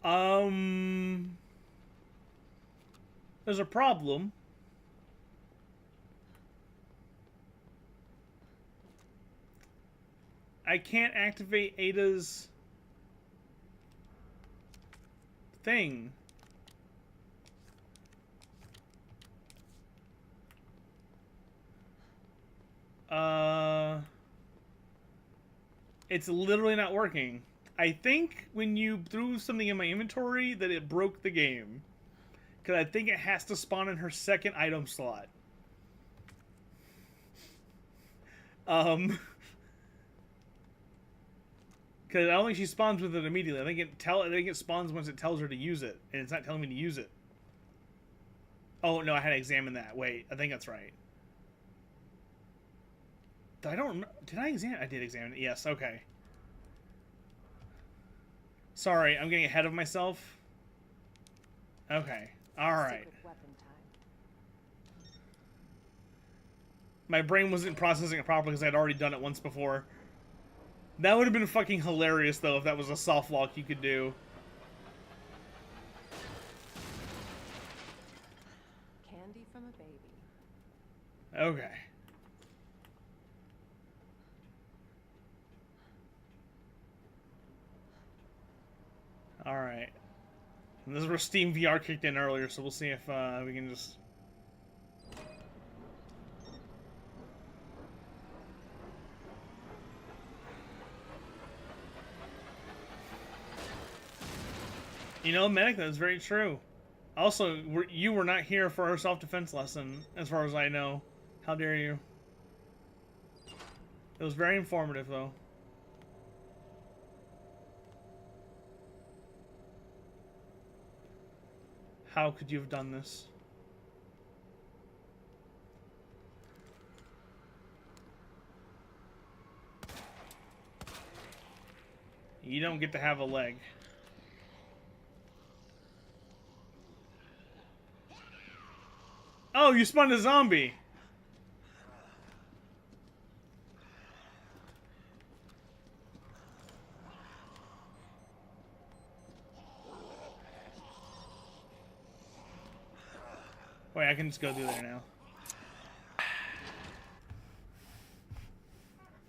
There's a problem. I can't activate Ada's thing. It's literally not working. I think when you threw something in my inventory that it broke the game. Because I think it has to spawn in her second item slot. Because I don't think she spawns with it immediately. I think it spawns once it tells her to use it, and it's not telling me to use it. Oh no, I had to examine that. Wait, I think that's right. Did I examine? I did examine it. Yes. Okay. Sorry, I'm getting ahead of myself. Okay. All right. My brain wasn't processing it properly because I'd already done it once before. That would have been fucking hilarious, though, if that was a soft lock you could do. Candy from a baby. Okay. Alright. This is where Steam VR kicked in earlier, so we'll see if we can just... You know, Medic, that's very true. Also, you were not here for our self-defense lesson, as far as I know. How dare you? It was very informative, though. How could you have done this? You don't get to have a leg. Oh, you spawned a zombie! Wait, I can just go through there now.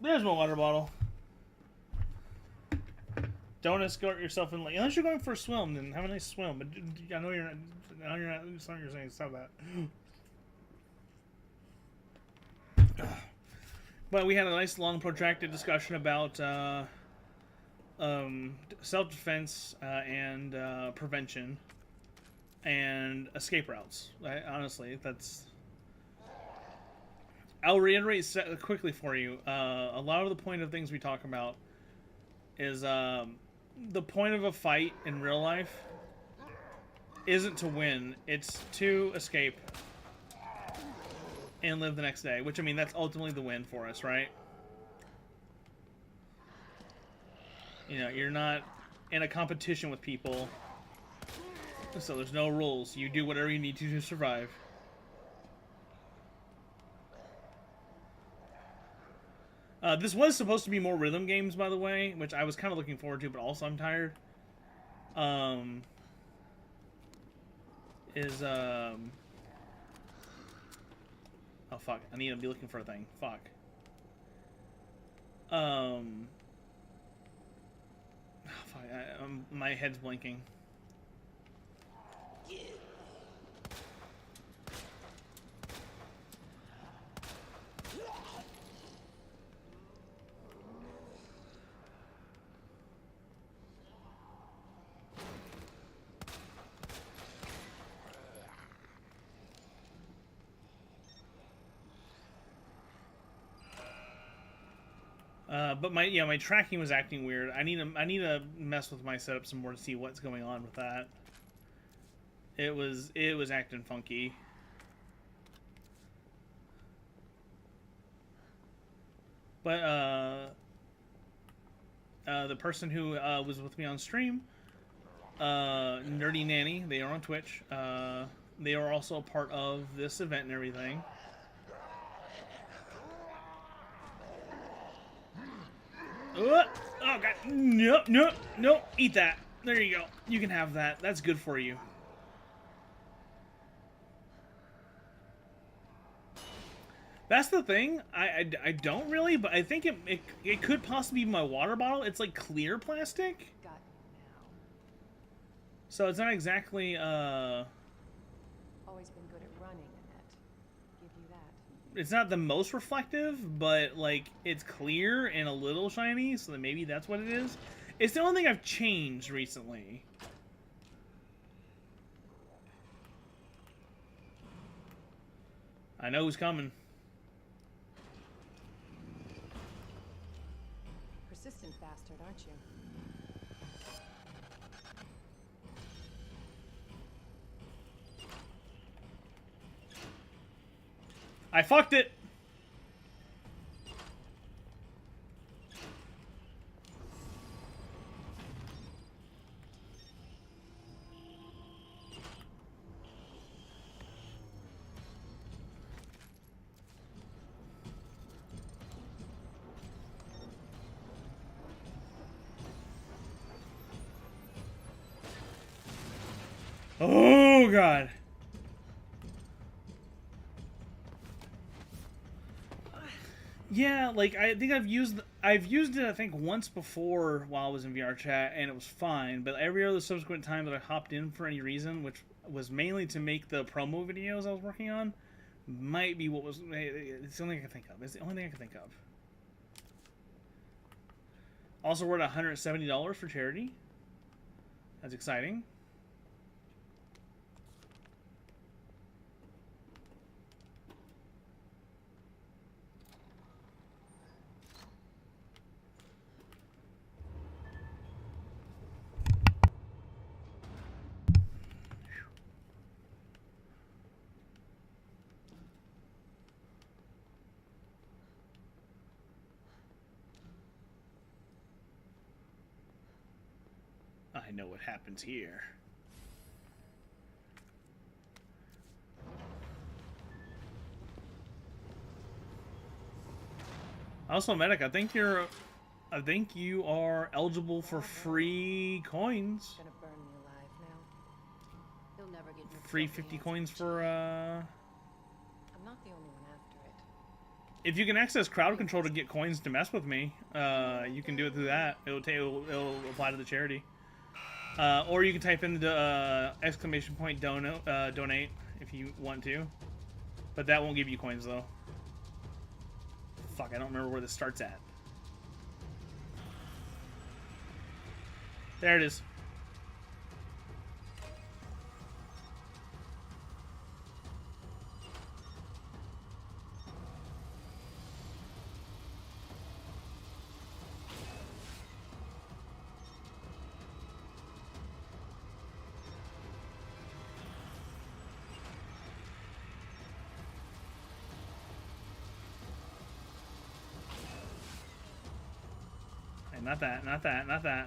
There's my water bottle. Don't escort yourself in late. Unless you're going for a swim, then have a nice swim. But I know you're not. I know you're not. It's not what you're saying. Stop that. But we had a nice, long, protracted discussion about self-defense and prevention and escape routes. Honestly, that's... I'll reiterate quickly for you. A lot of the point of things we talk about is the point of a fight in real life isn't to win, it's to escape and live the next day, which, I mean, that's ultimately the win for us, right? You know, you're not in a competition with people, so there's no rules. You do whatever you need to survive. This was supposed to be more rhythm games, by the way, which I was kind of looking forward to, but also I'm tired. Oh, fuck. I need to be looking for a thing. Fuck. Oh, fuck. My head's blinking. But my tracking was acting weird. I need to mess with my setup some more to see what's going on with that. It was acting funky. But the person who was with me on stream, Nerdy Nanny, they are on Twitch. They are also a part of this event and everything. Oh god! No! Eat that! There you go. You can have that. That's good for you. That's the thing. I don't really, but I think it could possibly be my water bottle. It's like clear plastic. Got you now. So it's not exactly, Always been good at running, Annette. Give you that. it's not the most reflective, but, like, it's clear and a little shiny, so then maybe that's what it is. It's the only thing I've changed recently. I know who's coming. Persistent bastard, aren't you? I fucked it! Oh god. Yeah, like I think I've used it I think once before while I was in VRChat and it was fine, but every other subsequent time that I hopped in for any reason, which was mainly to make the promo videos I was working on, might be what was it's the only thing I can think of. It's the only thing I can think of. Also we're at $170 for charity. That's exciting. I know what happens here. Also, Medic, I think you are eligible for free coins. Gonna burn me alive now. You'll never get your Free filthy 50 hands coins on for I'm not the only one after it. if you can access crowd control to get coins to mess with me, you can do it through that. It'll apply to the charity. Or you can type in the exclamation point donate if you want to. But that won't give you coins though. Fuck, I don't remember where this starts at. There it is. Not that, not that, not that.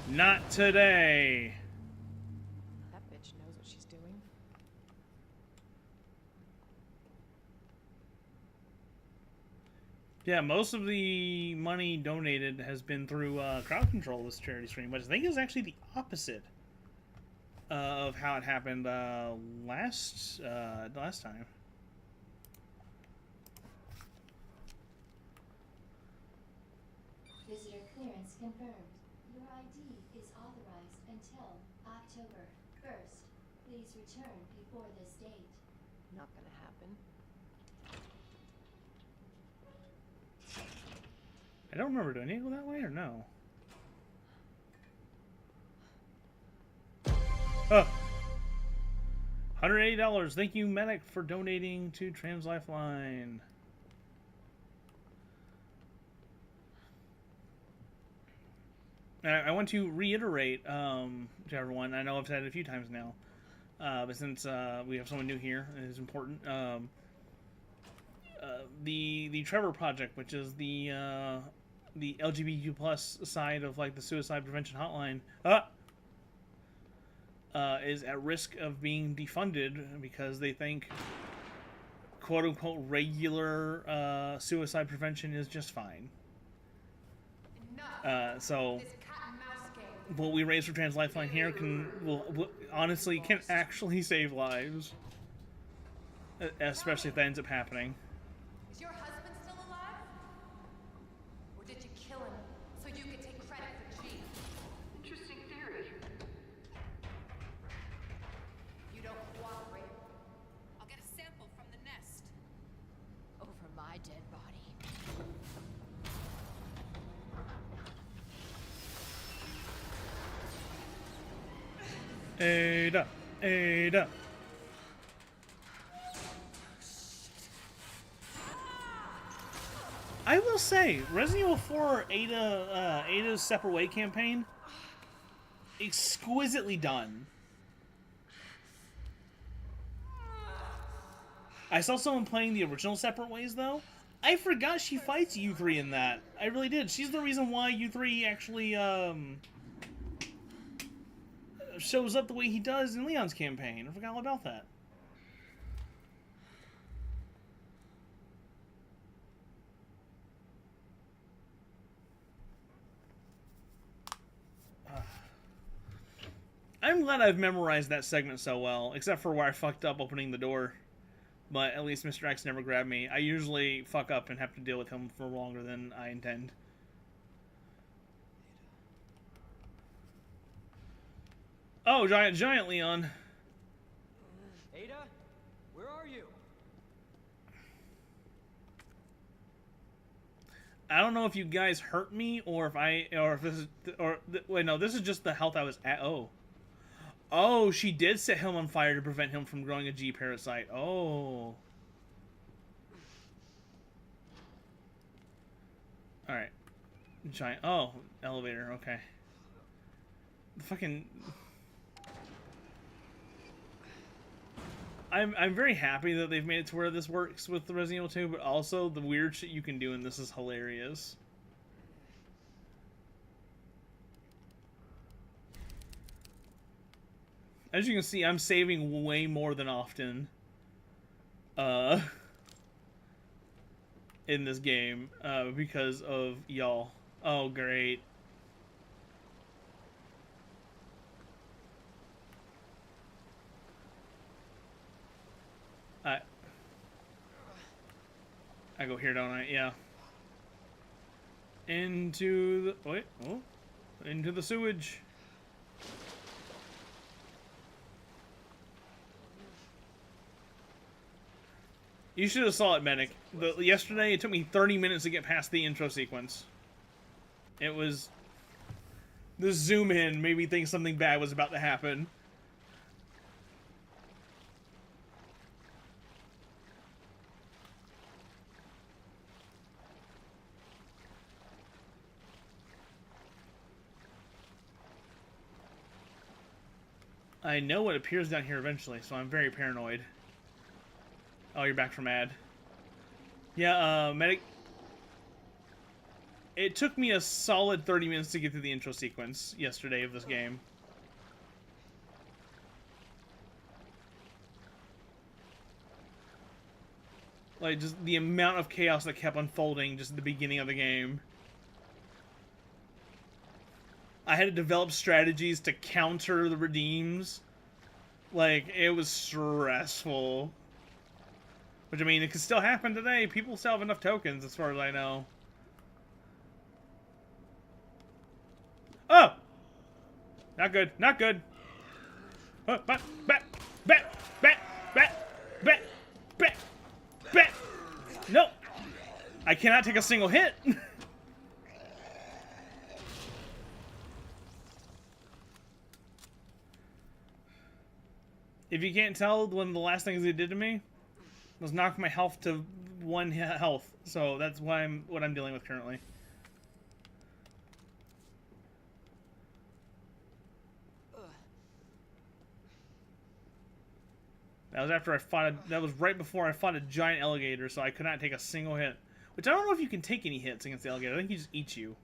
Not today. That bitch knows what she's doing. Yeah, most of the money donated has been through crowd control this charity stream, which I think is actually the opposite of how it happened last time. Visitor clearance confirmed. Your ID is authorized until October 1st. Please return before this date. Not gonna happen. I don't remember doing it go that way or no. Oh. $180. Thank you, Medic, for donating to Trans Lifeline. I want to reiterate to everyone, I know I've said it a few times now, but since we have someone new here, it is important. The Trevor Project, which is the LGBTQ plus side of like the suicide prevention hotline, is at risk of being defunded because they think quote-unquote regular suicide prevention is just fine. So what we raise for Trans Lifeline here will honestly can actually save lives, especially if that ends up happening. Is your husband still alive? Or did you kill him so you could take credit for G? Interesting theory. You don't cooperate. I'll get a sample from the nest. Over my dead body. Ada, Ada. I will say, Resident Evil 4 Ada's Separate Way campaign, exquisitely done. I saw someone playing the original Separate Ways, though. I forgot she fights U3 in that. I really did. She's the reason why U3 actually, shows up the way he does in Leon's campaign. I forgot all about that. I'm glad I've memorized that segment so well, except for where I fucked up opening the door. But at least Mr. X never grabbed me. I usually fuck up and have to deal with him for longer than I intend. Oh, giant Leon. Ada, where are you? I don't know if you guys hurt me or if this is wait, no, this is just the health I was at. Oh, she did set him on fire to prevent him from growing a G parasite. Oh. All right. Giant. Oh, elevator. Okay. The fucking. I'm very happy that they've made it to where this works with the Resident Evil 2, but also the weird shit you can do in this is hilarious. As you can see, I'm saving way more than often in this game because of y'all. Oh, great. I go here, don't I? Yeah. Into the... Wait. Oh. Into the sewage. You should have saw it, Medic. Yesterday, it took me 30 minutes to get past the intro sequence. It was... The zoom in made me think something bad was about to happen. I know what appears down here eventually, so I'm very paranoid. Oh, you're back from ad. Yeah, Medic... It took me a solid 30 minutes to get through the intro sequence yesterday of this game. Like, just the amount of chaos that kept unfolding just at the beginning of the game. I had to develop strategies to counter the redeems. Like, it was stressful. Which, I mean, it could still happen today. People still have enough tokens, as far as I know. Oh! Not good. Not good. Bat! No! I cannot take a single hit! If you can't tell, one of the last things they did to me was knock my health to 1 health. So that's what I'm dealing with currently. That was after I fought that was right before I fought a giant alligator, so I could not take a single hit. Which I don't know if you can take any hits against the alligator. I think he just eats you.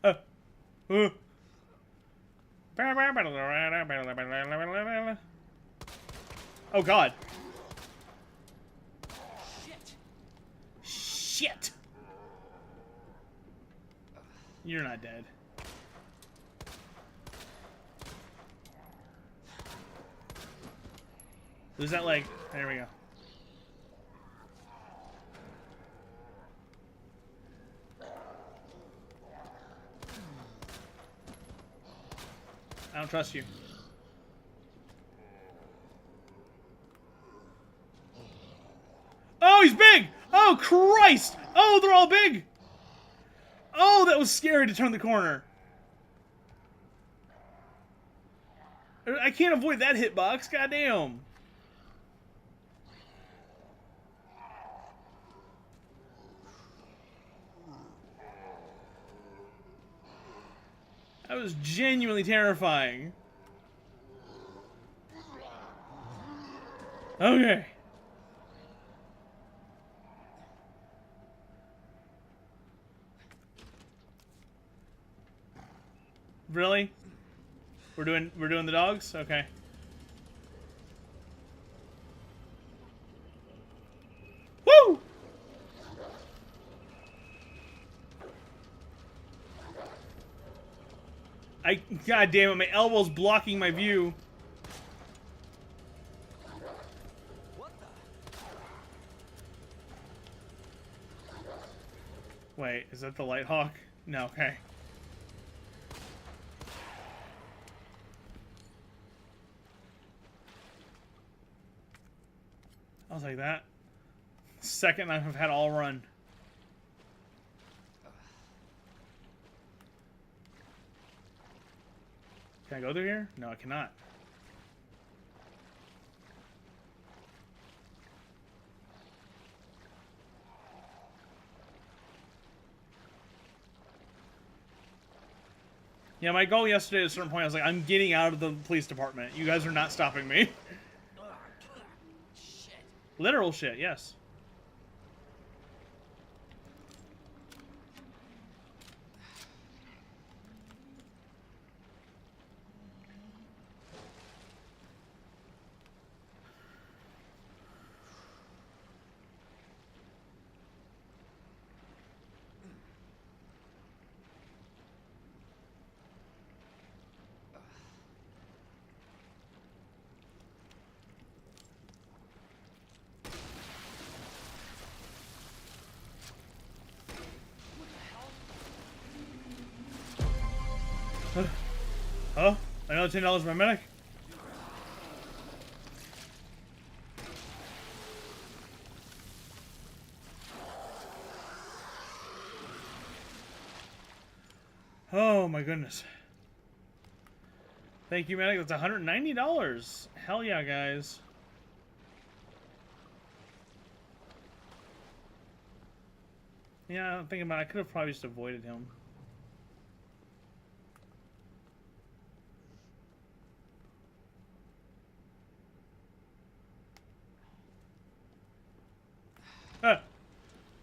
Oh god. shit! You're not dead. Lose that leg. There we go. I don't trust you. Oh, he's big! Oh, Christ! Oh, they're all big! Oh, that was scary to turn the corner. I can't avoid that hitbox. Goddamn. That was genuinely terrifying. Okay. Really? We're doing the dogs? Okay. Woo! God damn it, my elbow's blocking my view. What the? Wait, is that the Light Hawk? No, okay. I'll take that. Second I've had all run. Can I go through here? No, I cannot. Yeah, my goal yesterday at a certain point, I was like, I'm getting out of the police department. You guys are not stopping me. Shit. Literal shit, yes. Oh, another $10 for my medic. Oh my goodness. Thank you, medic. That's $190. Hell yeah, guys. Yeah, I'm thinking about it. I could have probably just avoided him.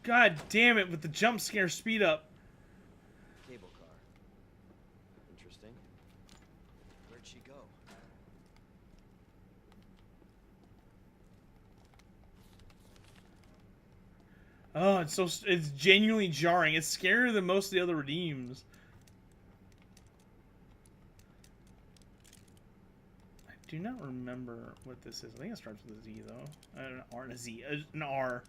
God damn it, with the jump scare speed up. Cable car. Interesting. Where'd she go? Oh, it's genuinely jarring. It's scarier than most of the other redeems. I do not remember what this is. I think it starts with a Z though. An R and a Z. An R.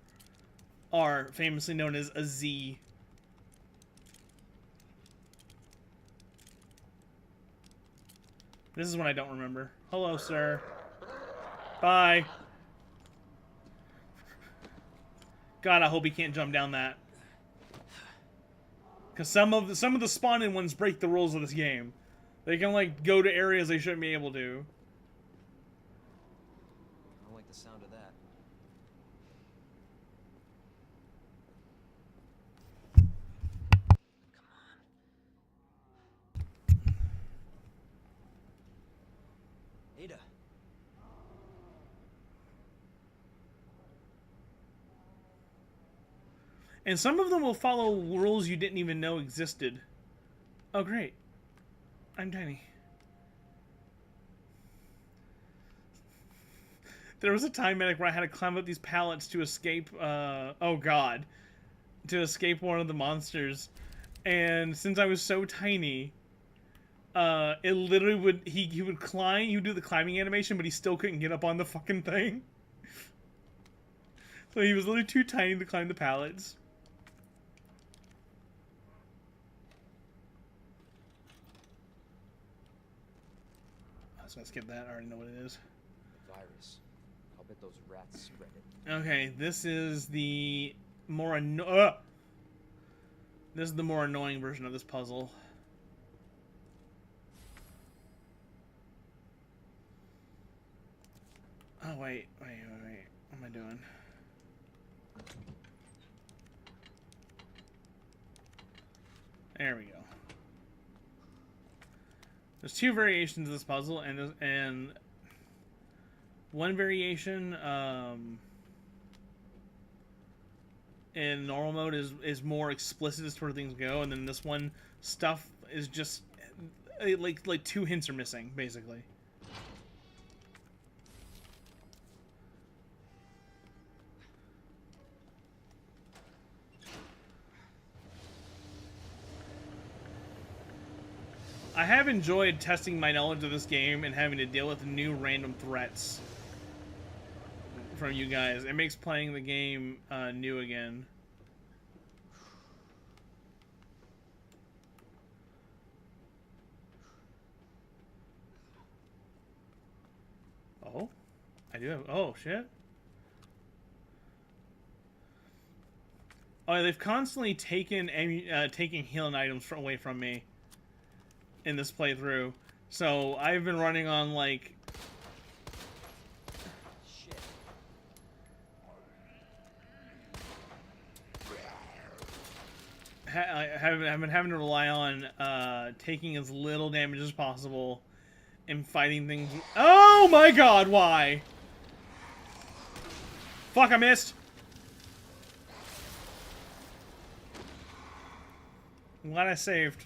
R, famously known as a Z. This is one I don't remember. Hello, sir. Bye. God, I hope he can't jump down that. Because some of the spawn-in ones break the rules of this game. They can like go to areas they shouldn't be able to. I don't like the sound of that. Ada. And some of them will follow rules you didn't even know existed. Oh, great. I'm tiny. There was a time, medic, where I had to climb up these pallets to escape, oh god. to escape one of the monsters, and since I was so tiny, it literally would he would climb, he would do the climbing animation, but he still couldn't get up on the fucking thing. So he was literally too tiny to climb the pallets. So let's get that. I already know what it is. Virus. I'll bet those rats spread it. Okay, this is the more this is the more annoying version of this puzzle. Oh wait. What am I doing? There we go. There's two variations of this puzzle, and one variation in normal mode is more explicit as to where things go, and then this one stuff is just like 2 hints are missing, basically. I have enjoyed testing my knowledge of this game and having to deal with new random threats from you guys. It makes playing the game new again. Oh, I do have. Oh shit. Oh, they've constantly taken healing items away from me in this playthrough, so I've been running on like Shit. I've been having to rely on taking as little damage as possible and fighting things. Oh my god, why? Fuck, I missed. I'm glad I saved.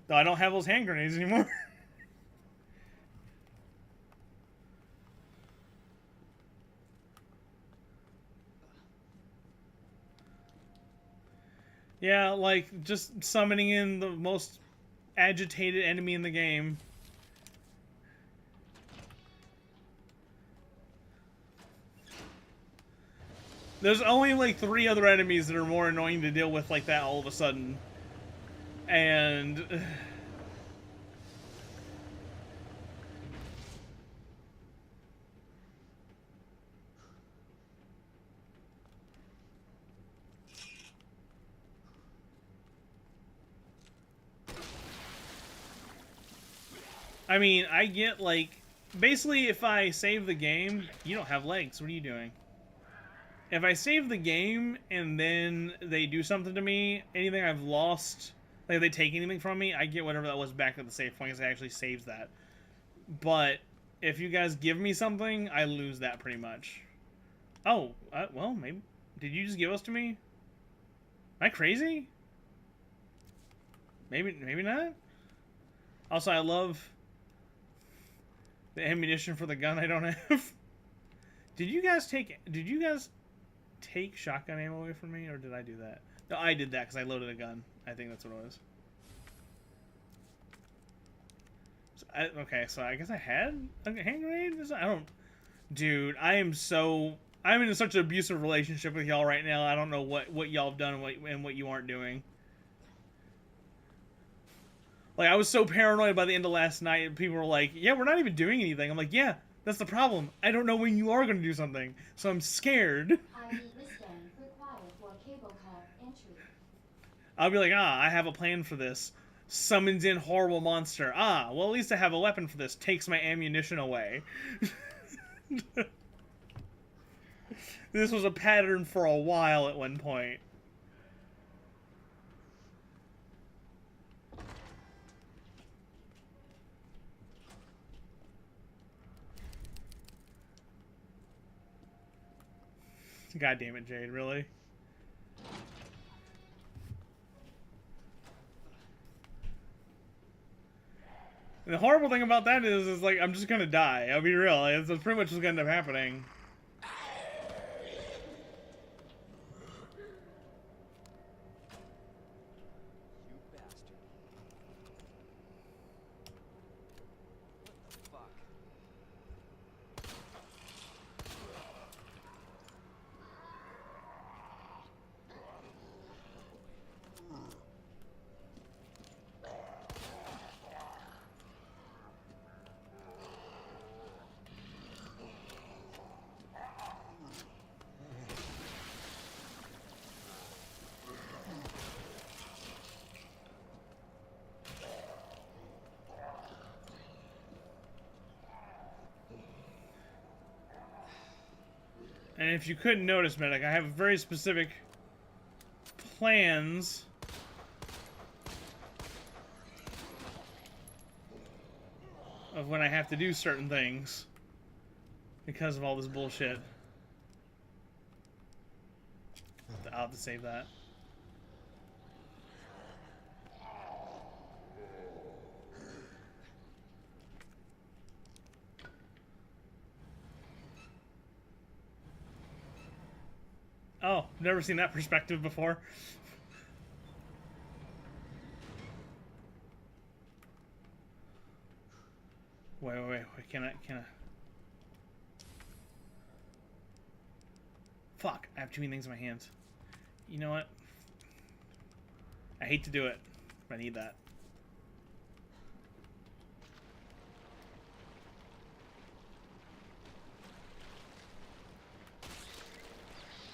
Though I don't have those hand grenades anymore. Yeah, like, just summoning in the most agitated enemy in the game. There's only, like, 3 other enemies that are more annoying to deal with like that all of a sudden. And I mean, I get, like, basically if I save the game, you don't have legs. What are you doing? If I save the game and then they do something to me, anything I've lost, like if they take anything from me, I get whatever that was back at the save point, because it actually saves that. But if you guys give me something, I lose that pretty much. Oh, well, maybe. Did you just give us to me? Am I crazy? Maybe not? Also, I love the ammunition for the gun I don't have. Did you guys take shotgun ammo away from me, or did I do that? No, I did that because I loaded a gun. I think that's what it was. So okay, so I guess I had a hand grenade? I don't... Dude, I'm in such an abusive relationship with y'all right now. I don't know what y'all have done and what you aren't doing. Like, I was so paranoid by the end of last night, people were like, yeah, we're not even doing anything. I'm like, yeah, that's the problem. I don't know when you are going to do something, so I'm scared. ID wristband required for cable car entry. I'll be like, I have a plan for this. Summons in horrible monster. Well, at least I have a weapon for this. Takes my ammunition away. This was a pattern for a while at one point. God damn it, Jade, really? And the horrible thing about that is like, I'm just gonna die. I'll be real. It's pretty much what's gonna end up happening. And if you couldn't notice, Medic, I have very specific plans of when I have to do certain things because of all this bullshit. I'll have to save that. Oh, never seen that perspective before. Wait, can I? Fuck, I have too many things in my hands. You know what? I hate to do it, but I need that.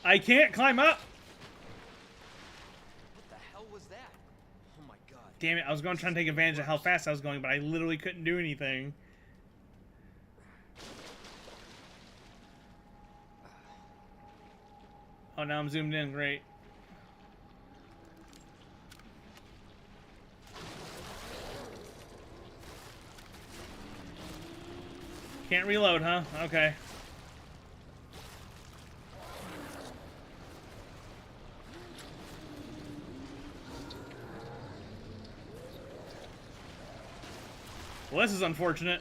I can't climb up! What the hell was that? Oh my god. Damn it, I was going to try and take advantage of how fast I was going, but I literally couldn't do anything. Oh, now I'm zoomed in. Great. Can't reload, huh? Okay. Well, this is unfortunate.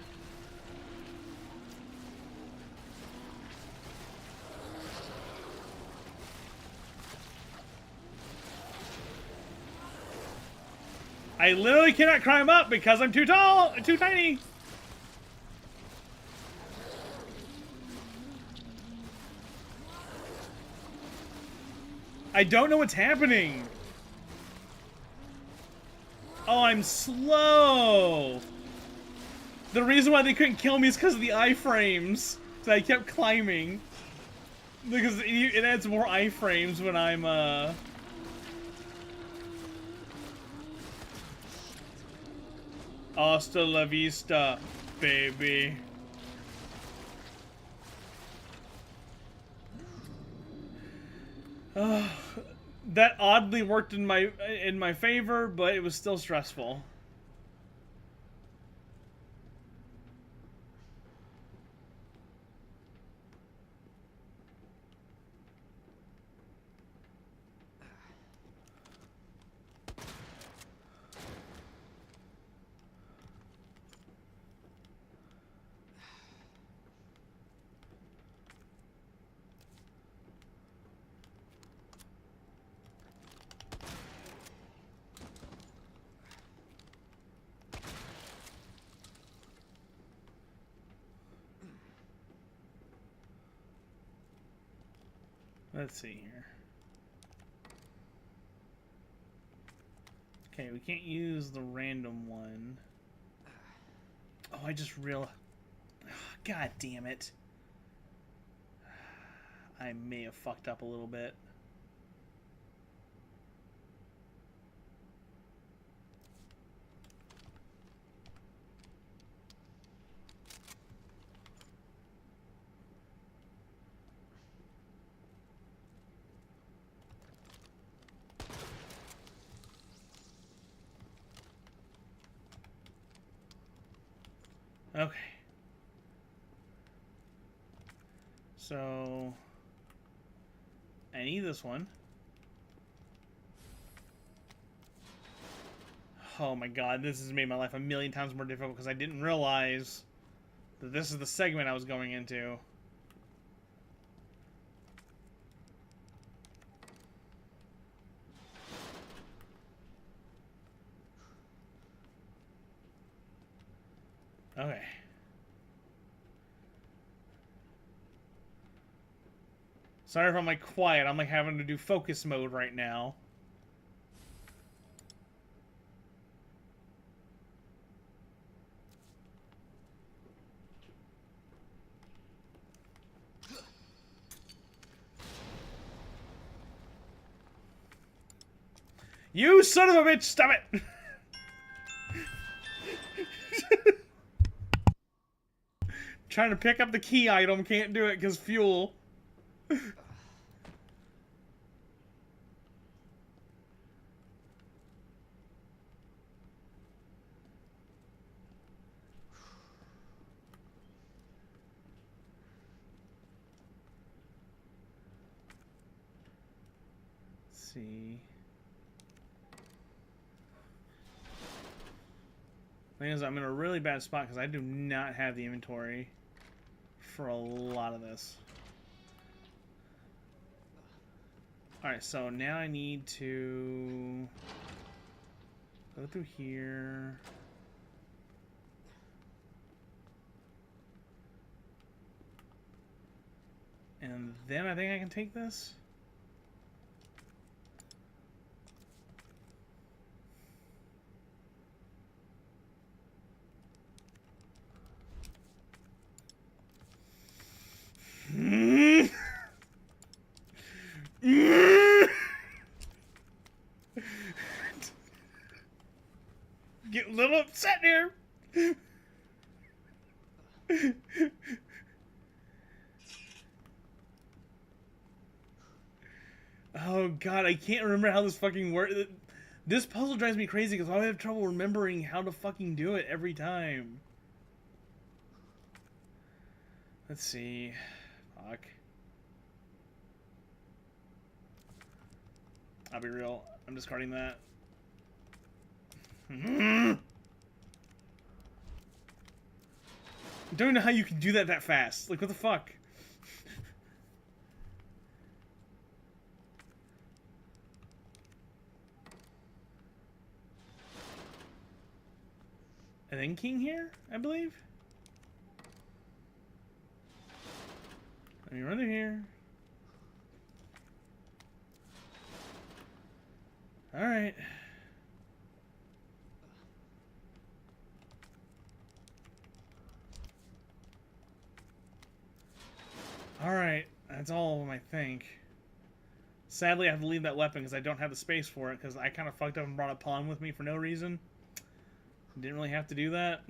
I literally cannot climb up because I'm too tall, too tiny. I don't know what's happening. Oh, I'm slow. The reason why they couldn't kill me is because of the iframes. So I kept climbing. Because it adds more iframes when I'm, Hasta la vista, baby. That oddly worked in my favor, but it was still stressful. Let's see here. Okay, we can't use the random one. Oh, I just realized. God damn it. I may have fucked up a little bit. Okay. So I need this one. Oh my god, this has made my life a million times more difficult because I didn't realize that this is the segment I was going into. Okay. Sorry if I'm like quiet. I'm like having to do focus mode right now. You son of a bitch! Stop it! Trying to pick up the key item, can't do it because fuel. See. Thing is, I'm in a really bad spot because I do not have the inventory for a lot of this. Alright, so now I need to go through here. And then I think I can take this. Get a little upset here. Oh god, I can't remember how this fucking works. This puzzle drives me crazy because I have trouble remembering how to fucking do it every time. Let's see. Fuck. I'll be real. I'm discarding that. I don't know how you can do that fast. Like, what the fuck? And then king here, I believe? Let me run through here. Alright. Alright, that's all of them, I think. Sadly, I have to leave that weapon because I don't have the space for it because I kind of fucked up and brought a pawn with me for no reason. Didn't really have to do that.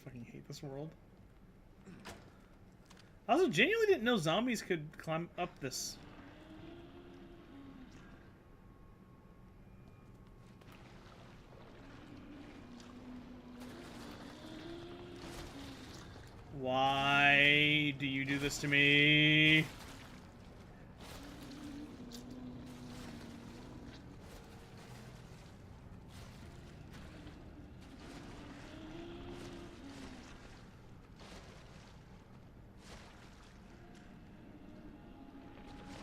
Fucking hate this world. I also genuinely didn't know zombies could climb up this. Why do you do this to me?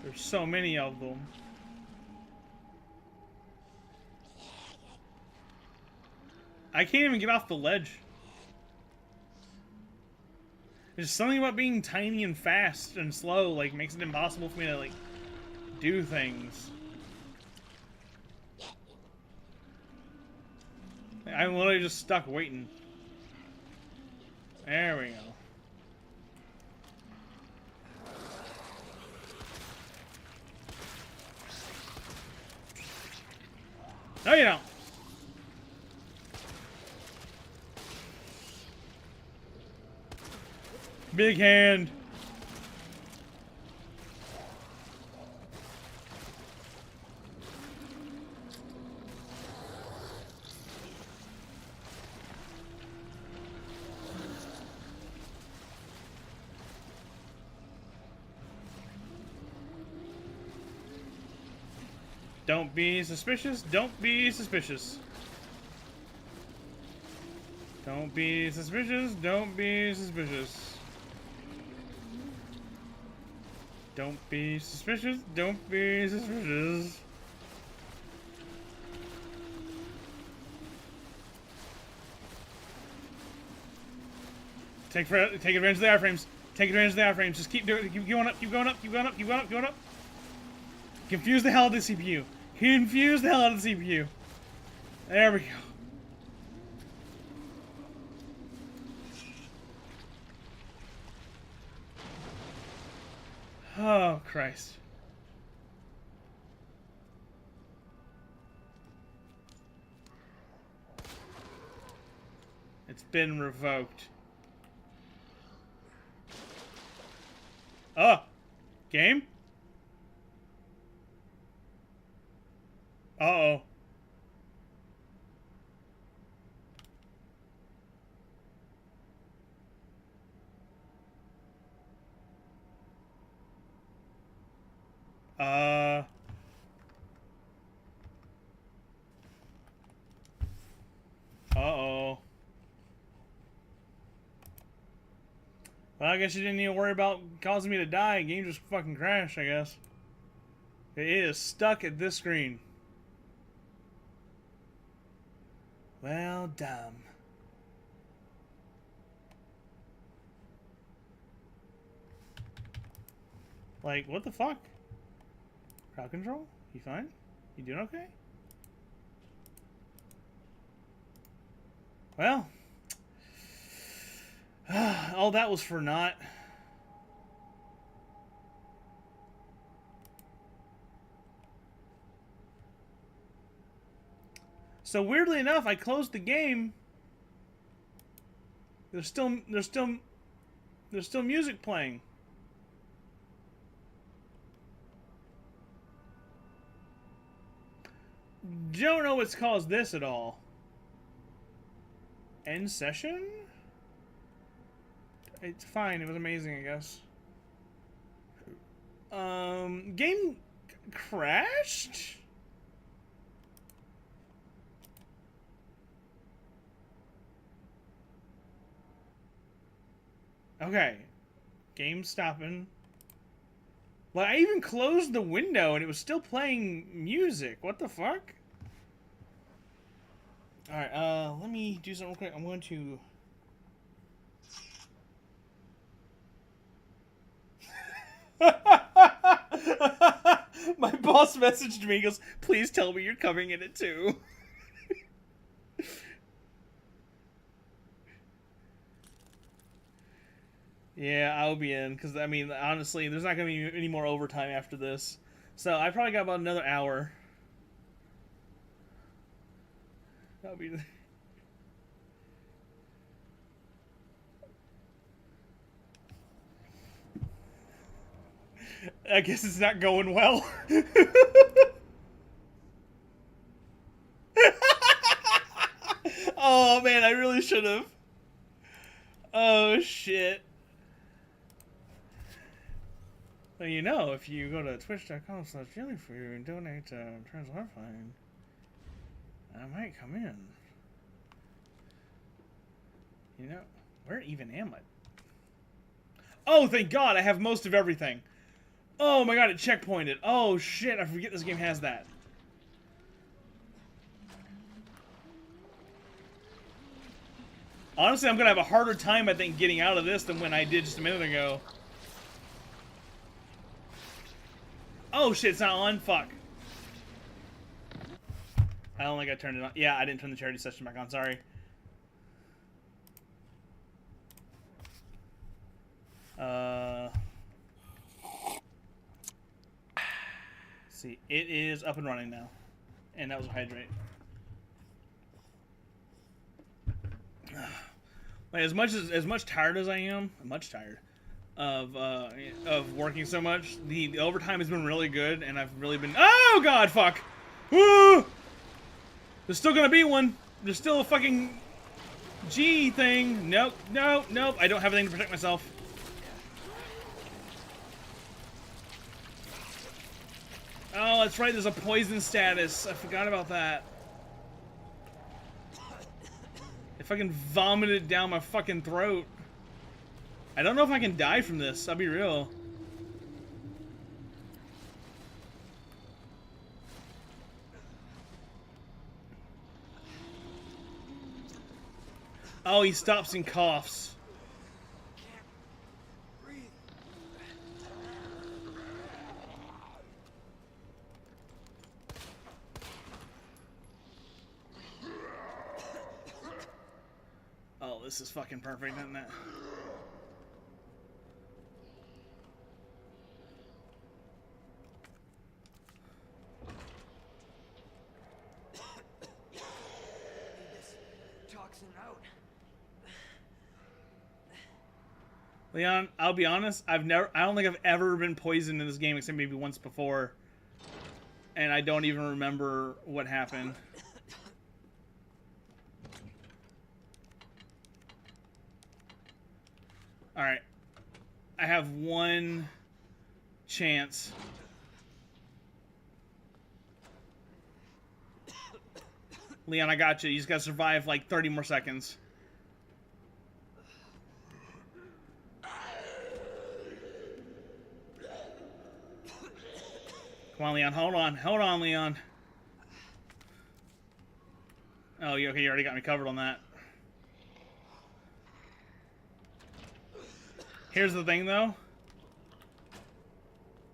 There's so many of them. I can't even get off the ledge. There's something about being tiny and fast and slow, like, makes it impossible for me to, like, do things. I'm literally just stuck waiting. There we go. No, you don't. Big hand. Don't be suspicious. Don't be suspicious. Don't be suspicious. Don't be suspicious. Don't be suspicious. Don't be suspicious. Take advantage of the iframes. Take advantage of the iframes. Just keep doing it. Keep going up. Keep going up. Keep going up. Keep going up. Keep going up. Confuse the hell out of the CPU. Confuse the hell out of the CPU. There we go. Oh, Christ. been revoked. Oh! Game? Uh-oh. Uh-oh. Well, I guess you didn't even worry about causing me to die. Game just fucking crashed, I guess. It is stuck at this screen. Well, dumb. Like, what the fuck? Crowd control? You fine? You doing okay? Well, all that was for naught. So weirdly enough, I closed the game. There's still music playing. Don't know what's caused this at all. End session? It's fine. It was amazing, I guess. Game crashed? Okay. Game stopping. Like, I even closed the window and it was still playing music. What the fuck? Alright, let me do something real quick. I'm going to... My boss messaged me, he goes, please tell me you're coming in it too. Yeah, I'll be in, because, I mean, honestly, there's not going to be any more overtime after this. So, I probably got about another hour. That'll be... I guess it's not going well. Oh, man, I really should have. Oh, shit. Well, you know, if you go to twitch.com/jellyfruit and donate to Lifeline, I might come in. You know, where even am I? Oh, thank God, I have most of everything. Oh my God, it checkpointed. Oh shit, I forget this game has that. Honestly, I'm gonna have a harder time, I think, getting out of this than when I did just a minute ago. Oh shit, it's not on? Fuck. I don't think I turned it on. Yeah, I didn't turn the charity session back on, sorry. See, it is up and running now. And that was a hydrate. Like, as much tired as I am, I'm much tired of working so much. The overtime has been really good, and I've really been. Oh God, fuck! Woo! There's still gonna be one. There's still a fucking G thing. Nope, nope, nope. I don't have anything to protect myself. Oh, that's right. There's a poison status. I forgot about that. If I can vomit it down my fucking throat. I don't know if I can die from this. I'll be real. Oh, he stops and coughs. Oh, this is fucking perfect, isn't it? Toxin out. Leon, I'll be honest, I don't think I've ever been poisoned in this game except maybe once before. And I don't even remember what happened. Alright. I have one chance. Leon, I got you. You just gotta survive like 30 more seconds. Come on, Leon. Hold on. Hold on, Leon. Oh, okay. You already got me covered on that. Here's the thing, though.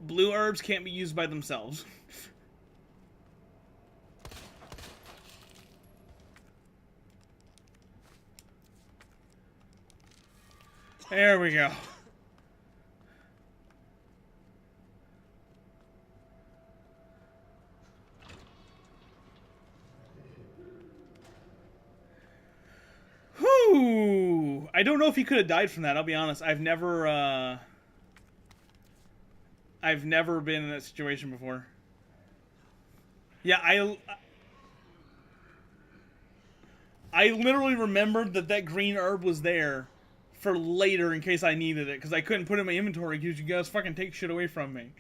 Blue herbs can't be used by themselves. There we go. Whew! I don't know if he could have died from that, I'll be honest. I've never been in that situation before. Yeah, I literally remembered that green herb was there for later in case I needed it, because I couldn't put it in my inventory because you guys fucking take shit away from me.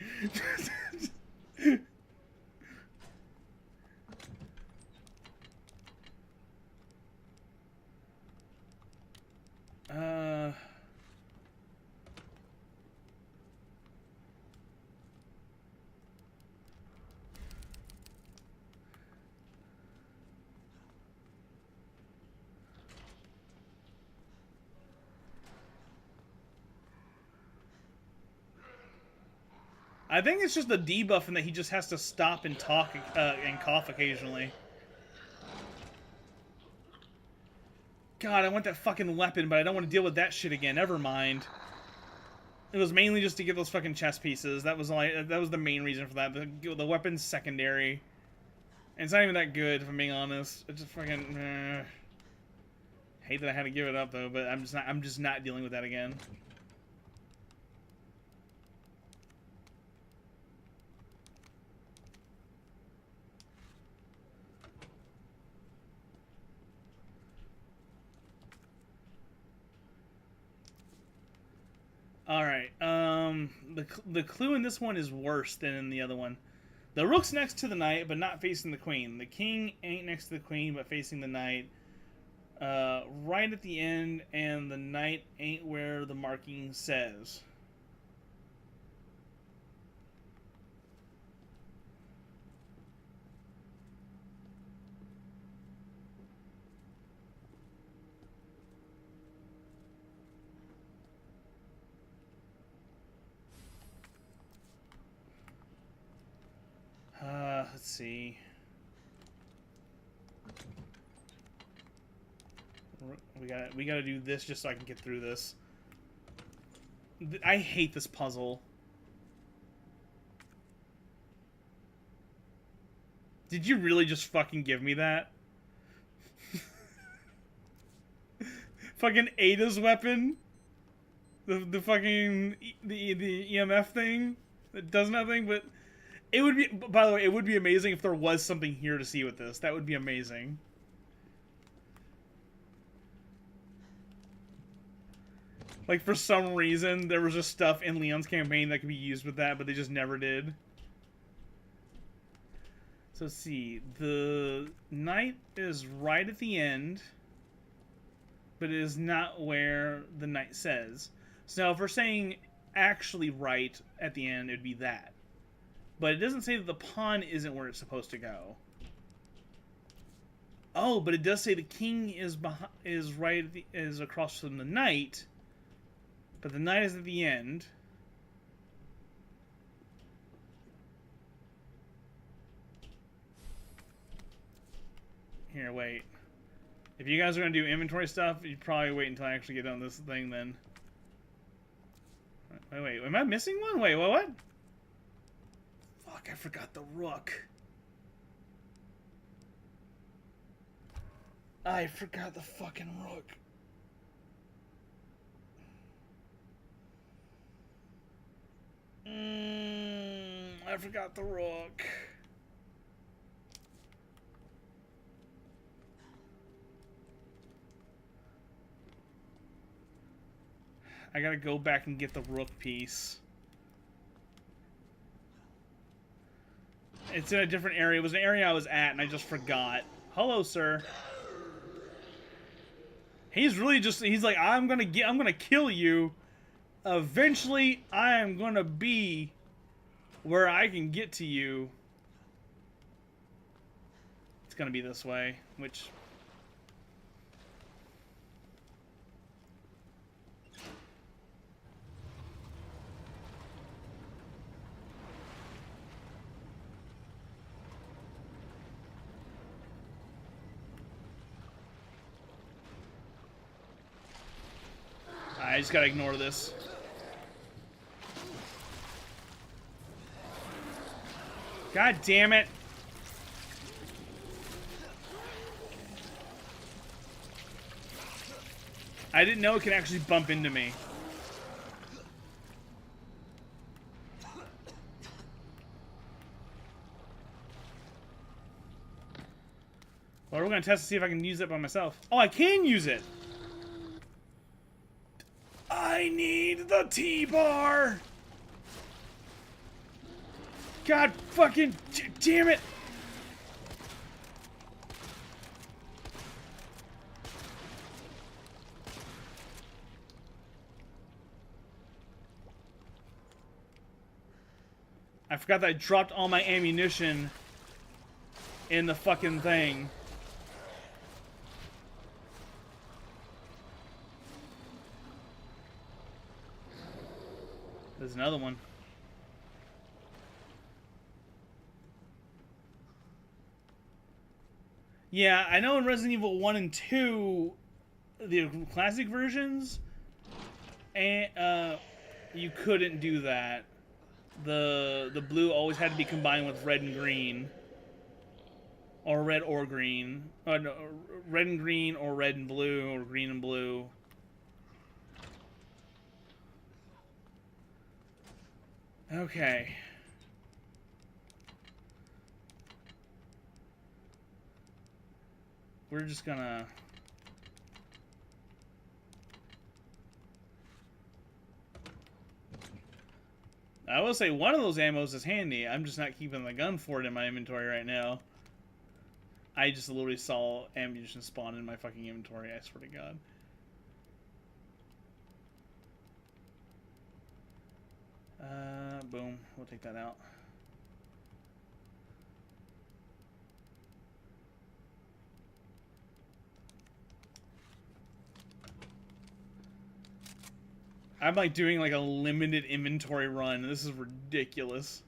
I think it's just the debuff and that he just has to stop and talk and cough occasionally. God, I want that fucking weapon, but I don't want to deal with that shit again. Never mind. It was mainly just to get those fucking chest pieces. That was the main reason for that. The weapon's secondary. And it's not even that good, if I'm being honest. It's just fucking. Hate that I had to give it up though, but I'm just not dealing with that again. Alright, the clue in this one is worse than in the other one. The rook's next to the knight, but not facing the queen. The king ain't next to the queen, but facing the knight. Right at the end, and the knight ain't where the marking says. Let's see. We gotta do this just so I can get through this. I hate this puzzle. Did you really just fucking give me that? Fucking Ada's weapon? The fucking the EMF thing that does nothing, but it would be, by the way, it would be amazing if there was something here to see with this. That would be amazing. Like, for some reason, there was just stuff in Leon's campaign that could be used with that, but they just never did. So let's see. The knight is right at the end, but it is not where the knight says. So if we're saying actually right at the end, it would be that. But it doesn't say that the pawn isn't where it's supposed to go. Oh, but it does say the king is is across from the knight, but the knight is at the end. Here, wait. If you guys are gonna do inventory stuff, you probably wait until I actually get done this thing then. Wait, am I missing one? Wait, what? Fuck, I forgot the rook. I forgot the fucking rook. I forgot the rook. I gotta go back and get the rook piece. It's in a different area. It was an area I was at, and I just forgot. Hello, sir. He's really just—he's like, I'm gonna kill you. Eventually, I am gonna be where I can get to you. It's gonna be this way, which. I just gotta ignore this. God damn it. I didn't know it could actually bump into me. Well, we're gonna test to see if I can use it by myself. Oh, I can use it! I need the T-bar! God fucking damn it! I forgot that I dropped all my ammunition in the fucking thing. There's another one. Yeah, I know in Resident Evil 1 and 2, the classic versions, and you couldn't do that. The blue always had to be combined with red and green. Or red or green. No, red and green, or red and blue, or green and blue. Okay. We're just gonna... I will say one of those ammos is handy. I'm just not keeping the gun for it in my inventory right now. I just literally saw ammunition spawn in my fucking inventory, I swear to God. Boom. We'll take that out. I'm like doing like a limited inventory run. This is ridiculous.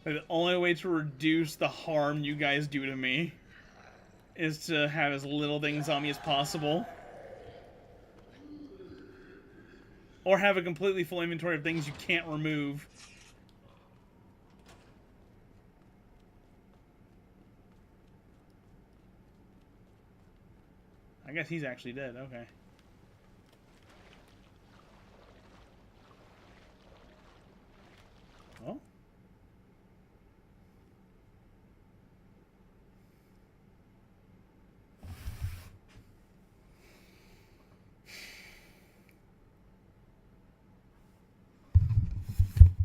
Like, the only way to reduce the harm you guys do to me is to have as little things on me as possible. Or have a completely full inventory of things you can't remove. I guess he's actually dead, okay. Well.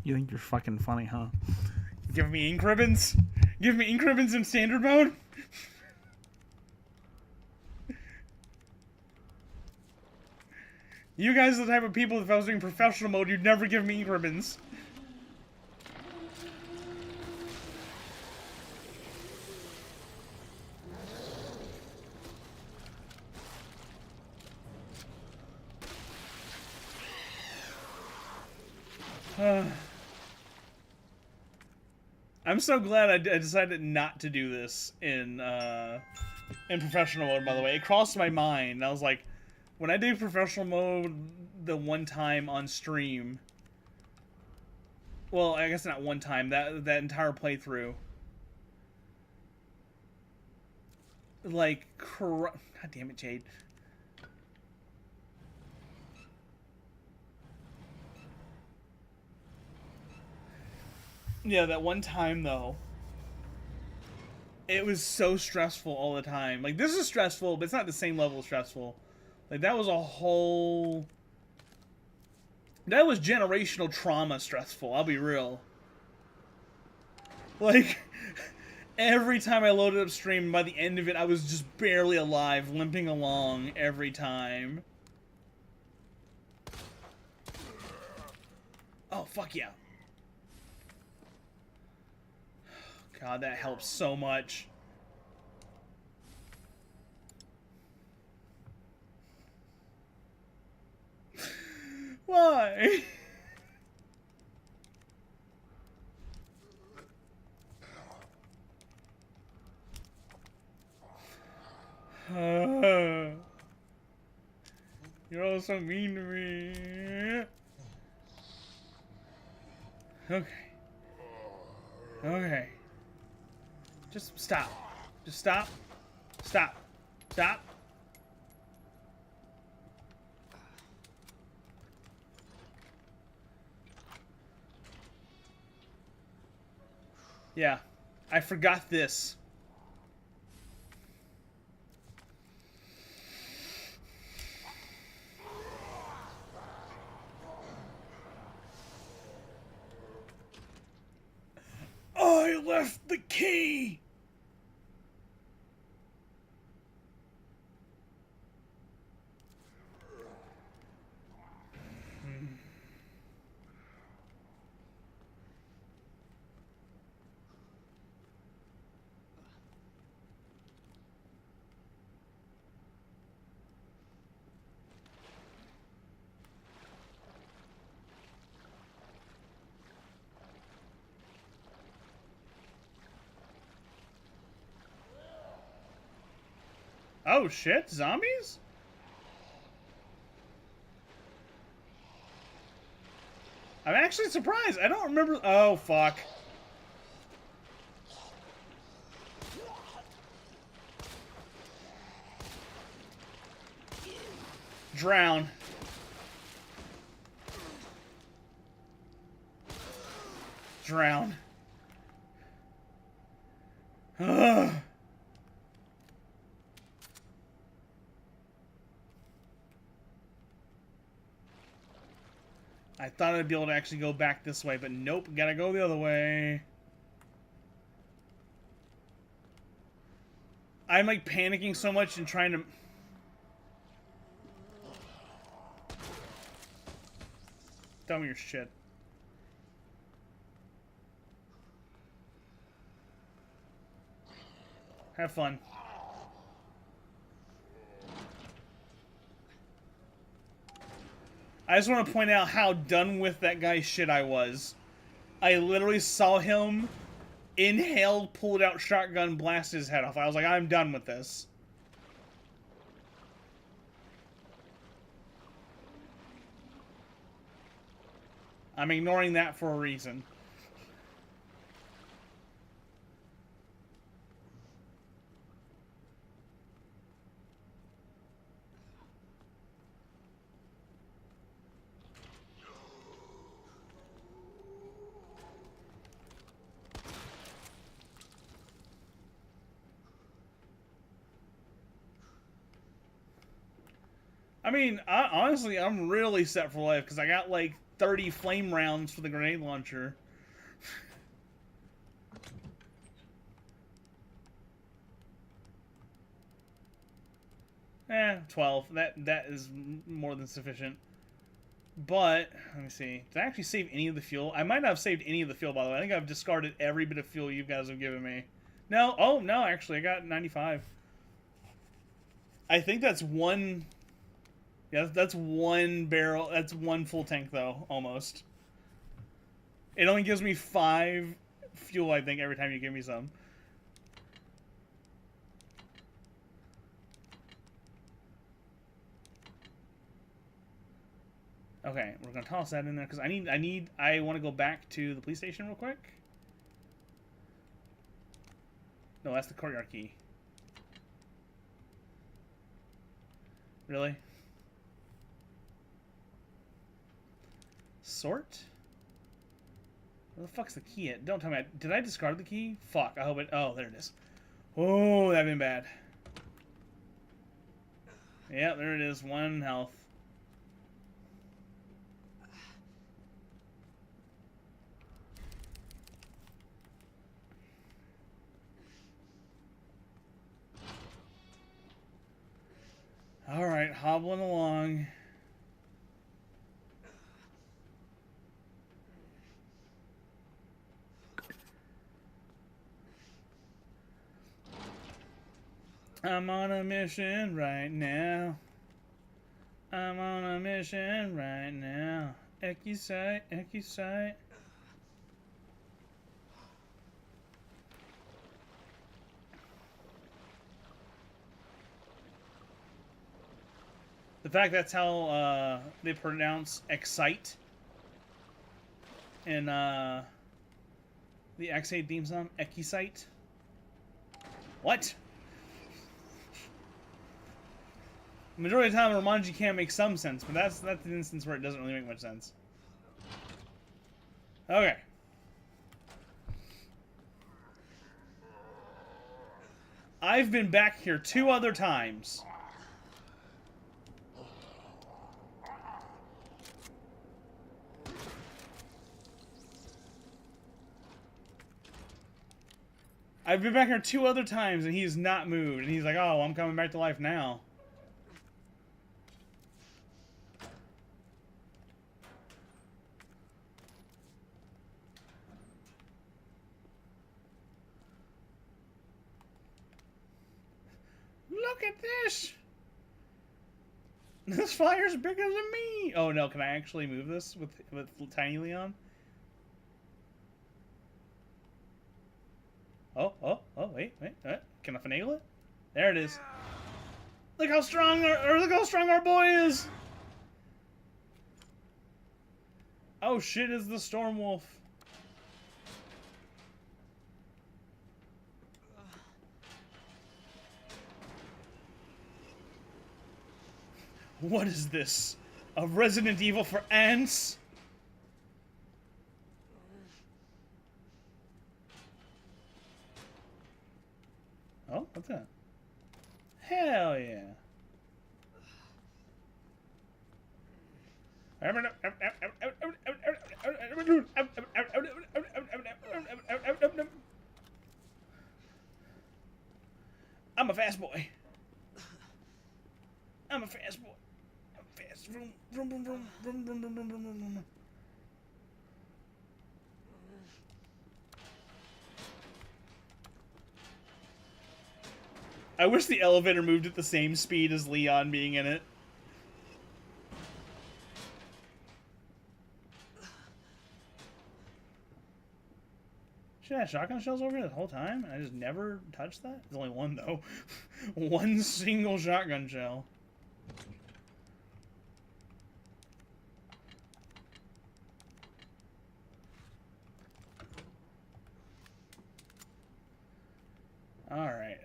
You think you're fucking funny, huh? Give me ink ribbons? Give me ink ribbons in standard mode? You guys are the type of people, if I was doing professional mode, you'd never give me ink ribbons. I'm so glad I decided not to do this in professional mode, by the way. It crossed my mind. I was like, when I did professional mode the one time on stream, well, I guess not one time, that entire playthrough, like, God damn it, Jade. Yeah, that one time, though, it was so stressful all the time. Like, this is stressful, but it's not the same level of stressful. Like, that was a whole... That was generational trauma stressful, I'll be real. Like, every time I loaded up stream, by the end of it, I was just barely alive, limping along every time. Oh, fuck yeah. God, that helps so much. Why? You're all so mean to me. Okay. Okay. Just stop. Just stop. Stop. Stop. Yeah. I forgot this. I left the key! Oh shit, zombies? I'm actually surprised. I don't remember. Oh, fuck. Drown. Drown. Ugh. I thought I'd be able to actually go back this way, but nope, gotta go the other way. I'm like panicking so much and trying to... Tell me your shit. Have fun. I just want to point out how done with that guy's shit I was. I literally saw him inhale, pulled out shotgun, blast his head off. I was like, I'm done with this. I'm ignoring that for a reason. I mean, honestly, I'm really set for life because I got like 30 flame rounds for the grenade launcher. 12. That is more than sufficient. But, let me see. Did I actually save any of the fuel? I might not have saved any of the fuel, by the way. I think I've discarded every bit of fuel you guys have given me. No. Oh, no, actually. I got 95. I think that's one... Yeah, that's one barrel. That's one full tank, though, almost. It only gives me 5 fuel, I think, every time you give me some. Okay, we're gonna toss that in there because I want to go back to the police station real quick. No, that's the courtyard key. Really? Sort? Where the fuck's the key at? Don't tell me. Did I discard the key? Fuck. I hope it. Oh, there it is. Oh, that'd been bad. Yeah, there it is. 1 health. Alright, hobbling along. I'm on a mission right now. I'm on a mission right now. Ecky sight, ecky sight. The fact that's how they pronounce excite in the X8 theme song, ecky sight. What? The majority of the time, Romanji can make some sense, but that's an instance where it doesn't really make much sense. Okay. I've been back here 2 other times. I've been back here 2 other times, and he's not moved. And he's like, oh, I'm coming back to life now. Look at this! This fire's bigger than me! Oh no, can I actually move this with Tiny Leon? Oh, wait. Can I finagle it? There it is. Look how strong our boy is! Oh shit, is the Storm Wolf. What is this? A Resident Evil for ants? Oh, what's that? Hell yeah. I'm a fast boy. I'm a fast boy. I'm fast. Vroom, vroom, vroom, vroom, vroom, vroom, vroom, vroom, vroom, vroom. I wish the elevator moved at the same speed as Leon being in it. Should I have shotgun shells over here the whole time? I just never touched that? There's only one, though. One single shotgun shell. Alright,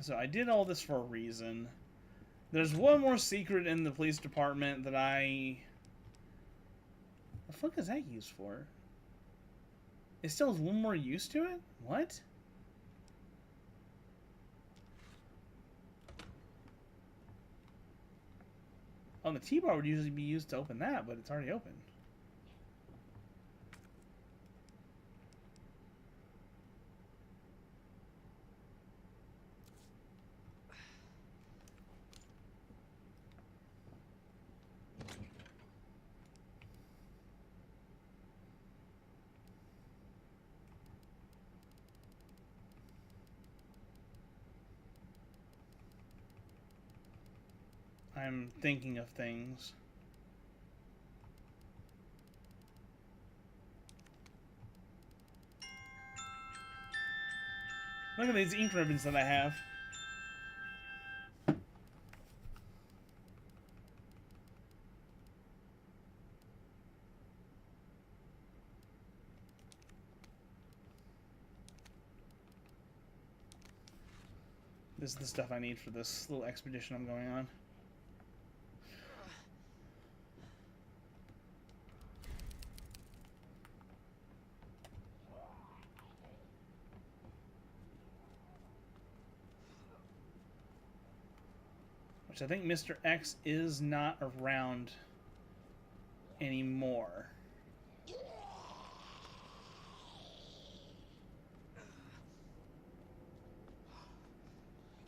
so I did all this for a reason. There's one more secret in the police department that the fuck is that used for? It still has one more use to it? What? Oh, the T-bar would usually be used to open that, but it's already open. I'm thinking of things. Look at these ink ribbons that I have. This is the stuff I need for this little expedition I'm going on. Which I think Mr. X is not around anymore.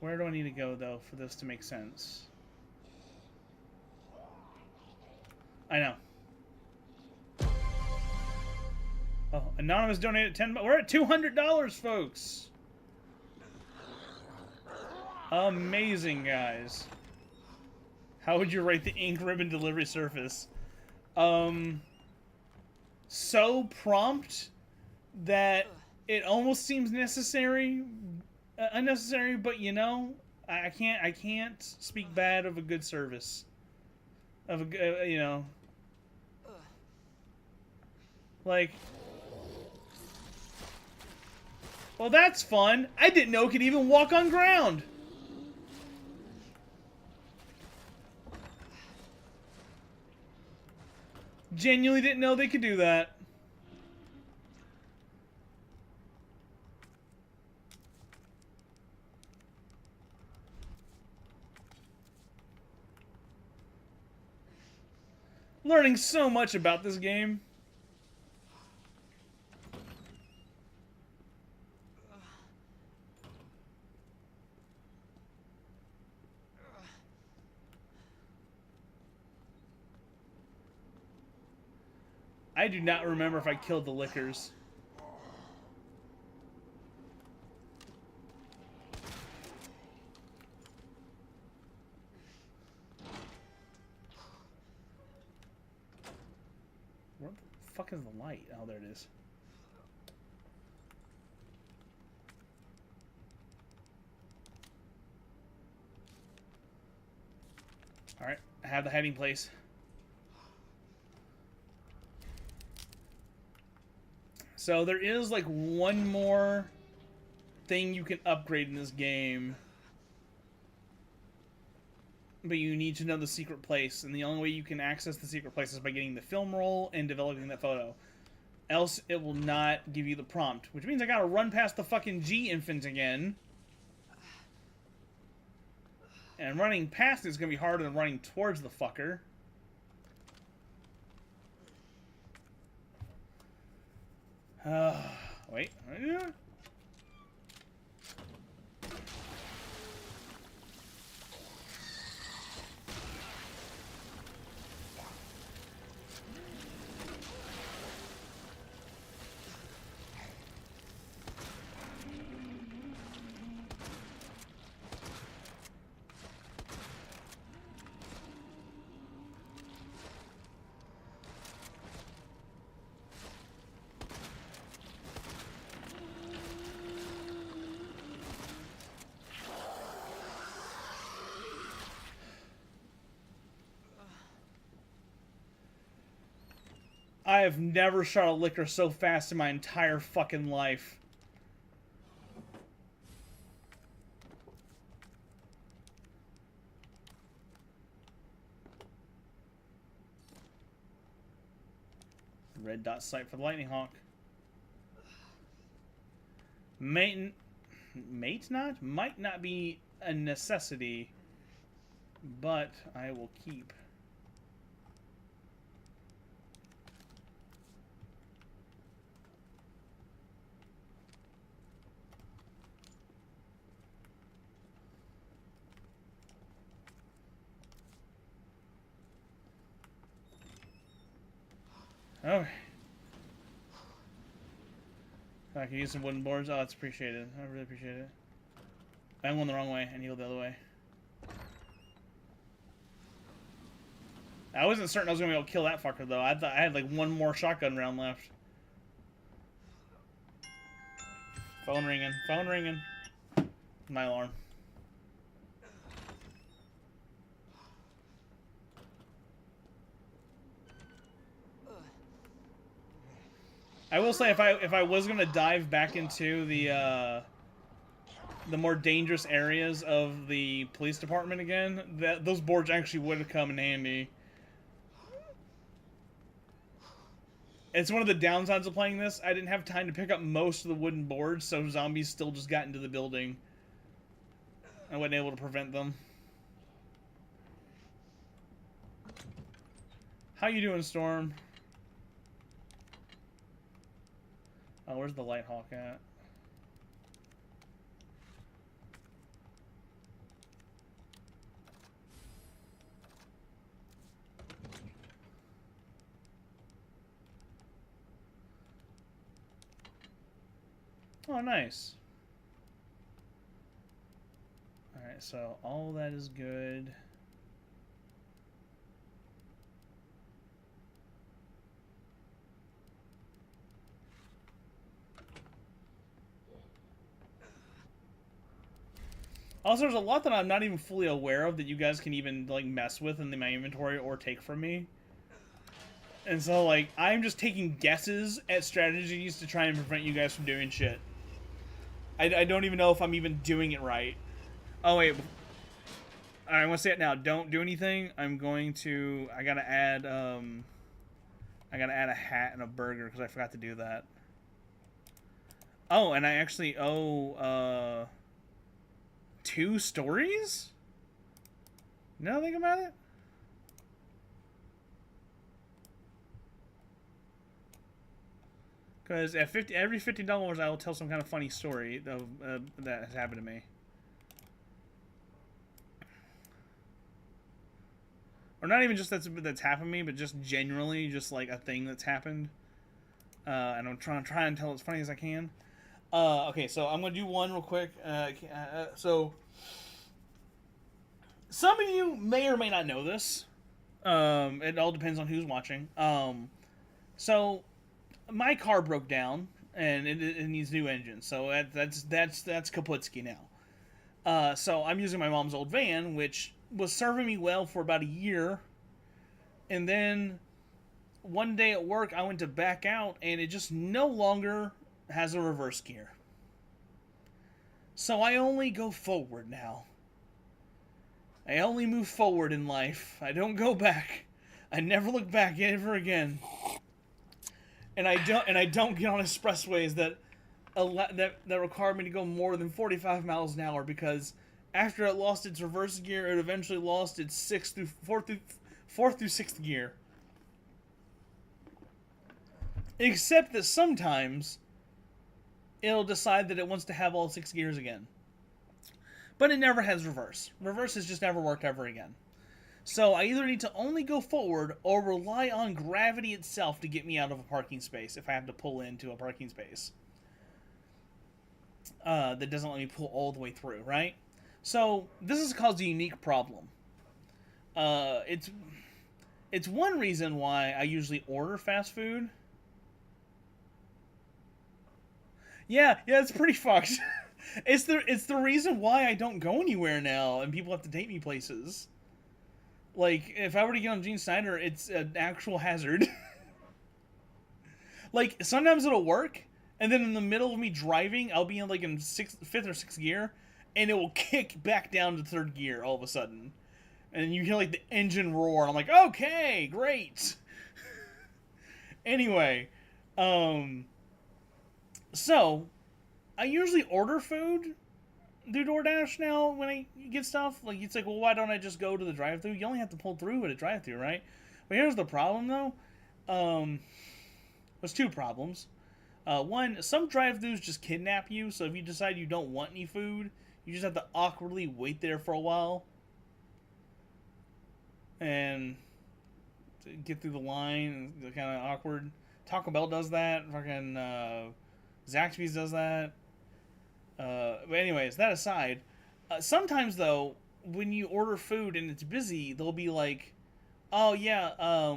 Where do I need to go, though, for this to make sense? I know. Oh, Anonymous donated 10 bucks. We're at $200, folks! Amazing, guys. How would you rate the ink ribbon delivery surface? So prompt that it almost seems necessary, unnecessary, but you know, I can't speak bad of a good service. Of a, you know, like, well, that's fun. I didn't know it could even walk on ground. Genuinely didn't know they could do that. Learning so much about this game. I do not remember if I killed the lickers. Where the fuck is the light? Oh, there it is. Alright, I have the hiding place. So there is like one more thing you can upgrade in this game. But you need to know the secret place, and the only way you can access the secret place is by getting the film roll and developing that photo. Else it will not give you the prompt, which means I gotta run past the fucking G infant again. And running past it is gonna be harder than running towards the fucker. Wait. I have never shot a licker so fast in my entire fucking life. Red dot sight for the lightning hawk. Might not be a necessity, but I will keep. Okay. I can use some wooden boards. Oh, that's appreciated. I really appreciate it. I'm going the wrong way. I need to go the other way. I wasn't certain I was going to be able to kill that fucker, though. I thought I had like one more shotgun round left. Phone ringing. Phone ringing. My alarm. I will say, if I was gonna dive back into the the more dangerous areas of the police department again, those boards actually would have come in handy. It's one of the downsides of playing this. I didn't have time to pick up most of the wooden boards, so zombies still just got into the building. I wasn't able to prevent them. How you doing, Storm? Oh, where's the Light Hawk at? Oh, nice. Alright, so all that is good. Also, there's a lot that I'm not even fully aware of that you guys can even, like, mess with in my inventory or take from me. And so, like, I'm just taking guesses at strategies to try and prevent you guys from doing shit. I don't even know if I'm even doing it right. Oh, wait. I want to say it now. Don't do anything. I'm going to... I gotta add a hat and a burger because I forgot to do that. Oh, and I actually owe, 2 stories? Now think about it? Because at every $50, I will tell some kind of funny story of, that has happened to me. Or not even just that's happened to me, but just generally, just like a thing that's happened. And I'm trying and tell it as funny as I can. Okay, so I'm gonna do one real quick. So some of you may or may not know this. It all depends on who's watching. So my car broke down and it needs new engine. So that's Kaputski now. So I'm using my mom's old van, which was serving me well for about a year. And then one day at work, I went to back out and it just no longer has a reverse gear. So I only go forward now. I only move forward in life. I don't go back. I never look back ever again. And I don't get on expressways that require me to go more than 45 miles an hour, because after it lost its reverse gear, it eventually lost its fourth through sixth gear. Except that sometimes it'll decide that it wants to have all 6 gears again. But it never has reverse. Reverse has just never worked ever again. So I either need to only go forward or rely on gravity itself to get me out of a parking space if I have to pull into a parking space. That doesn't let me pull all the way through, right? So this has caused a unique problem. It's one reason why I usually order fast food. Yeah, it's pretty fucked. It's the reason why I don't go anywhere now and people have to take me places. Like, if I were to get on Gene Snyder, it's an actual hazard. Like, sometimes it'll work, and then in the middle of me driving, I'll be in, like, in 5th or 6th gear, and it will kick back down to 3rd gear all of a sudden. And you hear, like, the engine roar, and I'm like, okay, great! Anyway, so, I usually order food through DoorDash now when I get stuff. Like, it's like, well, why don't I just go to the drive-thru? You only have to pull through at a drive-thru, right? But here's the problem, though. There's 2 problems. One, some drive-thrus just kidnap you, so if you decide you don't want any food, you just have to awkwardly wait there for a while. And get through the line. It's kind of awkward. Taco Bell does that. Fucking Zaxby's does that. But anyways, that aside, sometimes though, when you order food and it's busy, they'll be like, "Oh yeah,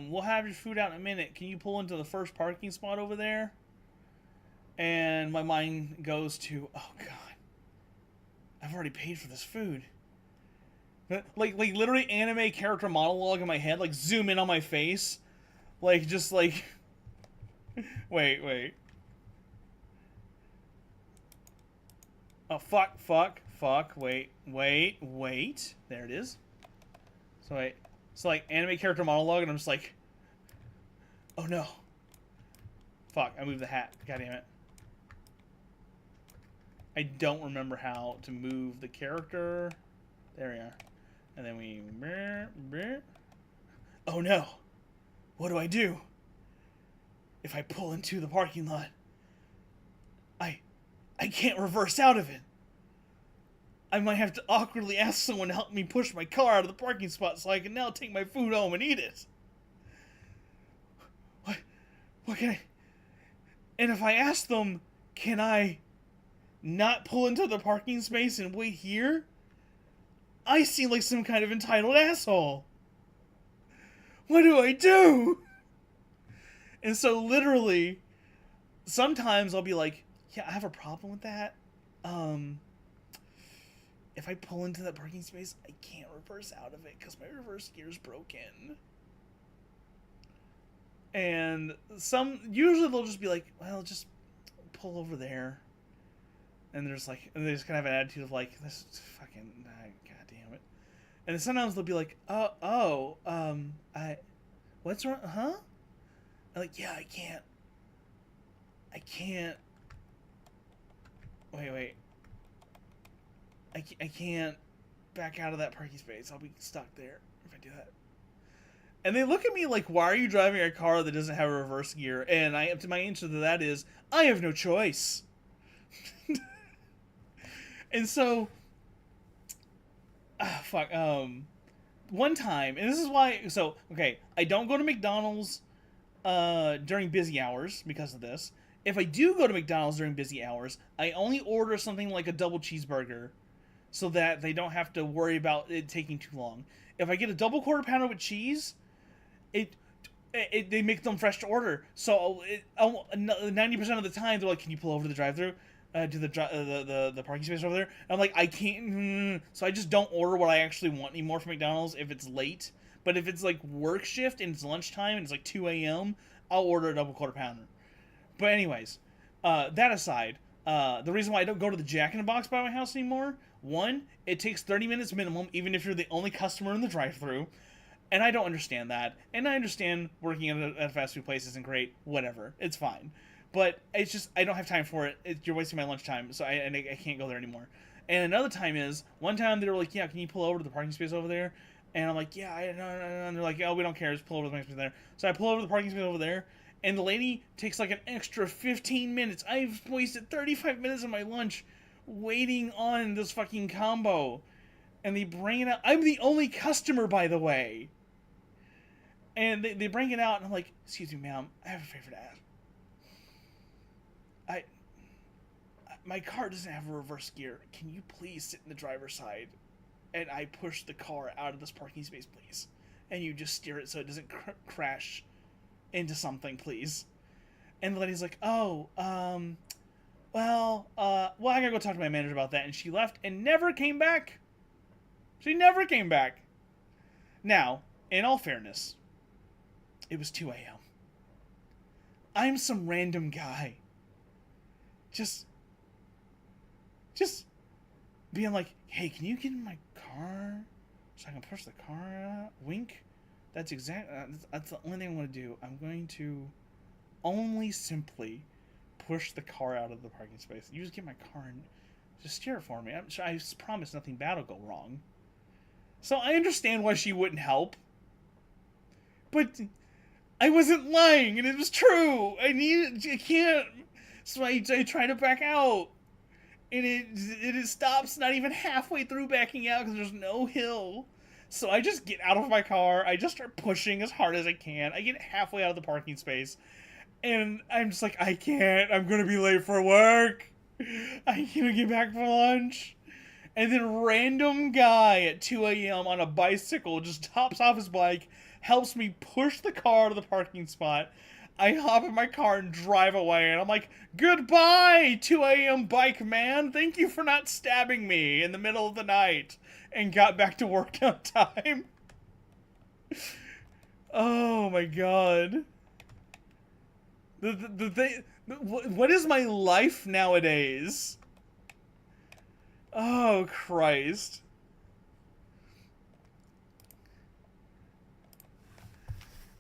we'll have your food out in a minute. Can you pull into the first parking spot over there?" And my mind goes to, "Oh God, I've already paid for this food." Like literally anime character monologue in my head, like zoom in on my face, like just like, wait. Oh, fuck. Wait. There it is. So wait. It's like anime character monologue, and I'm just like, oh no. Fuck, I moved the hat. God damn it. I don't remember how to move the character. There we are. And then we... Oh no. What do I do? If I pull into the parking lot, I can't reverse out of it. I might have to awkwardly ask someone to help me push my car out of the parking spot so I can now take my food home and eat it. What can I... And if I ask them, can I not pull into the parking space and wait here? I seem like some kind of entitled asshole. What do I do? And so literally, sometimes I'll be like, yeah, I have a problem with that. If I pull into that parking space, I can't reverse out of it because my reverse gear is broken. And usually they'll just be like, well, just pull over there. And they're just like, and they just kind of have an attitude of like, this is fucking, god damn it. And then sometimes they'll be like, what's wrong, huh? I'm like, yeah, I can't. Wait. I can't back out of that parking space. I'll be stuck there if I do that. And they look at me like, why are you driving a car that doesn't have a reverse gear? And my answer to that is, I have no choice. And so, one time, and this is why, so, okay, I don't go to McDonald's during busy hours because of this. If I do go to McDonald's during busy hours, I only order something like a double cheeseburger so that they don't have to worry about it taking too long. If I get a double quarter pounder with cheese, they make them fresh to order. So 90% of the time, they're like, can you pull over to the drive-thru? To the parking space over there? And I'm like, I can't. So I just don't order what I actually want anymore from McDonald's if it's late. But if it's like work shift and it's lunchtime and it's like 2 a.m., I'll order a double quarter pounder. But anyways, that aside, the reason why I don't go to the Jack in the Box by my house anymore, one, it takes 30 minutes minimum, even if you're the only customer in the drive-thru. And I don't understand that. And I understand working at a fast food place isn't great. Whatever. It's fine. But it's just, I don't have time for it. You're wasting my lunchtime, so I can't go there anymore. And another time is, one time they were like, yeah, can you pull over to the parking space over there? And I'm like, yeah, no. And they're like, oh, we don't care, just pull over to the parking space there. So I pull over to the parking space over there, and the lady takes like an extra 15 minutes. I've wasted 35 minutes of my lunch waiting on this fucking combo. And they bring it out. I'm the only customer, by the way. And they bring it out, and I'm like, excuse me, ma'am, I have a favor to ask. My car doesn't have a reverse gear. Can you please sit in the driver's side and I push the car out of this parking space, please? And you just steer it so it doesn't crash into something, please. And the lady's like, oh, well, I gotta go talk to my manager about that. And she left and never came back. She never came back. Now, in all fairness, it was 2 a.m. I'm some random guy. Just being like, hey, can you get in my car so I can push the car out? Wink. That's the only thing I'm going to do. I'm going to only simply push the car out of the parking space. You just get my car and just steer it for me. I promise nothing bad will go wrong. So I understand why she wouldn't help. But I wasn't lying, and it was true. I can't. So I try to back out. And it stops not even halfway through backing out because there's no hill. So I just get out of my car. I just start pushing as hard as I can. I get halfway out of the parking space. And I'm just like, I can't. I'm going to be late for work. I can't get back for lunch. And then random guy at 2 a.m. on a bicycle just hops off his bike, helps me push the car to the parking spot. I hop in my car and drive away, and I'm like, goodbye, 2 a.m. bike man. Thank you for not stabbing me in the middle of the night. And got back to work on time. Oh my god. The thing, what is my life nowadays? Oh, Christ.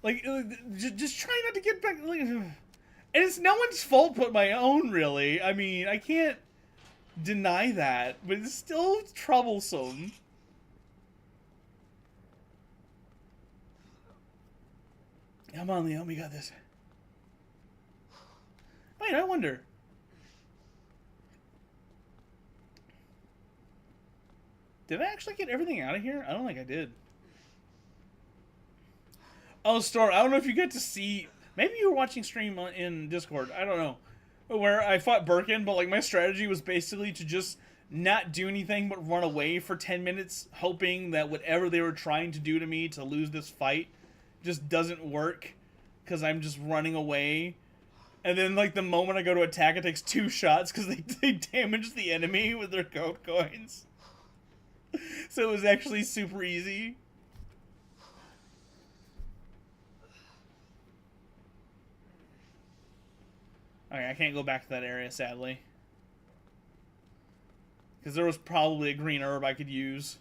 Like, just try not to get back. Like, and it's no one's fault but my own, really. I mean, I can't deny that, but it's still troublesome. Come on, Leon, we got this. Wait, I wonder. Did I actually get everything out of here? I don't think I did. Oh, Storm, I don't know if you get to see... Maybe you were watching stream in Discord. I don't know. Where I fought Birkin, but like my strategy was basically to just not do anything but run away for 10 minutes, hoping that whatever they were trying to do to me to lose this fight just doesn't work, because I'm just running away. And then, like, the moment I go to attack, it takes 2 shots because they damage the enemy with their goat coins. So it was actually super easy. Alright, I can't go back to that area, sadly. Because there was probably a green herb I could use.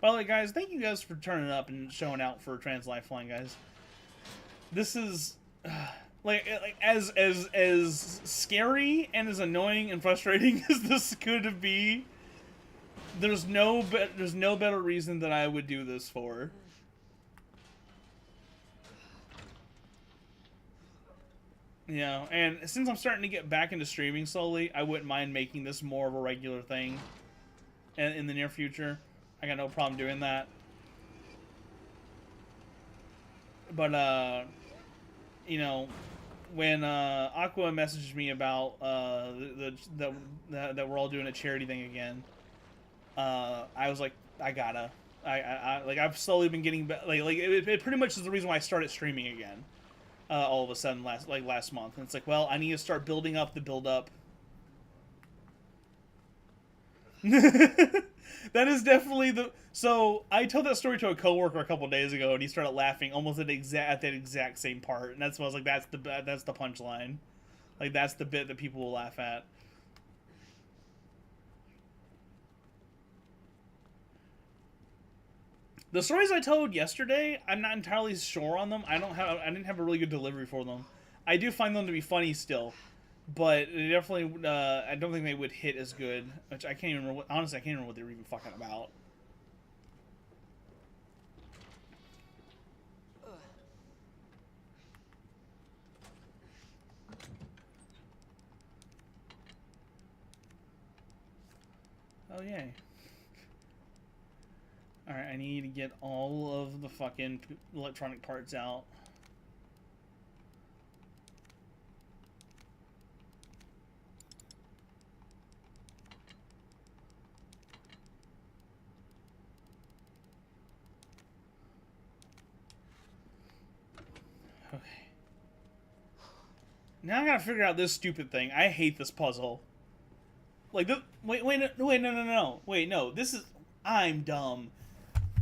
By the way, guys, thank you guys for turning up and showing out for Trans Lifeline, guys. This is like as scary and as annoying and frustrating as this could be. There's no better reason that I would do this for. Yeah, and since I'm starting to get back into streaming slowly, I wouldn't mind making this more of a regular thing in the near future. I got no problem doing that. But, you know, when Aqua messaged me about that we're all doing a charity thing again, I was like, I gotta. Like, I've slowly been getting like it pretty much is the reason why I started streaming again. All of a sudden last month, and it's like, well, I need to start building up the build up. That is definitely the. So I told that story to a coworker a couple days ago, and he started laughing almost at that exact same part, and that's why I was like, that's the punchline, like that's the bit that people will laugh at. The stories I told yesterday, I'm not entirely sure on them. I didn't have a really good delivery for them. I do find them to be funny still, but they definitely, I don't think they would hit as good. Which I can't even remember. Honestly, I can't remember what they were even fucking about. Oh yay. Alright, I need to get all of the fucking electronic parts out. Okay. Now I gotta figure out this stupid thing. I hate this puzzle. Like, wait, no. Wait, no, this is... I'm dumb.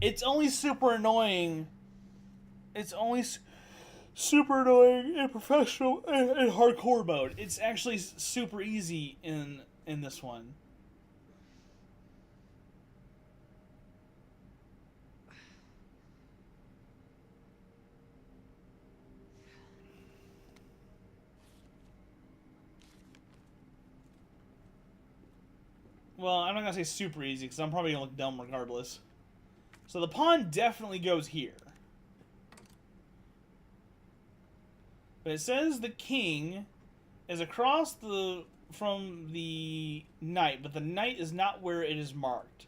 It's only super annoying. It's only super annoying in professional and hardcore mode. It's actually super easy in this one. Well, I'm not gonna say super easy because I'm probably gonna look dumb regardless. So the pawn definitely goes here. But it says the king is across from the knight, but the knight is not where it is marked.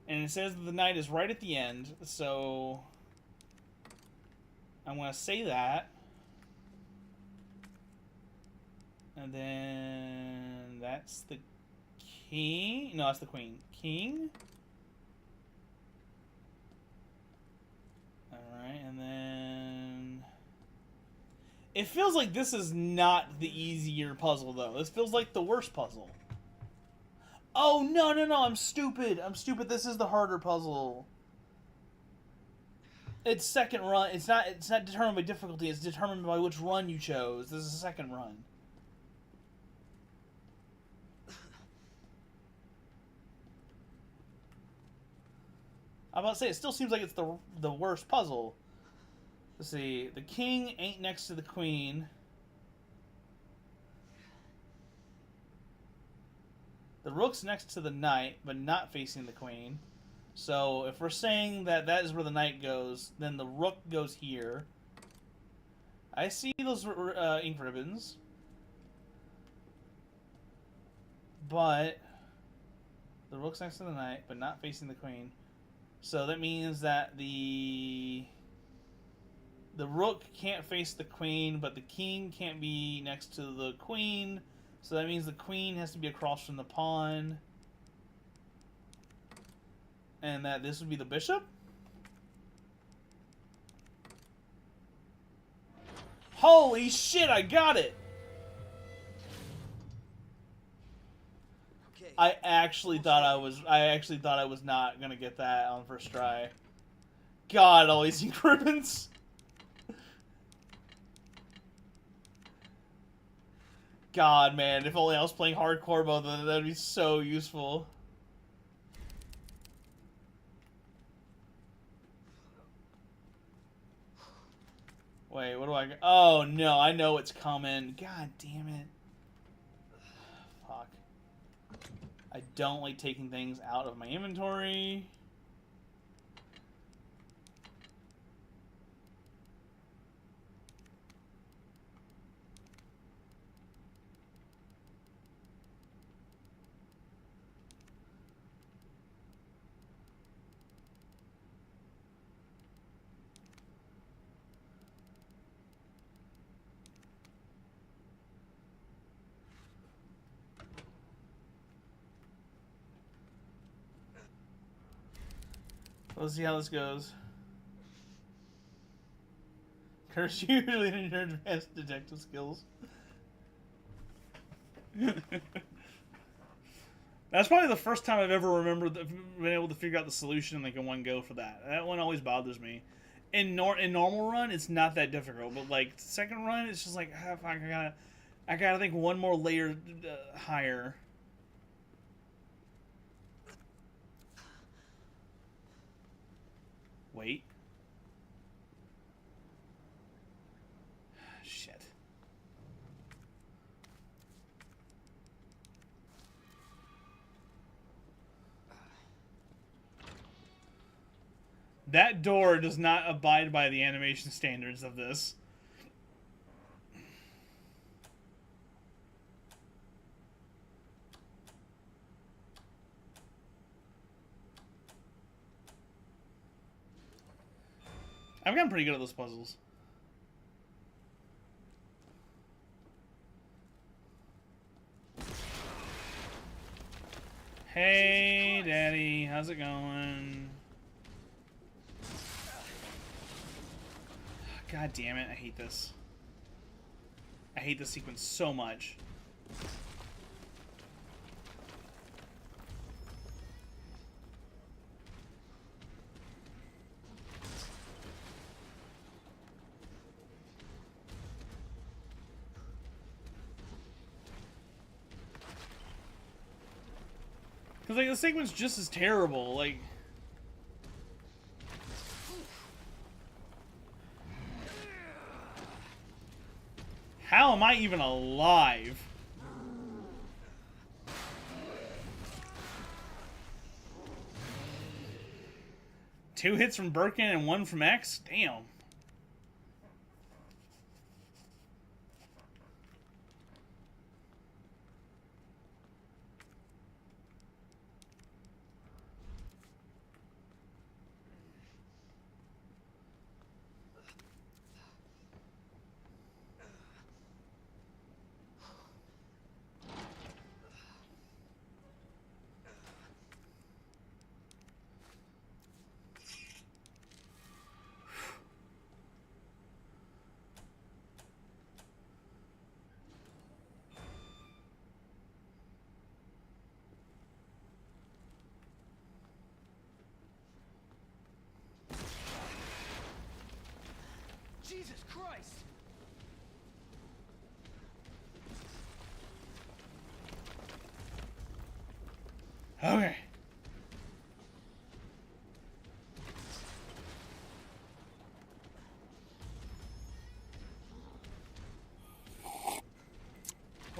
And it says that the knight is right at the end, so I'm gonna say that. And then that's the king. No, that's the queen. King. Alright, and then... It feels like this is not the easier puzzle, though. This feels like the worst puzzle. Oh, no, I'm stupid. This is the harder puzzle. It's second run. It's not. It's not determined by difficulty. It's determined by which run you chose. This is a second run. I'm about to say it still seems like it's the worst puzzle. Let's see. The king ain't next to the queen. The rook's next to the knight, but not facing the queen. So if we're saying that that is where the knight goes, then the rook goes here. I see those ink ribbons. But the rook's next to the knight, but not facing the queen. So that means that the rook can't face the queen, but the king can't be next to the queen. So that means the queen has to be across from the pawn. And that this would be the bishop? Holy shit, I got it! Okay. I actually thought I was not gonna get that on first try. God, all these ink ribbons. God, man, if only I was playing hardcore mode, then that'd be so useful. Wait, what do I... Oh, no, I know it's coming. God damn it. Fuck. I don't like taking things out of my inventory. Let's see how this goes. Curse usually in your advanced detective skills. That's probably the first time I've ever remembered been able to figure out the solution like in one go for that. That one always bothers me. In normal run, it's not that difficult, but like second run, it's just like fuck, I gotta think one more layer higher. Wait. Shit. That door does not abide by the animation standards of this. I've gotten pretty good at those puzzles. Hey, Daddy, how's it going? God damn it, I hate this. I hate this sequence so much. Because, like, the sequence just is terrible, like... How am I even alive? Two hits from Birkin and one from X? Damn.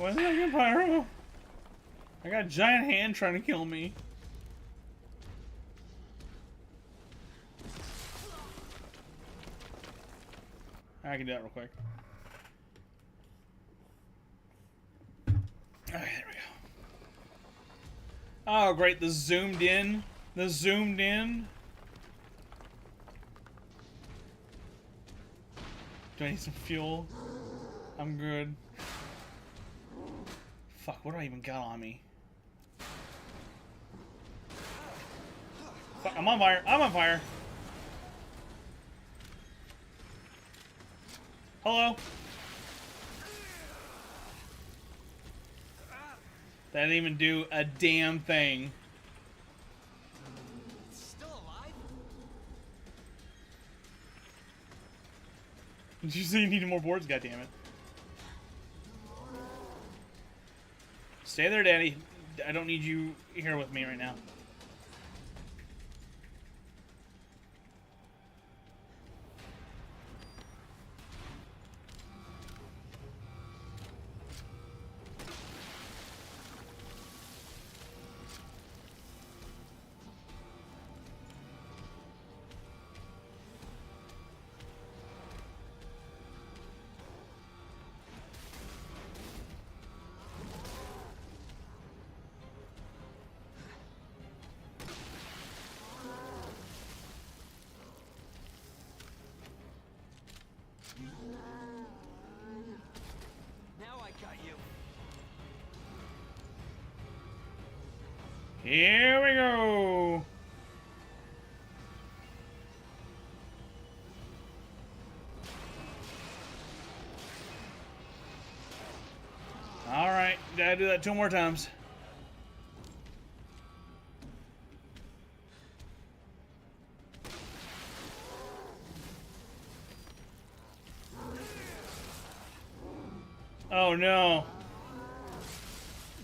One second, Pyro. I got a giant hand trying to kill me. I can do that real quick. Alright, there we go. Oh, great. The zoomed in. The zoomed in. Do I need some fuel? I'm good. Fuck, what do I even got on me? Fuck, I'm on fire. I'm on fire. Hello? That didn't even do a damn thing. Still alive? Did you say you needed more boards? Goddammit. Stay there, Daddy. I don't need you here with me right now. Now I got you. Here we go. All right, gotta do that 2 more times. Oh no.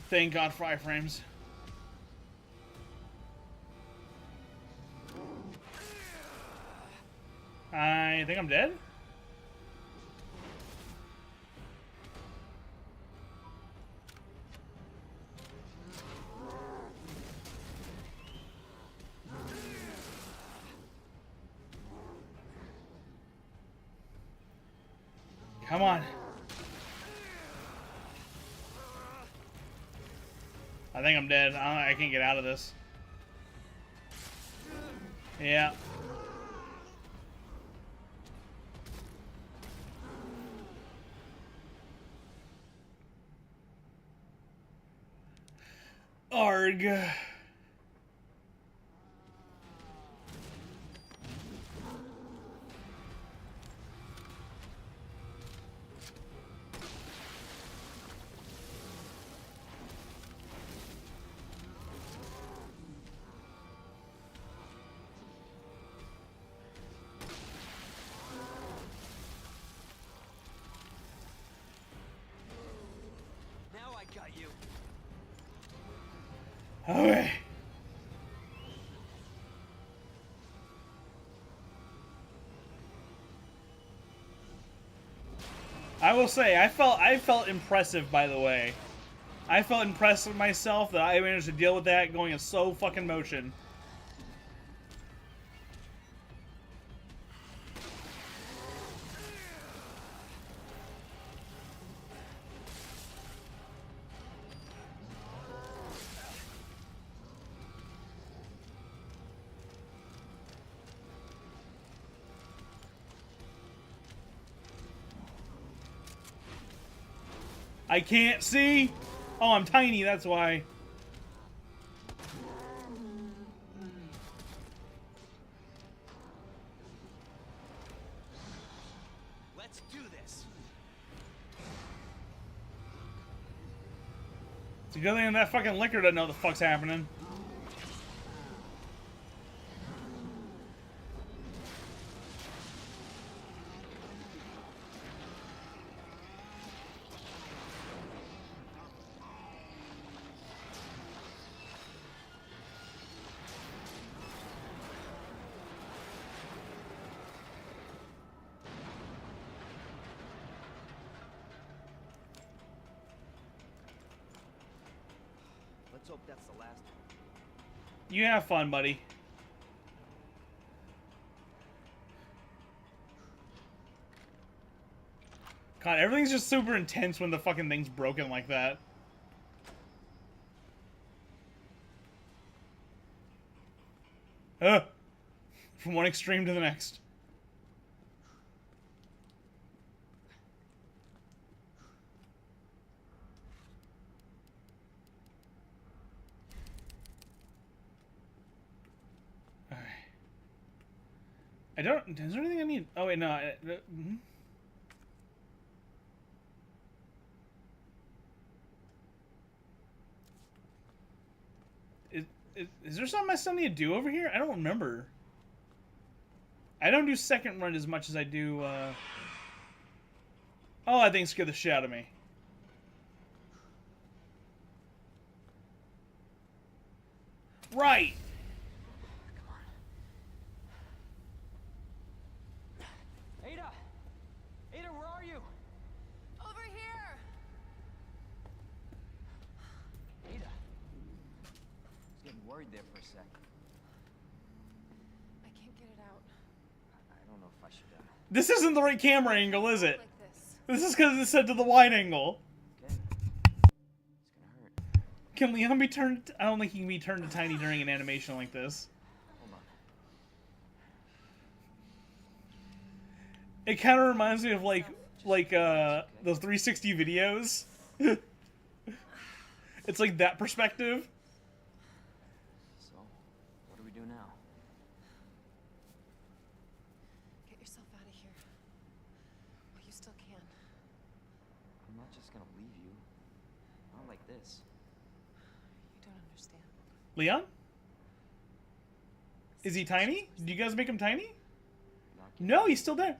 Thank God for iframes. I think I'm dead. Come on. I think I'm dead. I can't get out of this. Yeah. Arg. Now I got you. Okay. I will say, I felt impressive, by the way. I felt impressed with myself that I managed to deal with that going in so fucking motion. I can't see. Oh, I'm tiny, that's why. Let's do this. It's a good thing that fucking liquor doesn't know what the fuck's happening. Let's hope that's the last one. You have fun, buddy. God, everything's just super intense when the fucking thing's broken like that. From one extreme to the next. Alright. I don't... Is there anything I need? Oh, wait, no. Is there something I still need to do over here? I don't remember. I don't do second run as much as I do, Oh, I think it scared the shit out of me. Right! Come on. Ada! Ada, where are you? Over here! Ada. I was getting worried there for a sec. I can't get it out. I don't know if I should, This isn't the right camera angle, is it? Like this. This is because it's set to the wide angle. Okay. It's gonna hurt. Can Leon be turned... I don't think he can be turned to tiny during an animation like this. Hold on. It kind of reminds me of, the 360 videos. It's like that perspective. So, what do we do now? Get yourself out of here. Well, you still can. I'm not just gonna leave you. Not like this. You don't understand. Leon? Is he tiny? Did you guys make him tiny? Not No, he's still there.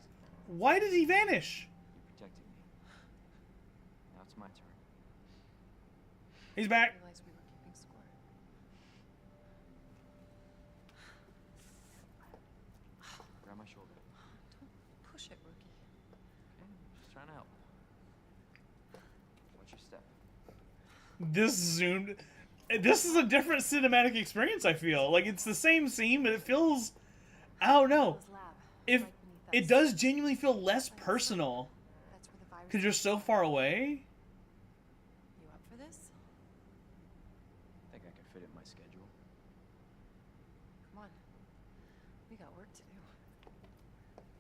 Why did he vanish? You protected me. Now it's my turn. He's I back. realized we were keeping score. Grab my shoulder. Don't push it, rookie. Okay, just trying to help. Watch your step. This zoomed... This is a different cinematic experience, I feel. Like, it's the same scene, but it feels... I don't know. His lab, If right beneath it us. does genuinely feel less personal, That's where the virus because you're so far away. You up for this? Think I can fit it in my schedule. Come on. We got work to do.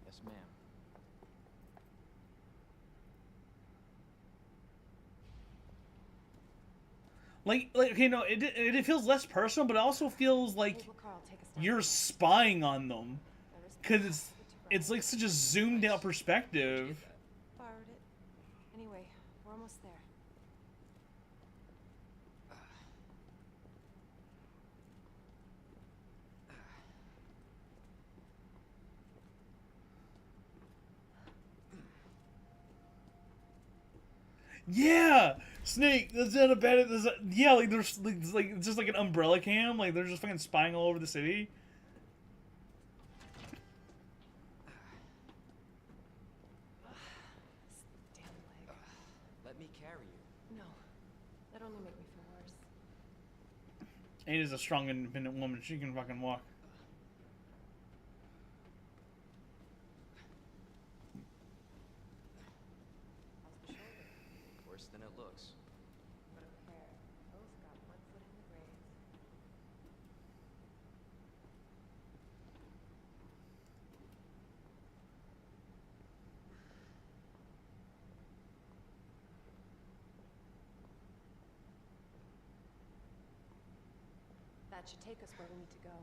Yes, ma'am. Like okay, no, it feels less personal, but it also feels like Hey, Carl, take us down you're here. spying on them, There is because no- it's we're too it's like such a zoomed out perspective. borrowed it. Anyway, we're almost there. Yeah, Snake. That's not a bad. Yeah, like there's like it's just like an umbrella cam. Like they're just fucking spying all over the city. This damn leg. Let me carry you. No. That only make me feel worse. Ada's a strong, independent woman. She can fucking walk. How's the shoulder? Worse than it looks. Repair. Both got one foot in the grave. That should take us where we need to go.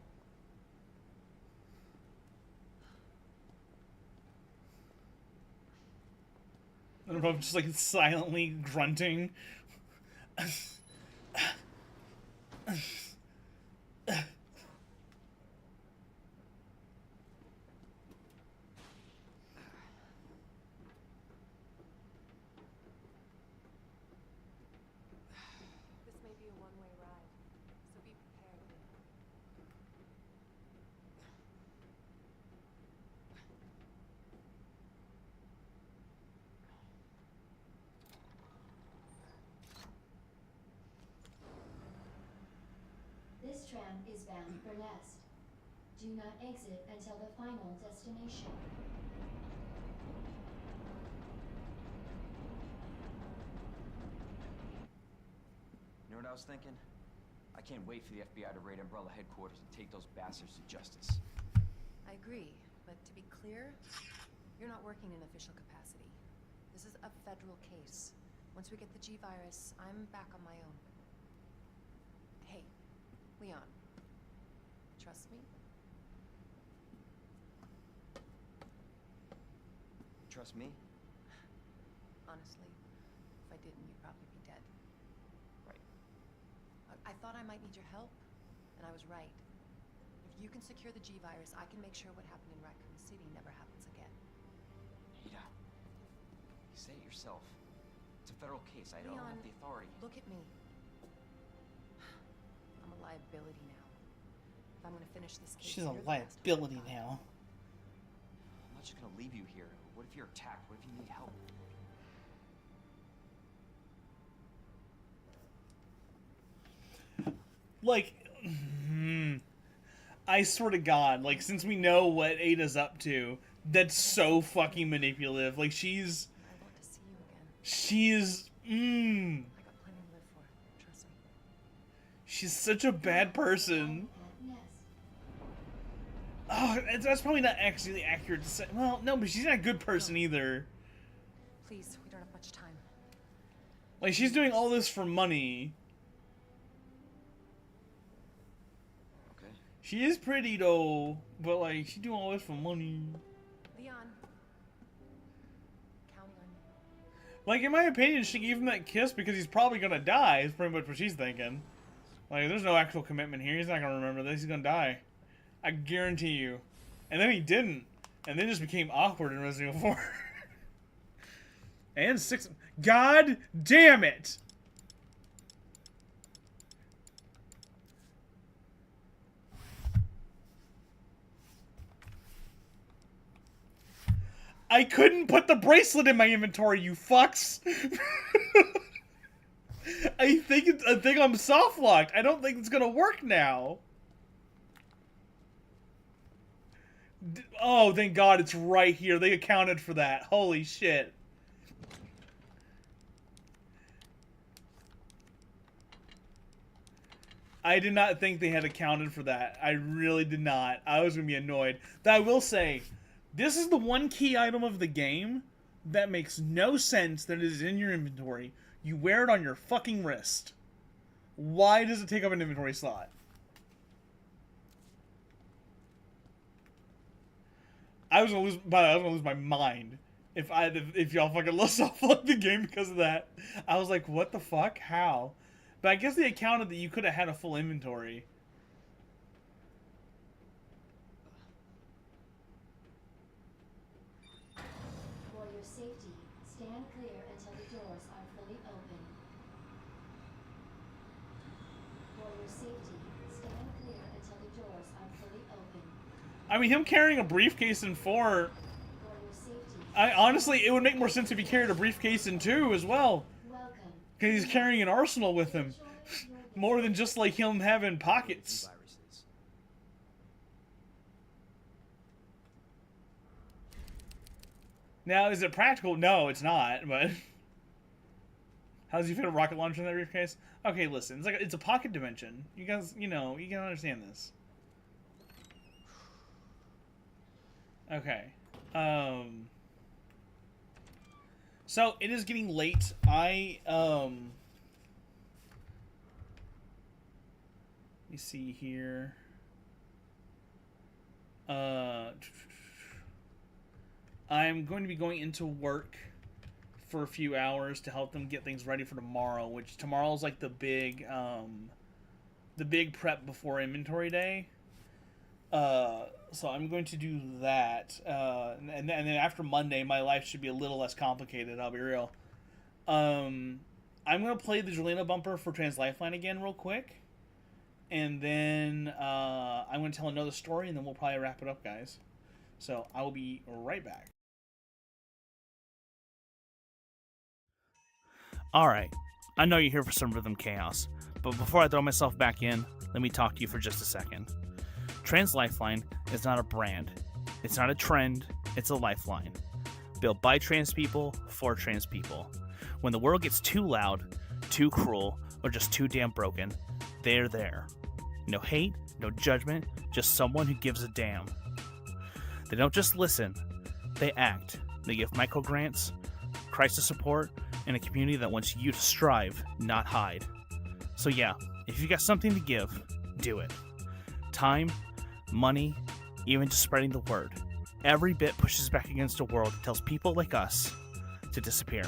And above just like silently grunting. This may be a one-way ride, so be prepared. is bound for Nest. Do not exit until the final destination. You know what I was thinking? I can't wait for the FBI to raid Umbrella headquarters and take those bastards to justice. I agree, but to be clear, you're not working in official capacity. This is a federal case. Once we get the G-Virus, I'm back on my own. Hey, Leon. Trust me? Trust me? Honestly, if I didn't, you'd probably be dead. Right. I thought I might need your help, and I was right. If you can secure the G-Virus, I can make sure what happened in Raccoon City never happens again. Ada, you say it yourself. It's a federal case. I don't Leon, have the authority. look at me. I'm a liability now. If I'm gonna finish this case, She's a you're the last hope liability I've got. now. I'm not just gonna leave you here. What if you're attacked? What if you need help? Like, I swear to God, like, since we know what Ada's up to, that's so fucking manipulative. Like, she's, I want to see you again. she's, I got plenty to live for. Trust me. she's such a bad person. At Nest. Oh, that's probably not actually accurate to say. Well, no, but she's not a good person either. Please, we don't have much time. Like, she's doing all this for money. Okay. She is pretty, though, but, like, she's doing all this for money. Leon. Counting on you. Like, in my opinion, she gave him that kiss because he's probably gonna die, is pretty much what she's thinking. Like, there's no actual commitment here. He's not gonna remember this. He's gonna die. I guarantee you. And then he didn't. And then just became awkward in Resident Evil 4. And 6... God damn it! I couldn't put the bracelet in my inventory, you fucks! I think I'm soft locked. I don't think it's gonna work now. Oh, thank God it's right here. They accounted for that. Holy shit. I did not think they had accounted for that. I really did not. I was going to be annoyed. Though I will say, this is the one key item of the game that makes no sense that it is in your inventory. You wear it on your fucking wrist. Why does it take up an inventory slot? I was gonna lose my mind if y'all fucking lost off like the game because of that. I was like, what the fuck? How? But I guess they accounted that you could have had a full inventory. For your safety, stand clear until the doors are fully open. For your safety, stand clear until the doors are fully open. I mean, him carrying a briefcase in 4... For your safety, honestly, it would make more sense if he carried a briefcase in 2 as well. welcome. Because he's carrying an arsenal with him. Enjoy your More than just like him having pockets. Viruses. Now, is it practical? No, it's not, but... How does he fit a rocket launcher in that briefcase? Okay, listen, it's a pocket dimension. You guys, you can understand this. Okay. So, it is getting late. Let me see here. I'm going to be going into work for a few hours to help them get things ready for tomorrow, which tomorrow's like the big prep before inventory day. So I'm going to do that, and then after Monday, my life should be a little less complicated. I'll be real. I'm gonna play the Jelena bumper for Trans Lifeline again real quick, and then I'm gonna tell another story, and then we'll probably wrap it up, guys. So I will be right back. All right, I know you're here for some rhythm chaos, but before I throw myself back in, let me talk to you for just a second. Trans Lifeline is not a brand. It's not a trend. It's a lifeline. Built by trans people, for trans people. When the world gets too loud, too cruel, or just too damn broken, they're there. No hate, no judgment, just someone who gives a damn. They don't just listen, they act. They give micro grants, crisis support, and a community that wants you to strive, not hide. So yeah, if you got something to give, do it. Time, money, even just spreading the word. Every bit pushes back against a world that tells people like us to disappear.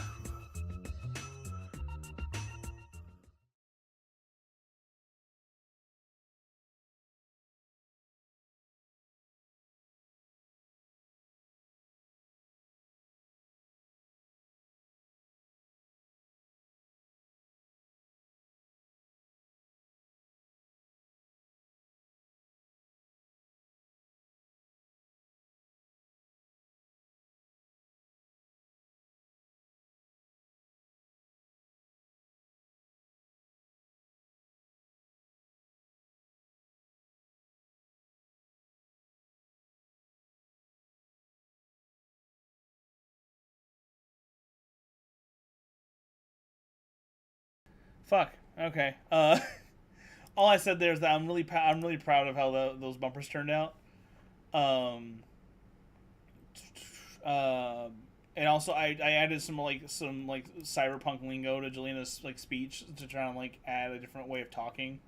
Fuck. Okay. All I said there is that I'm really proud of how those bumpers turned out. Um. And also I added some cyberpunk lingo to Jelena's like speech to try and like add a different way of talking.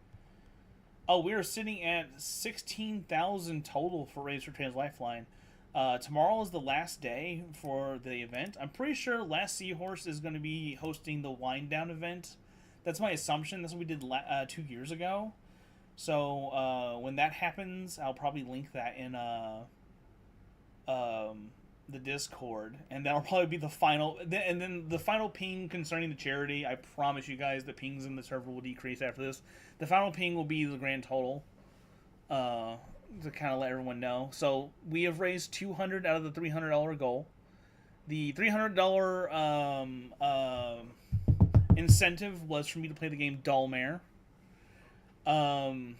Oh, we are sitting at 16,000 total for Raise for Trans Lifeline. Tomorrow is the last day for the event. I'm pretty sure Last Seahorse is going to be hosting the wind down event. That's my assumption. That's what we did 2 years ago. So when that happens, I'll probably link that in the Discord, and that'll probably be the final. And then the final ping concerning the charity. I promise you guys, the pings in the server will decrease after this. The final ping will be the grand total. To kind of let everyone know. So we have raised $200 out of the $300 goal. The $300 incentive was for me to play the game Dullmare. I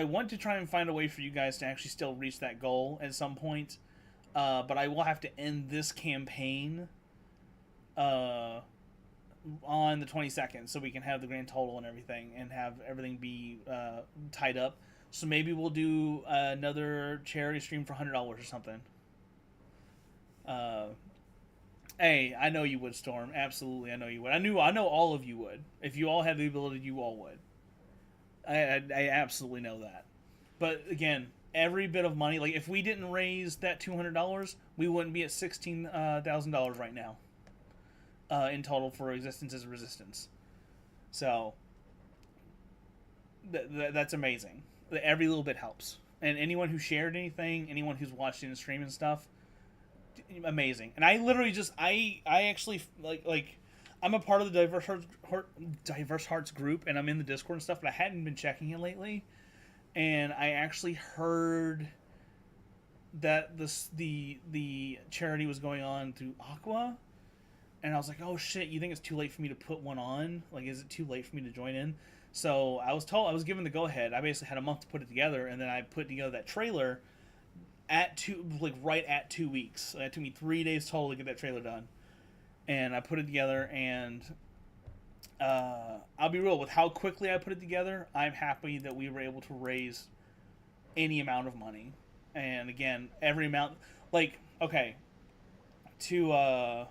want to try and find a way for you guys to actually still reach that goal at some point, but I will have to end this campaign on the 22nd, so we can have the grand total and everything, and have everything be tied up. So maybe we'll do another charity stream for $100 or something. Hey, I know you would, Storm. Absolutely, I know you would. I know all of you would. If you all had the ability, you all would. I absolutely know that. But again, every bit of money, like if we didn't raise that $200, we wouldn't be at $16,000 right now. In total for Existence is Resistance. So that's amazing. Every little bit helps. And anyone who shared anything, anyone who's watched in the stream and stuff, amazing. And I literally just I actually like I'm a part of the Diverse Hearts group, and I'm in the Discord and stuff, but I hadn't been checking it lately. And I actually heard that the charity was going on through Aqua. And I was like, oh shit, you think it's too late for me to put one on? Like, is it too late for me to join in? So I was given the go-ahead. I basically had a month to put it together, and then I put together that trailer right at 2 weeks. So it took me 3 days total to get that trailer done. And I put it together, and I'll be real, with how quickly I put it together, I'm happy that we were able to raise any amount of money. And again, every amount, like, okay, to,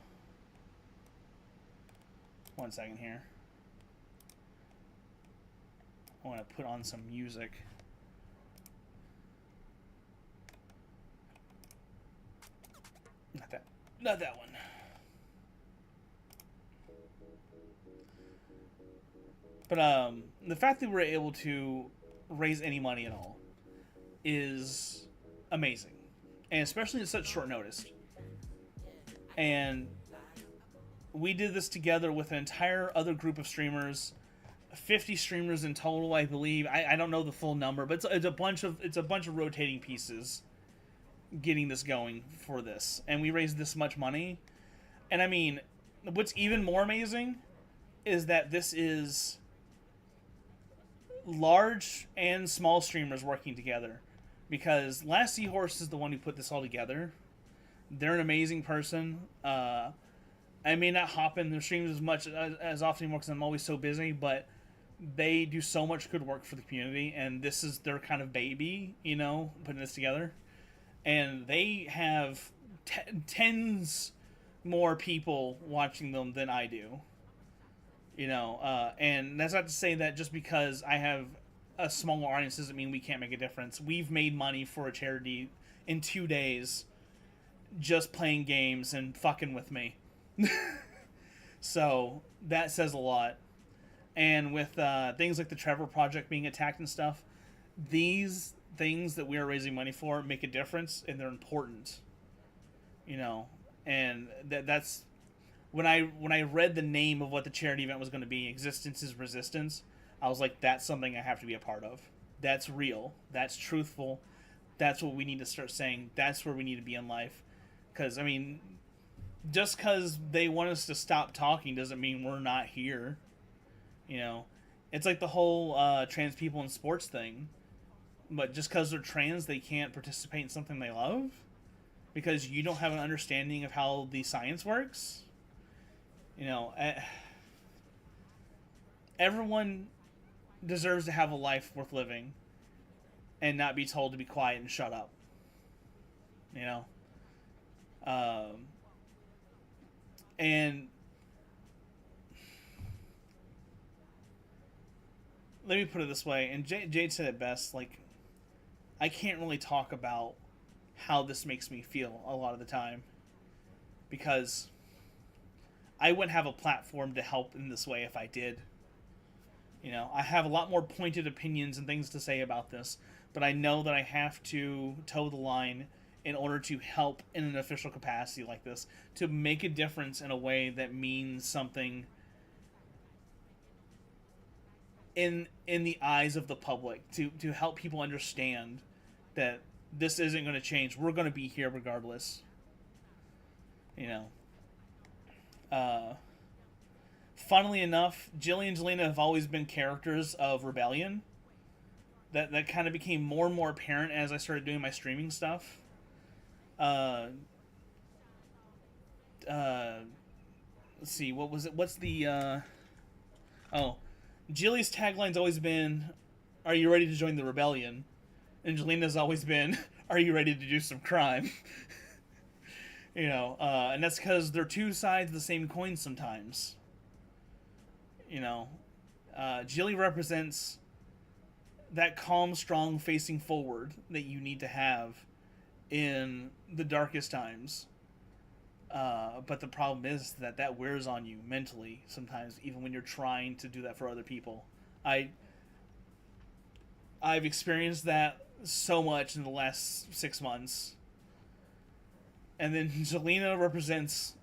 1 second here. I want to put on some music. Not that one. But the fact that we're able to raise any money at all is amazing, and especially in such short notice. And we did this together with an entire other group of streamers, 50 streamers in total, I believe. I don't know the full number, but it's a bunch of rotating pieces getting this going for this, and we raised this much money. And I mean, what's even more amazing is that this is large and small streamers working together, because Last Seahorse is the one who put this all together. They're an amazing person. I may not hop in their streams as much as often anymore because I'm always so busy, but they do so much good work for the community, and this is their kind of baby, you know, putting this together. And they have tens more people watching them than I do, you know. And that's not to say that just because I have a smaller audience doesn't mean we can't make a difference. We've made money for a charity in 2 days just playing games and fucking with me. So that says a lot. And with things like the Trevor Project being attacked and stuff, these things that we are raising money for make a difference, and they're important, you know. And that's when I read the name of what the charity event was going to be, Existence is Resistance, I was like, that's something I have to be a part of. That's real. That's truthful. That's what we need to start saying. That's where we need to be in life. Because, I mean, just because they want us to stop talking doesn't mean we're not here. You know, it's like the whole trans people in sports thing. But just because they're trans, they can't participate in something they love? Because you don't have an understanding of how the science works? You know, everyone deserves to have a life worth living and not be told to be quiet and shut up. You know? And let me put it this way, and Jade said it best, like, I can't really talk about how this makes me feel a lot of the time, because I wouldn't have a platform to help in this way if I did. You know, I have a lot more pointed opinions and things to say about this, but I know that I have to toe the line in order to help in an official capacity like this, to make a difference in a way that means something in the eyes of the public, to help people understand that this isn't going to change. We're going to be here regardless. You know. Funnily enough, Jilly and Jelena have always been characters of Rebellion. That kind of became more and more apparent as I started doing my streaming stuff. Let's see, what was it? What's the, Jilly's tagline's always been, "Are you ready to join the rebellion?" And Jelena's always been, "Are you ready to do some crime?" You know, and that's because they're two sides of the same coin sometimes. You know, Jilly represents that calm, strong facing forward that you need to have in the darkest times. But the problem is that wears on you mentally sometimes, even when you're trying to do that for other people. I've experienced that so much in the last 6 months. And then Jelena represents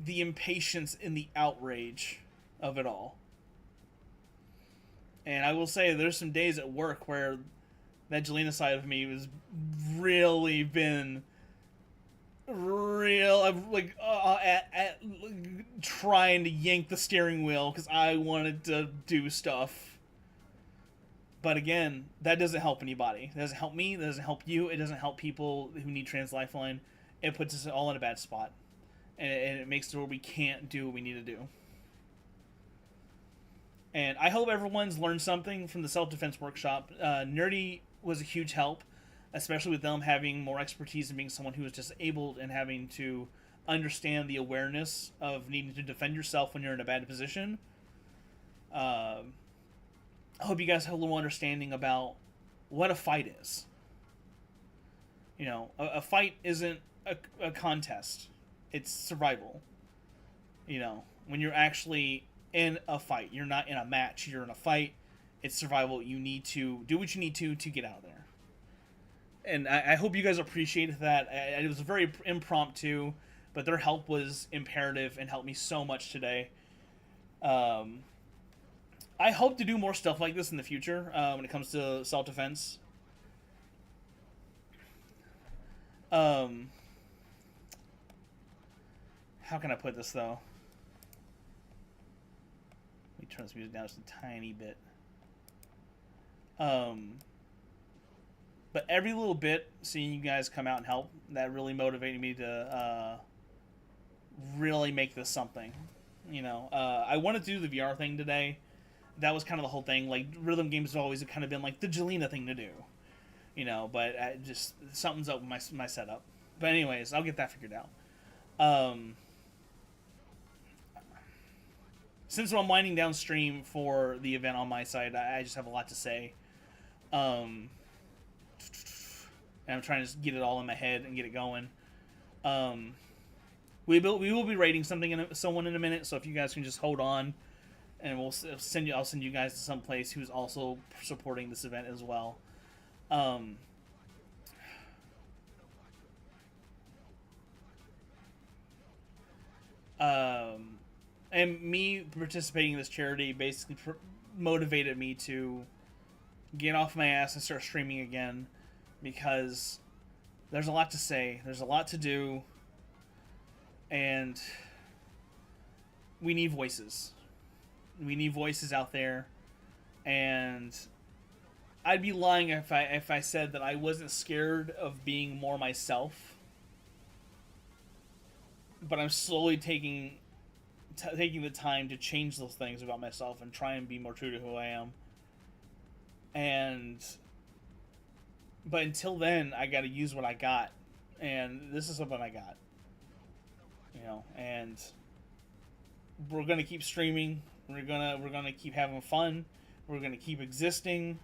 the impatience and the outrage of it all. And I will say, there's some days at work where that Jelena side of me has really been trying to yank the steering wheel because I wanted to do stuff. But again, that doesn't help anybody. It doesn't help me. It doesn't help you. It doesn't help people who need Trans Lifeline. It puts us all in a bad spot. And it makes it where we can't do what we need to do. And I hope everyone's learned something from the self-defense workshop. Nerdy was a huge help, especially with them having more expertise and being someone who is disabled and having to understand the awareness of needing to defend yourself when you're in a bad position. I hope you guys have a little understanding about what a fight is. You know, a fight isn't a contest. It's survival. You know, when you're actually in a fight. You're not in a match. You're in a fight. It's survival. You need to do what you need to get out of there. And I hope you guys appreciated that. It was very impromptu, but their help was imperative and helped me so much today. I hope to do more stuff like this in the future when it comes to self-defense. How can I put this, though? turn this music down just a tiny bit. But every little bit, seeing you guys come out and help, that really motivated me to really make this something. You know, I wanted to do the VR thing today. That was kind of the whole thing. Like, rhythm games have always kind of been like the Jelena thing to do. You know, but just something's up with my setup. But anyways, I'll get that figured out. Since I'm winding down stream for the event on my side, I just have a lot to say. And I'm trying to just get it all in my head and get it going. We will be rating someone in a minute, so if you guys can just hold on, and I'll send you guys to some place who's also supporting this event as well. And me participating in this charity basically motivated me to get off my ass and start streaming again, because there's a lot to say, there's a lot to do, and we need voices. We need voices out there, and I'd be lying if I said that I wasn't scared of being more myself. But I'm slowly taking the time to change those things about myself and try and be more true to who I am. But until then, I got to use what I got, and this is something I got. You know, and we're gonna keep streaming. We're gonna keep having fun. We're gonna keep existing,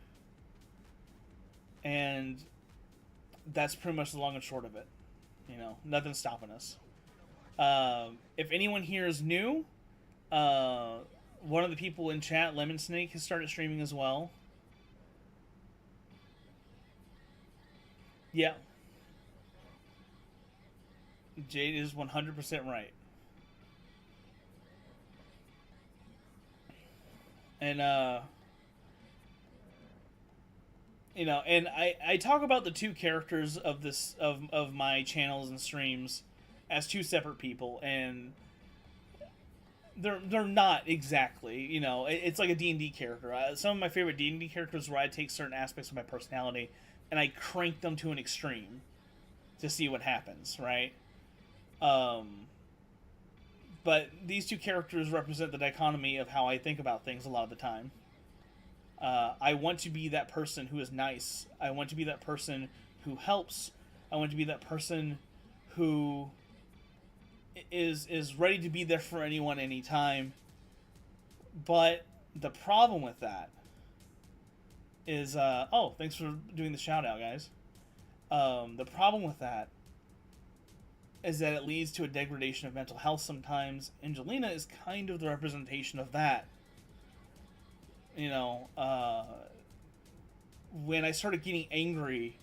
and that's pretty much the long and short of it. You know, nothing's stopping us. If anyone here is new, one of the people in chat, Lemon Snake, has started streaming as well. Yeah. Jade is 100% right. And, you know, and I talk about the two characters of this, of my channels and streams as two separate people, and they're not exactly, you know, it's like a D&D character. Some of my favorite D&D characters where I take certain aspects of my personality and I crank them to an extreme to see what happens, right? But these two characters represent the dichotomy of how I think about things a lot of the time. I want to be that person who is nice. I want to be that person who helps. I want to be that person who is ready to be there for anyone, anytime. But the problem with that is, oh, thanks for doing the shout out, guys. The problem with that is that it leads to a degradation of mental health sometimes, and Jelena is kind of the representation of that. You know, when I started getting angry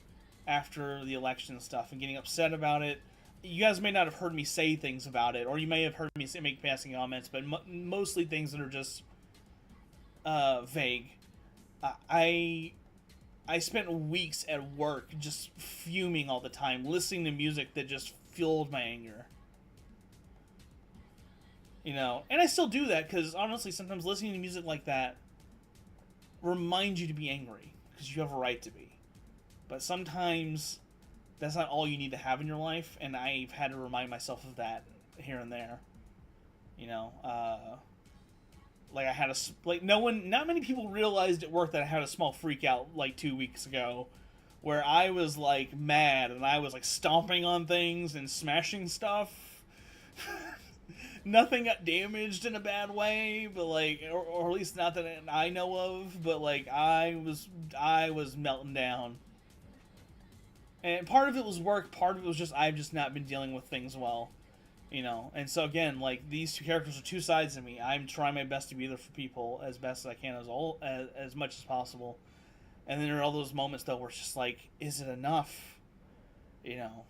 after the election stuff and getting upset about it, you guys may not have heard me say things about it, or you may have heard me make passing comments, but mostly things that are just vague. I spent weeks at work just fuming all the time, listening to music that just fueled my anger. You know, and I still do that because honestly, sometimes listening to music like that reminds you to be angry because you have a right to be. But sometimes that's not all you need to have in your life, and I've had to remind myself of that here and there. You know, like I had not many people realized at work that I had a small freak out like 2 weeks ago, where I was like mad and I was like stomping on things and smashing stuff. Nothing got damaged in a bad way, but like, or at least not that I know of. But like, I was melting down. And part of it was work, part of it was just I've just not been dealing with things well, you know. And so again, like, these two characters are two sides of me. I'm trying my best to be there for people as best as I can, as much as possible. And then there are all those moments though where it's just like, is it enough? You know,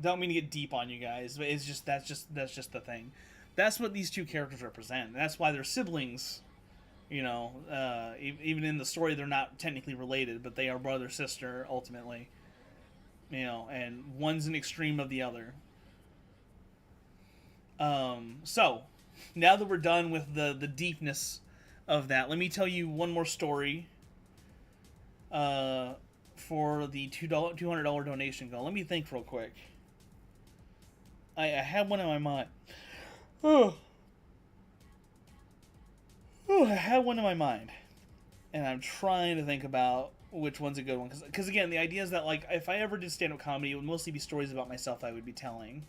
don't mean to get deep on you guys, but it's just that's just the thing. That's what these two characters represent. And that's why they're siblings. You know, even in the story, they're not technically related, but they are brother sister ultimately. You know, and one's an extreme of the other. So now that we're done with the deepness of that, let me tell you one more story. For the $200 donation goal. Let me think real quick. I had one in my mind. I had one in my mind, and I'm trying to think about which one's a good one. Because again, the idea is that like if I ever did stand-up comedy, it would mostly be stories about myself I would be telling.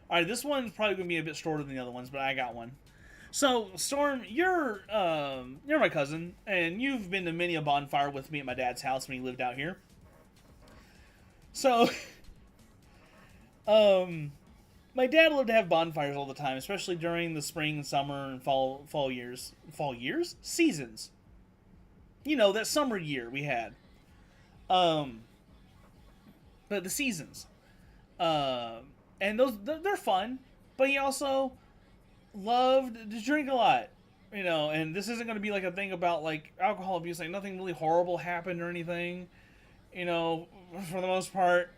Alright, this one's probably going to be a bit shorter than the other ones, but I got one. So, Storm, you're my cousin, and you've been to many a bonfire with me at my dad's house when he lived out here. So, my dad loved to have bonfires all the time, especially during the spring, summer, and fall years. Fall years? Seasons. You know, that summer year we had. But the seasons. And they're fun, but he also loved to drink a lot, you know, and this isn't going to be like a thing about like alcohol abuse, like nothing really horrible happened or anything, you know, for the most part,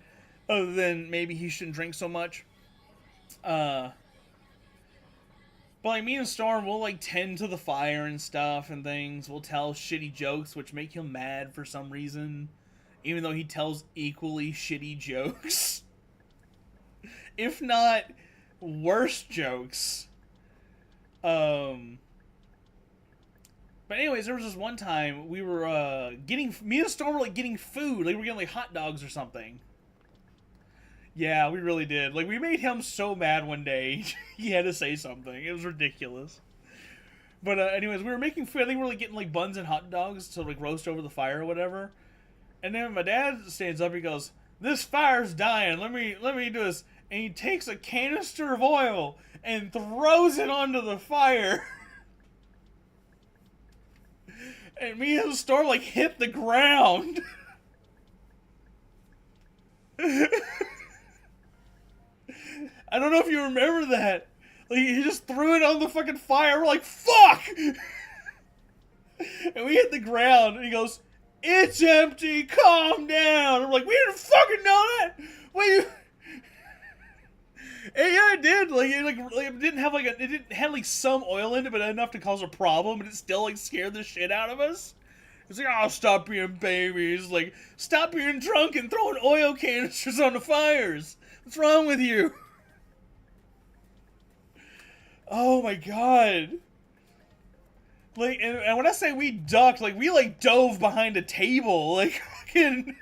other than maybe he shouldn't drink so much. But like me and Storm, we'll like tend to the fire and stuff and things. We'll tell shitty jokes which make him mad for some reason, even though he tells equally shitty jokes. If not worse jokes. But anyways, there was this one time we were me and Storm were like getting food, like we were getting like hot dogs or something. Yeah, we really did. Like we made him so mad one day, he had to say something. It was ridiculous. But anyways, we were making food. I think we were like getting like buns and hot dogs to like roast over the fire or whatever. And then my dad stands up, he goes, "This fire's dying. Let me do this." And he takes a canister of oil and throws it onto the fire. And me and the Storm like hit the ground. I don't know if you remember that. Like he just threw it on the fucking fire. We're like, fuck! And we hit the ground and he goes, "It's empty, calm down." I'm like, "We didn't fucking know that. What you?" And yeah, it did. Like it didn't have like it had like some oil in it, but enough to cause a problem, and it still like scared the shit out of us. It's like, "Oh, stop being babies! Like, stop being drunk and throwing oil canisters on the fires. What's wrong with you?" Oh my god! Like, and when I say we ducked, like we like dove behind a table, like fucking.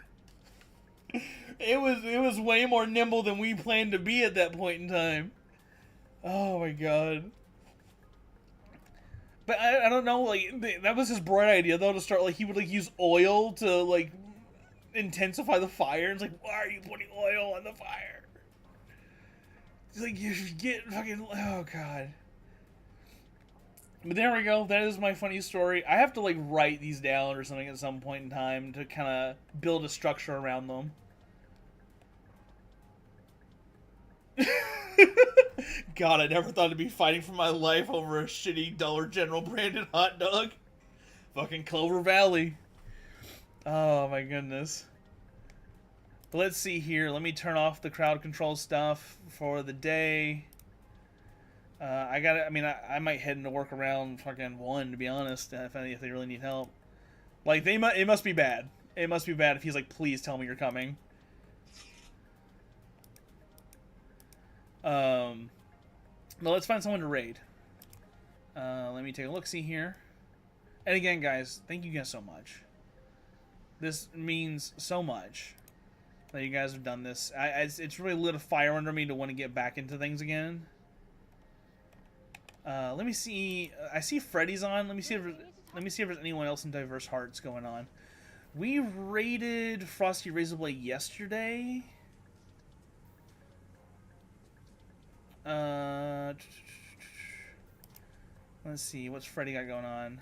It was way more nimble than we planned to be at that point in time. Oh my god. But I don't know, like, that was his bright idea, though, to start, like, he would, like, use oil to, like, intensify the fire. It's like, why are you putting oil on the fire? It's like, you get fucking, oh god. But there we go, that is my funny story. I have to, like, write these down or something at some point in time to kind of build a structure around them. God, I never thought I'd be fighting for my life over a shitty Dollar General branded hot dog. Fucking Clover Valley. Oh my goodness. But let's see here. Let me turn off the crowd control stuff for the day. I might head into work around fucking 1, to be honest, if they really need help. Like, it must be bad. It must be bad if he's like, "Please tell me you're coming." Well, let's find someone to raid. Let me take a look-see here. And again, guys, thank you guys so much. This means so much that you guys have done this. It's really lit a fire under me to want to get back into things again. Let me see. I see Freddy's on. Let me see if there's anyone else in Diverse Hearts going on. We raided Frosty Razorblade yesterday. Let's see, what's Freddy got going on?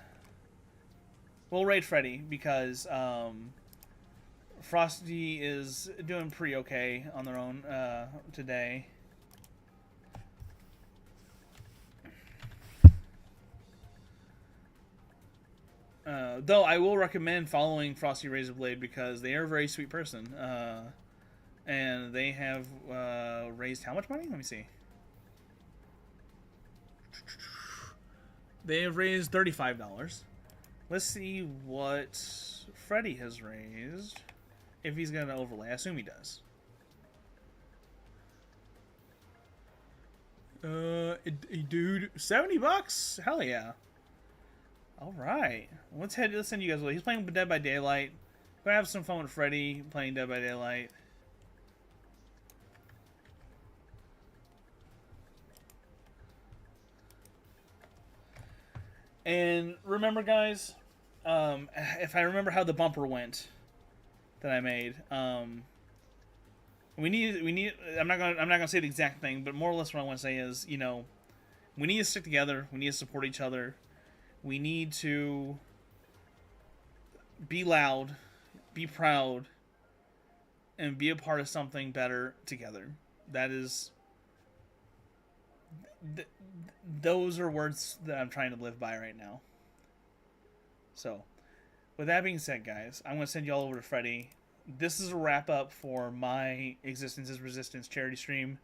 We'll raid Freddy because Frosty is doing pretty okay on their own today. Though I will recommend following Frosty Razorblade because they are a very sweet person. And they have raised how much money? Let me see. They have raised $35. Let's see what Freddy has raised. If he's going to overlay. I assume he does. Dude, $70? Hell yeah. Alright. Let's send you guys away. He's playing Dead by Daylight. Gonna have some fun with Freddy playing Dead by Daylight. And remember, guys, if I remember how the bumper went that I made, we need. I'm not gonna say the exact thing, but more or less what I want to say is, you know, we need to stick together. We need to support each other. We need to be loud, be proud, and be a part of something better together. That is. Those are words that I'm trying to live by right now. So, with that being said, guys, I'm going to send you all over to Freddy. This is a wrap up for my Existence is Resistance charity stream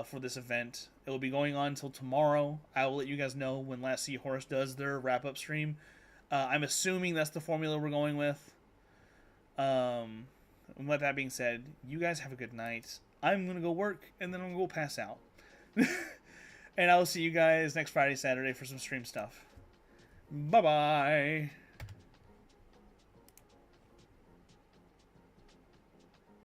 for this event. It will be going on until tomorrow. I will let you guys know when Last Seahorse does their wrap up stream. I'm assuming that's the formula we're going with. With that being said, you guys have a good night. I'm going to go work, and then I'm going to go pass out. And I will see you guys next Friday, Saturday for some stream stuff. Bye-bye.